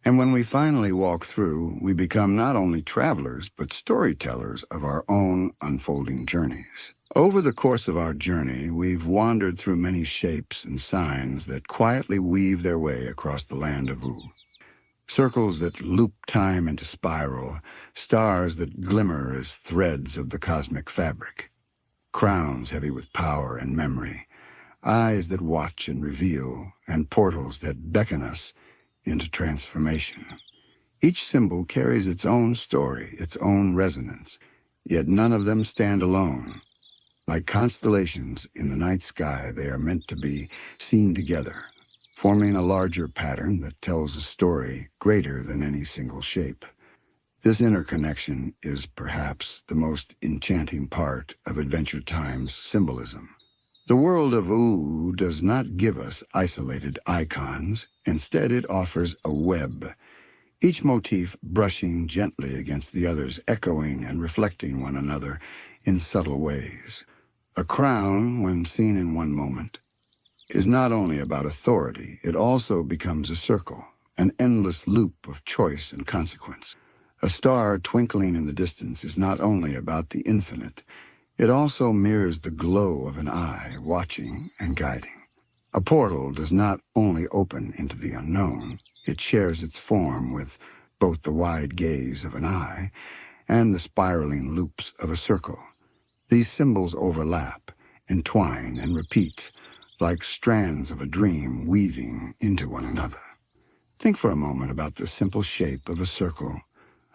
And when we finally walk through, we become not only travelers, but storytellers of our own unfolding journeys. Over the course of our journey, we've wandered through many shapes and signs that quietly weave their way across the land of Wu. Circles that loop time into spiral, stars that glimmer as threads of the cosmic fabric, crowns heavy with power and memory, eyes that watch and reveal, and portals that beckon us into transformation. Each symbol carries its own story, its own resonance, yet none of them stand alone. Like constellations in the night sky, they are meant to be seen together, forming a larger pattern that tells a story greater than any single shape. This interconnection is perhaps the most enchanting part of Adventure Time's symbolism. The world of Wu does not give us isolated icons. Instead, it offers a web, each motif brushing gently against the others, echoing and reflecting one another in subtle ways. A crown, when seen in one moment, is not only about authority, it also becomes a circle, an endless loop of choice and consequence. A star twinkling in the distance is not only about the infinite, it also mirrors the glow of an eye, watching and guiding. A portal does not only open into the unknown, it shares its form with both the wide gaze of an eye and the spiraling loops of a circle. These symbols overlap, entwine, and repeat, like strands of a dream weaving into one another. Think for a moment about the simple shape of a circle.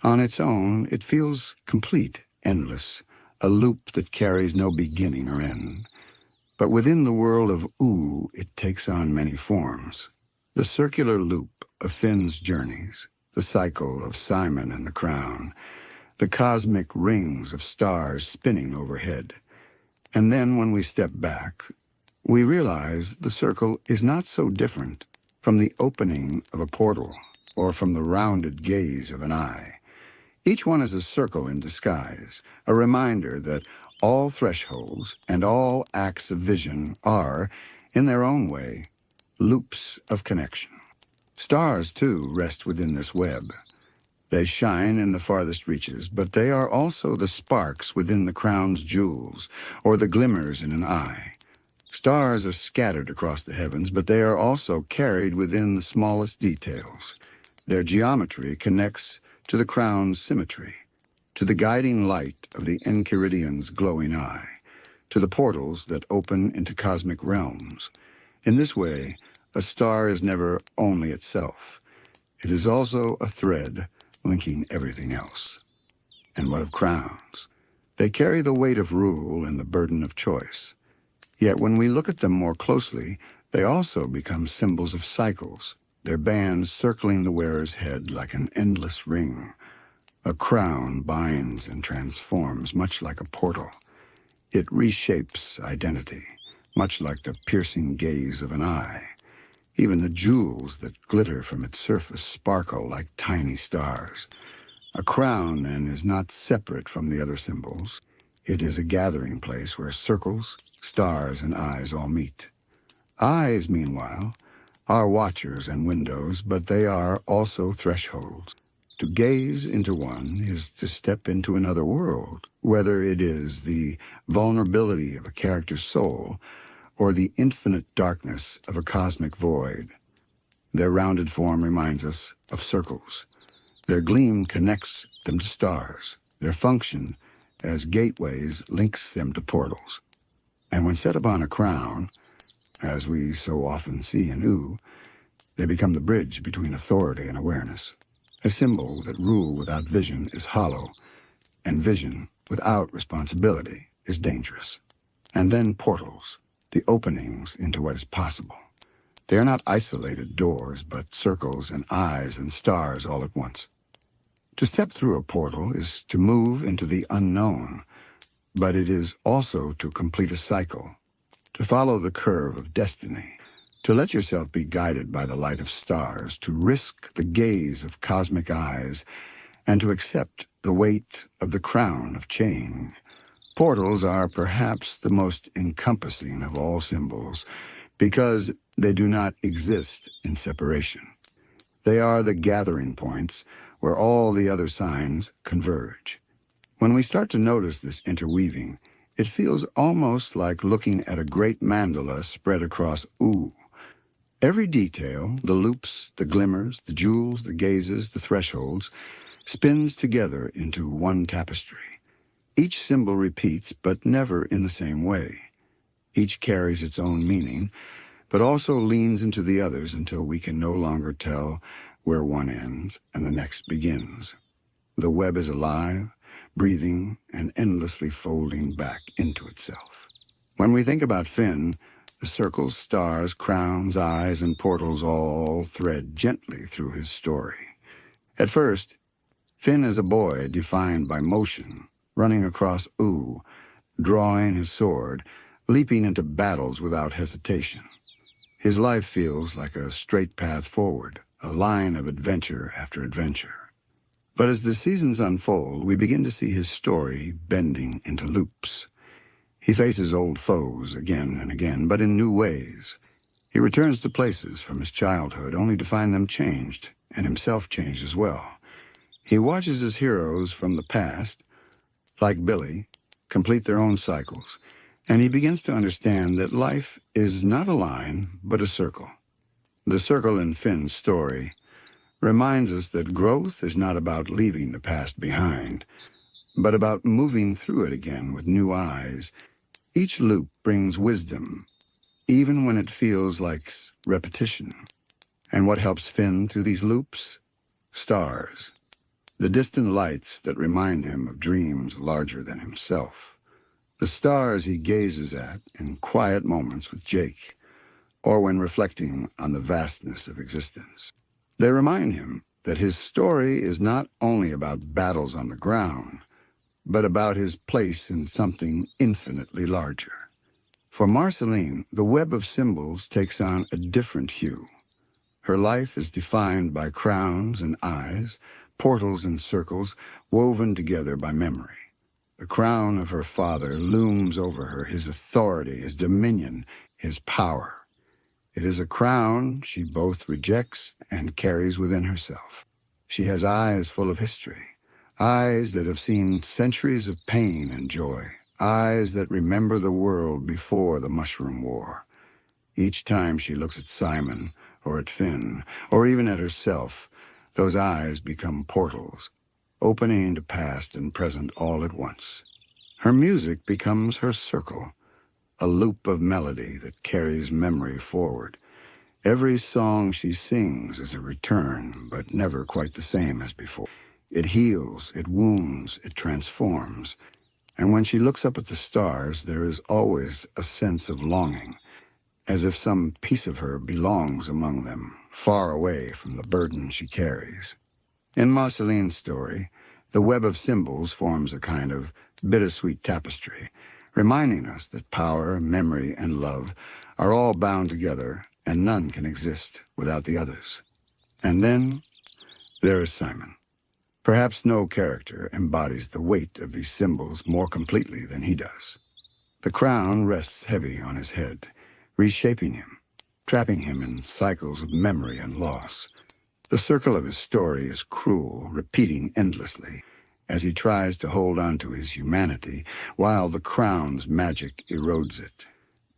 On its own, it feels complete, endless, a loop that carries no beginning or end. But within the world of Wu, it takes on many forms. The circular loop of Finn's journeys, the cycle of Simon and the crown, the cosmic rings of stars spinning overhead. And then when we step back, we realize the circle is not so different from the opening of a portal. or from the rounded gaze of an eye. Each one is a circle in disguise, a reminder that all thresholds and all acts of vision are, in their own way, loops of connection. Stars, too, rest within this web. They shine in the farthest reaches, but they are also the sparks within the crown's jewels, or the glimmers in an eye. Stars are scattered across the heavens, but they are also carried within the smallest details. Their geometry connects to the crown's symmetry, to the guiding light of the Enchiridian's glowing eye, to the portals that open into cosmic realms. In this way, a star is never only itself. It is also a thread linking everything else. And what of crowns? They carry the weight of rule and the burden of choice. Yet when we look at them more closely, they also become symbols of cycles, their bands circling the wearer's head like an endless ring. A crown binds and transforms, much like a portal. It reshapes identity, much like the piercing gaze of an eye. Even the jewels that glitter from its surface sparkle like tiny stars. A crown, then, is not separate from the other symbols. It is a gathering place where circles, stars, and eyes all meet. Eyes, meanwhile, are watchers and windows, but they are also thresholds. To gaze into one is to step into another world, whether it is the vulnerability of a character's soul or the infinite darkness of a cosmic void. Their rounded form reminds us of circles. Their gleam connects them to stars. Their function as gateways links them to portals. And when set upon a crown, as we so often see in Oo, they become the bridge between authority and awareness. A symbol that rule without vision is hollow, and vision without responsibility is dangerous. And then portals, the openings into what is possible. They are not isolated doors, but circles and eyes and stars all at once. To step through a portal is to move into the unknown, but it is also to complete a cycle, to follow the curve of destiny, to let yourself be guided by the light of stars, to risk the gaze of cosmic eyes, and to accept the weight of the crown of change. Portals are perhaps the most encompassing of all symbols, because they do not exist in separation. They are the gathering points where all the other signs converge. When we start to notice this interweaving, it feels almost like looking at a great mandala spread across Oo. Every detail, the loops, the glimmers, the jewels, the gazes, the thresholds, spins together into one tapestry. Each symbol repeats, but never in the same way. Each carries its own meaning, but also leans into the others until we can no longer tell where one ends and the next begins. The web is alive, breathing, and endlessly folding back into itself. When we think about Finn, the circles, stars, crowns, eyes, and portals all thread gently through his story. At first, Finn is a boy defined by motion, running across Oo, drawing his sword, leaping into battles without hesitation. His life feels like a straight path forward, a line of adventure after adventure. But as the seasons unfold, we begin to see his story bending into loops. He faces old foes again and again, but in new ways. He returns to places from his childhood only to find them changed, and himself changed as well. He watches his heroes from the past, like Billy, complete their own cycles, and he begins to understand that life is not a line, but a circle. The circle in Finn's story reminds us that growth is not about leaving the past behind, but about moving through it again with new eyes. Each loop brings wisdom, even when it feels like repetition. And what helps Finn through these loops? Stars, the distant lights that remind him of dreams larger than himself. The stars he gazes at in quiet moments with Jake, or when reflecting on the vastness of existence. They remind him that his story is not only about battles on the ground, but about his place in something infinitely larger. For Marceline, the web of symbols takes on a different hue. Her life is defined by crowns and eyes, portals and circles woven together by memory. The crown of her father looms over her, his authority, his dominion, his power. It is a crown she both rejects and carries within herself. She has eyes full of history, eyes that have seen centuries of pain and joy, eyes that remember the world before the Mushroom War. Each time she looks at Simon, or at Finn, or even at herself, those eyes become portals, opening into past and present all at once. Her music becomes her circle, a loop of melody that carries memory forward. Every song she sings is a return, but never quite the same as before. It heals, it wounds, it transforms. And when she looks up at the stars, there is always a sense of longing, as if some piece of her belongs among them, far away from the burden she carries. In Marceline's story, the web of symbols forms a kind of bittersweet tapestry, reminding us that power, memory, and love are all bound together, and none can exist without the others. And then there is Simon. Perhaps no character embodies the weight of these symbols more completely than he does. The crown rests heavy on his head, reshaping him, trapping him in cycles of memory and loss. The circle of his story is cruel, repeating endlessly, as he tries to hold on to his humanity, while the crown's magic erodes it.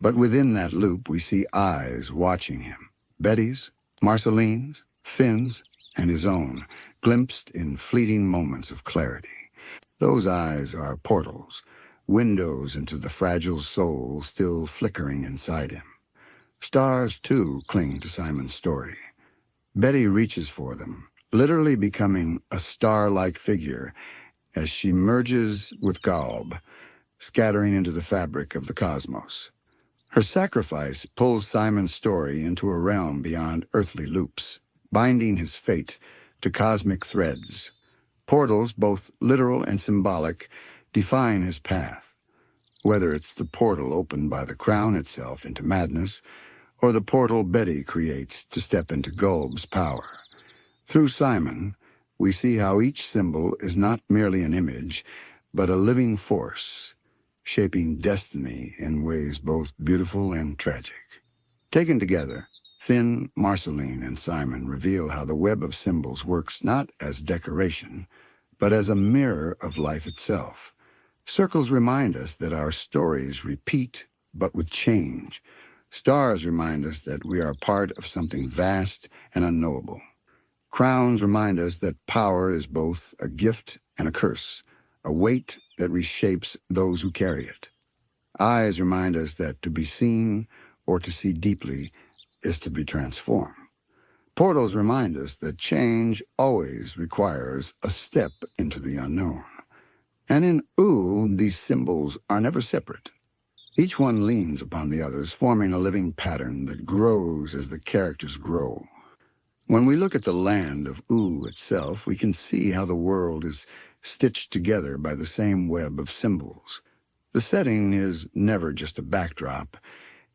But within that loop we see eyes watching him, Betty's, Marceline's, Finn's, and his own, glimpsed in fleeting moments of clarity. Those eyes are portals, windows into the fragile soul still flickering inside him. Stars, too, cling to Simon's story. Betty reaches for them, literally becoming a star-like figure as she merges with Galb, scattering into the fabric of the cosmos. Her sacrifice pulls Simon's story into a realm beyond earthly loops, binding his fate to cosmic threads. Portals, both literal and symbolic, define his path, whether it's the portal opened by the crown itself into madness, or the portal Betty creates to step into Galb's power. Through Simon, we see how each symbol is not merely an image, but a living force, shaping destiny in ways both beautiful and tragic. Taken together, Finn, Marceline, and Simon reveal how the web of symbols works not as decoration, but as a mirror of life itself. Circles remind us that our stories repeat, but with change. Stars remind us that we are part of something vast and unknowable. Crowns remind us that power is both a gift and a curse, a weight that reshapes those who carry it. Eyes remind us that to be seen or to see deeply is to be transformed. Portals remind us that change always requires a step into the unknown. And in Ooh, these symbols are never separate. Each one leans upon the others, forming a living pattern that grows as the characters grow. When we look at the land of Ooh itself, we can see how the world is stitched together by the same web of symbols. The setting is never just a backdrop.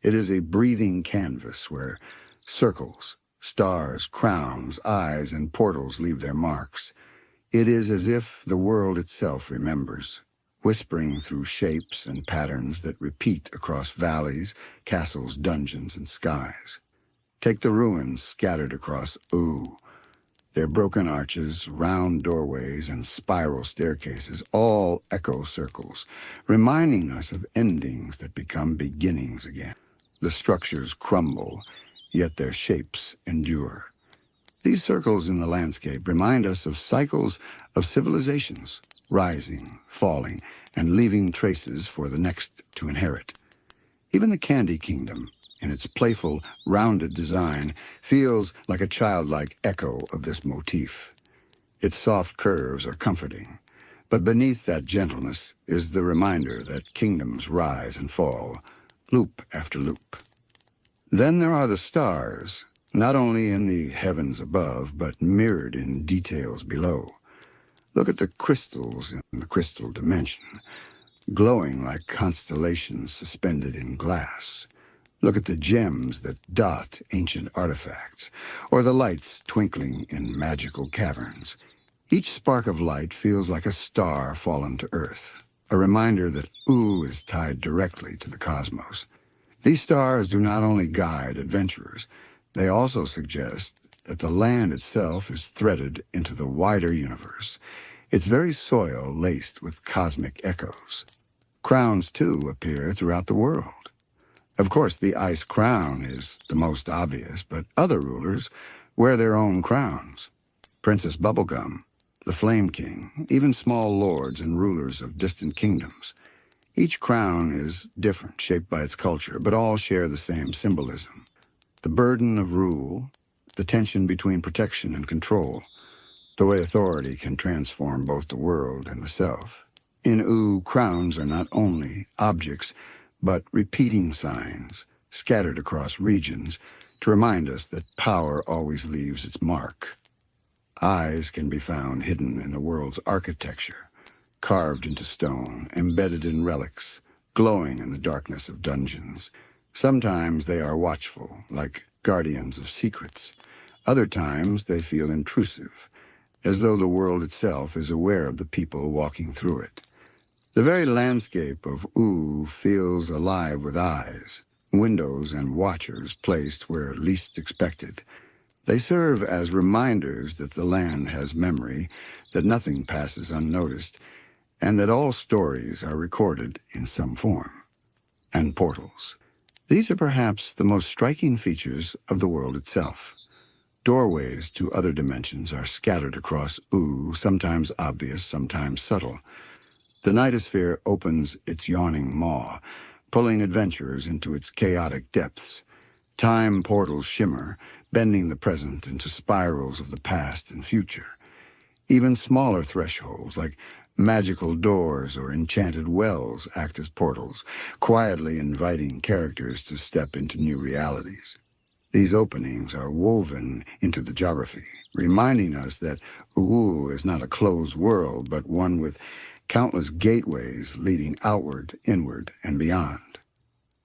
It is a breathing canvas where circles, stars, crowns, eyes, and portals leave their marks. It is as if the world itself remembers, whispering through shapes and patterns that repeat across valleys, castles, dungeons, and skies. Take the ruins scattered across Ooh. Their broken arches, round doorways, and spiral staircases all echo circles, reminding us of endings that become beginnings again. The structures crumble, yet their shapes endure. These circles in the landscape remind us of cycles of civilizations, rising, falling, and leaving traces for the next to inherit. Even the Candy Kingdom, in its playful, rounded design, feels like a childlike echo of this motif. Its soft curves are comforting, but beneath that gentleness is the reminder that kingdoms rise and fall, loop after loop. Then there are the stars, not only in the heavens above, but mirrored in details below. Look at the crystals in the crystal dimension, glowing like constellations suspended in glass. Look at the gems that dot ancient artifacts, or the lights twinkling in magical caverns. Each spark of light feels like a star fallen to Earth, a reminder that U is tied directly to the cosmos. These stars do not only guide adventurers, they also suggest that the land itself is threaded into the wider universe, its very soil laced with cosmic echoes. Crowns, too, appear throughout the world. Of course, the ice crown is the most obvious, but other rulers wear their own crowns. Princess Bubblegum, the Flame King, even small lords and rulers of distant kingdoms. Each crown is different, shaped by its culture, but all share the same symbolism. The burden of rule, the tension between protection and control, the way authority can transform both the world and the self. In U, crowns are not only objects, but repeating signs, scattered across regions, to remind us that power always leaves its mark. Eyes can be found hidden in the world's architecture, carved into stone, embedded in relics, glowing in the darkness of dungeons. Sometimes they are watchful, like guardians of secrets. Other times they feel intrusive, as though the world itself is aware of the people walking through it. The very landscape of U feels alive with eyes, windows and watchers placed where least expected. They serve as reminders that the land has memory, that nothing passes unnoticed, and that all stories are recorded in some form. And portals. These are perhaps the most striking features of the world itself. Doorways to other dimensions are scattered across U, sometimes obvious, sometimes subtle. The nightosphere opens its yawning maw, pulling adventurers into its chaotic depths. Time portals shimmer, bending the present into spirals of the past and future. Even smaller thresholds, like magical doors or enchanted wells, act as portals, quietly inviting characters to step into new realities. These openings are woven into the geography, reminding us that U is not a closed world, but one with countless gateways leading outward, inward, and beyond.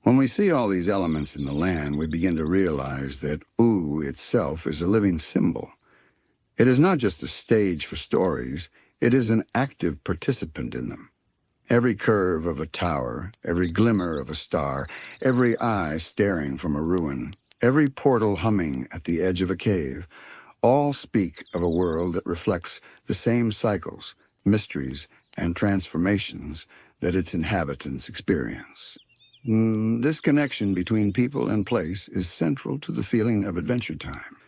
When we see all these elements in the land, we begin to realize that U itself is a living symbol. It is not just a stage for stories, it is an active participant in them. Every curve of a tower, every glimmer of a star, every eye staring from a ruin, every portal humming at the edge of a cave, all speak of a world that reflects the same cycles, mysteries, and transformations that its inhabitants experience. This connection between people and place is central to the feeling of adventure time.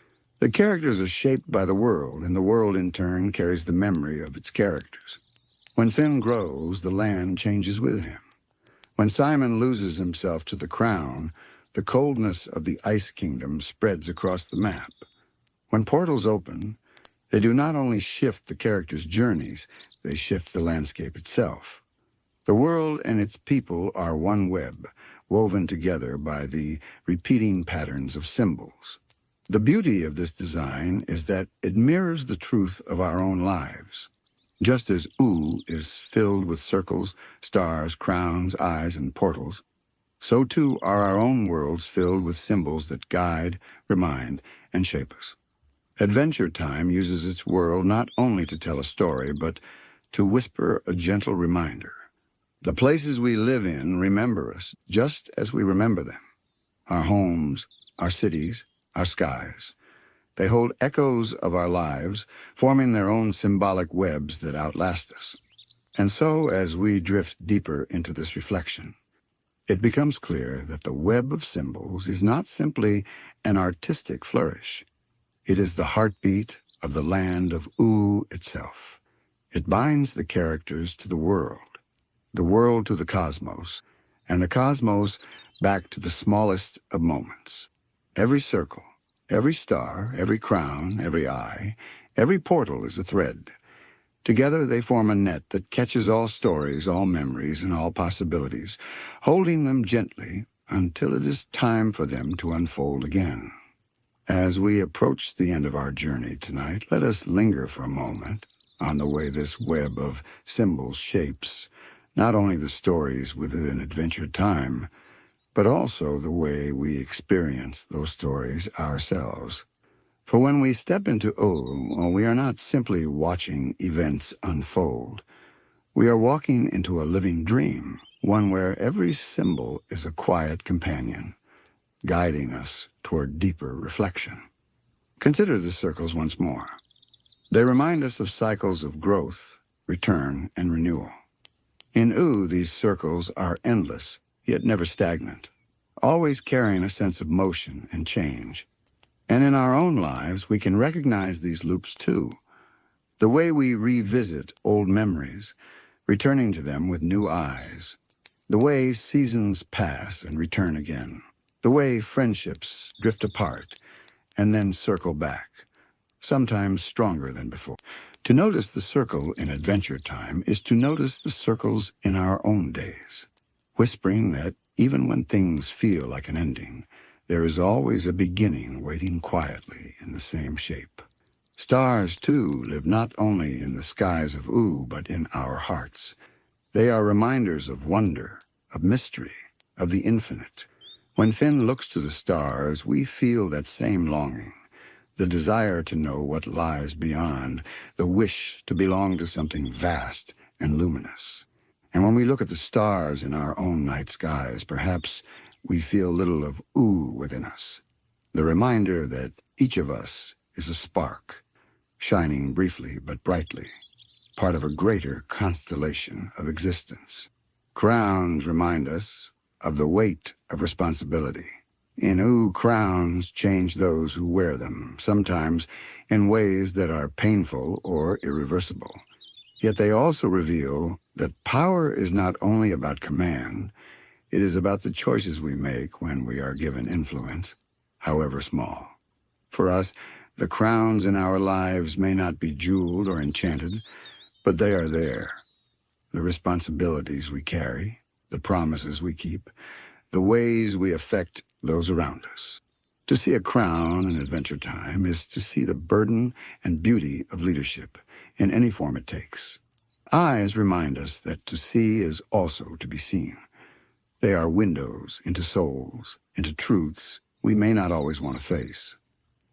The characters are shaped by the world, and the world in turn carries the memory of its characters. When Finn grows, the land changes with him. When Simon loses himself to the crown, the coldness of the Ice Kingdom spreads across the map. When portals open, they do not only shift the characters' journeys, they shift the landscape itself. The world and its people are one web, woven together by the repeating patterns of symbols. The beauty of this design is that it mirrors the truth of our own lives. Just as U is filled with circles, stars, crowns, eyes, and portals, so too are our own worlds filled with symbols that guide, remind, and shape us. Adventure Time uses its world not only to tell a story, but to whisper a gentle reminder. The places we live in remember us just as we remember them. Our homes, our cities, our skies. They hold echoes of our lives, forming their own symbolic webs that outlast us. And so, as we drift deeper into this reflection, it becomes clear that the web of symbols is not simply an artistic flourish. It is the heartbeat of the land of U itself. It binds the characters to the world to the cosmos, and the cosmos back to the smallest of moments. Every circle, every star, every crown, every eye, every portal is a thread. Together they form a net that catches all stories, all memories, and all possibilities, holding them gently until it is time for them to unfold again. As we approach the end of our journey tonight, let us linger for a moment on the way this web of symbols shapes not only the stories within Adventure Time, but also the way we experience those stories ourselves. For when we step into O, we are not simply watching events unfold. We are walking into a living dream, one where every symbol is a quiet companion, guiding us toward deeper reflection. Consider the circles once more. They remind us of cycles of growth, return, and renewal. In U, these circles are endless, yet never stagnant, always carrying a sense of motion and change. And in our own lives, we can recognize these loops too. The way we revisit old memories, returning to them with new eyes. The way seasons pass and return again. The way friendships drift apart and then circle back, sometimes stronger than before. To notice the circle in adventure time is to notice the circles in our own days, whispering that even when things feel like an ending, there is always a beginning waiting quietly in the same shape. Stars, too, live not only in the skies of U, but in our hearts. They are reminders of wonder, of mystery, of the infinite. When Finn looks to the stars, we feel that same longing, the desire to know what lies beyond, the wish to belong to something vast and luminous. And when we look at the stars in our own night skies, perhaps we feel little of U within us, the reminder that each of us is a spark, shining briefly but brightly, part of a greater constellation of existence. Crowns remind us of the weight of responsibility. In U, crowns change those who wear them, sometimes in ways that are painful or irreversible. Yet they also reveal that power is not only about command, it is about the choices we make when we are given influence, however small. For us, the crowns in our lives may not be jeweled or enchanted, but they are there. The responsibilities we carry, the promises we keep, the ways we affect those around us. To see a crown in adventure time is to see the burden and beauty of leadership in any form it takes. Eyes remind us that to see is also to be seen. They are windows into souls, into truths we may not always want to face.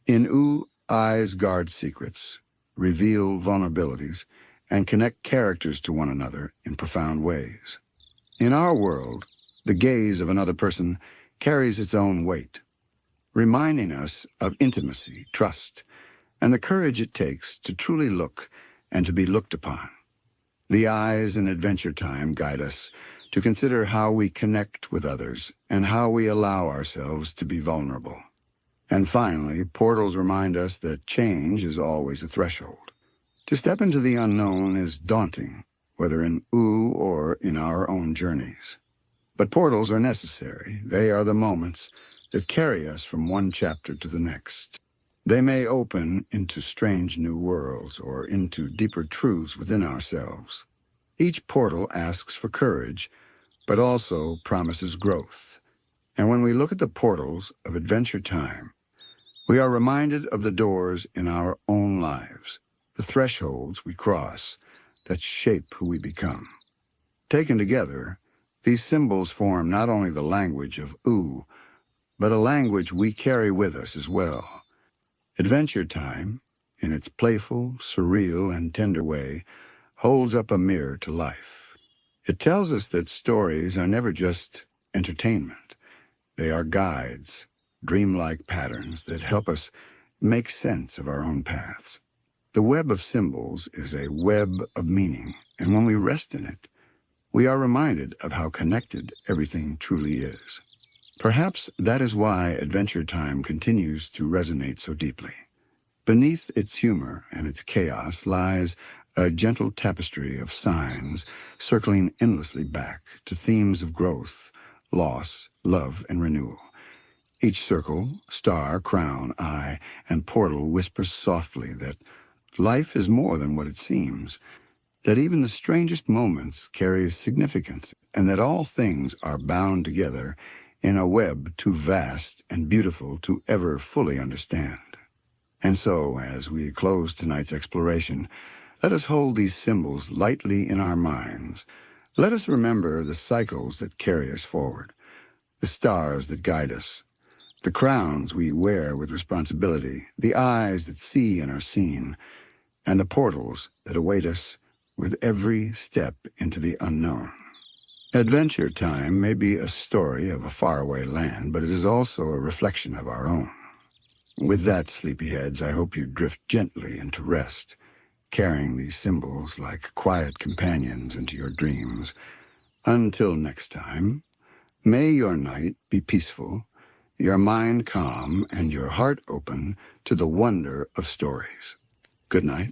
In U, eyes guard secrets, reveal vulnerabilities, and connect characters to one another in profound ways. In our world, the gaze of another person carries its own weight, reminding us of intimacy, trust, and the courage it takes to truly look and to be looked upon. The eyes in adventure time guide us to consider how we connect with others and how we allow ourselves to be vulnerable. And finally, portals remind us that change is always a threshold. To step into the unknown is daunting, whether in U or in our own journeys. But portals are necessary. They are the moments that carry us from one chapter to the next. They may open into strange new worlds or into deeper truths within ourselves. Each portal asks for courage, but also promises growth. And when we look at the portals of adventure time, we are reminded of the doors in our own lives, the thresholds we cross that shape who we become. Taken together, these symbols form not only the language of U, but a language we carry with us as well. Adventure time, in its playful, surreal, and tender way, holds up a mirror to life. It tells us that stories are never just entertainment. They are guides, dreamlike patterns that help us make sense of our own paths. The web of symbols is a web of meaning, and when we rest in it, we are reminded of how connected everything truly is. Perhaps that is why Adventure Time continues to resonate so deeply. Beneath its humor and its chaos lies a gentle tapestry of signs circling endlessly back to themes of growth, loss, love, and renewal. Each circle, star, crown, eye, and portal whispers softly that life is more than what it seems, that even the strangest moments carry significance, and that all things are bound together in a web too vast and beautiful to ever fully understand. And so, as we close tonight's exploration, let us hold these symbols lightly in our minds. Let us remember the cycles that carry us forward, the stars that guide us, the crowns we wear with responsibility, the eyes that see and are seen, and the portals that await us with every step into the unknown. Adventure Time may be a story of a faraway land, but it is also a reflection of our own. With that, sleepyheads, I hope you drift gently into rest, carrying these symbols like quiet companions into your dreams. Until next time, may your night be peaceful, your mind calm, and your heart open to the wonder of stories. Good night.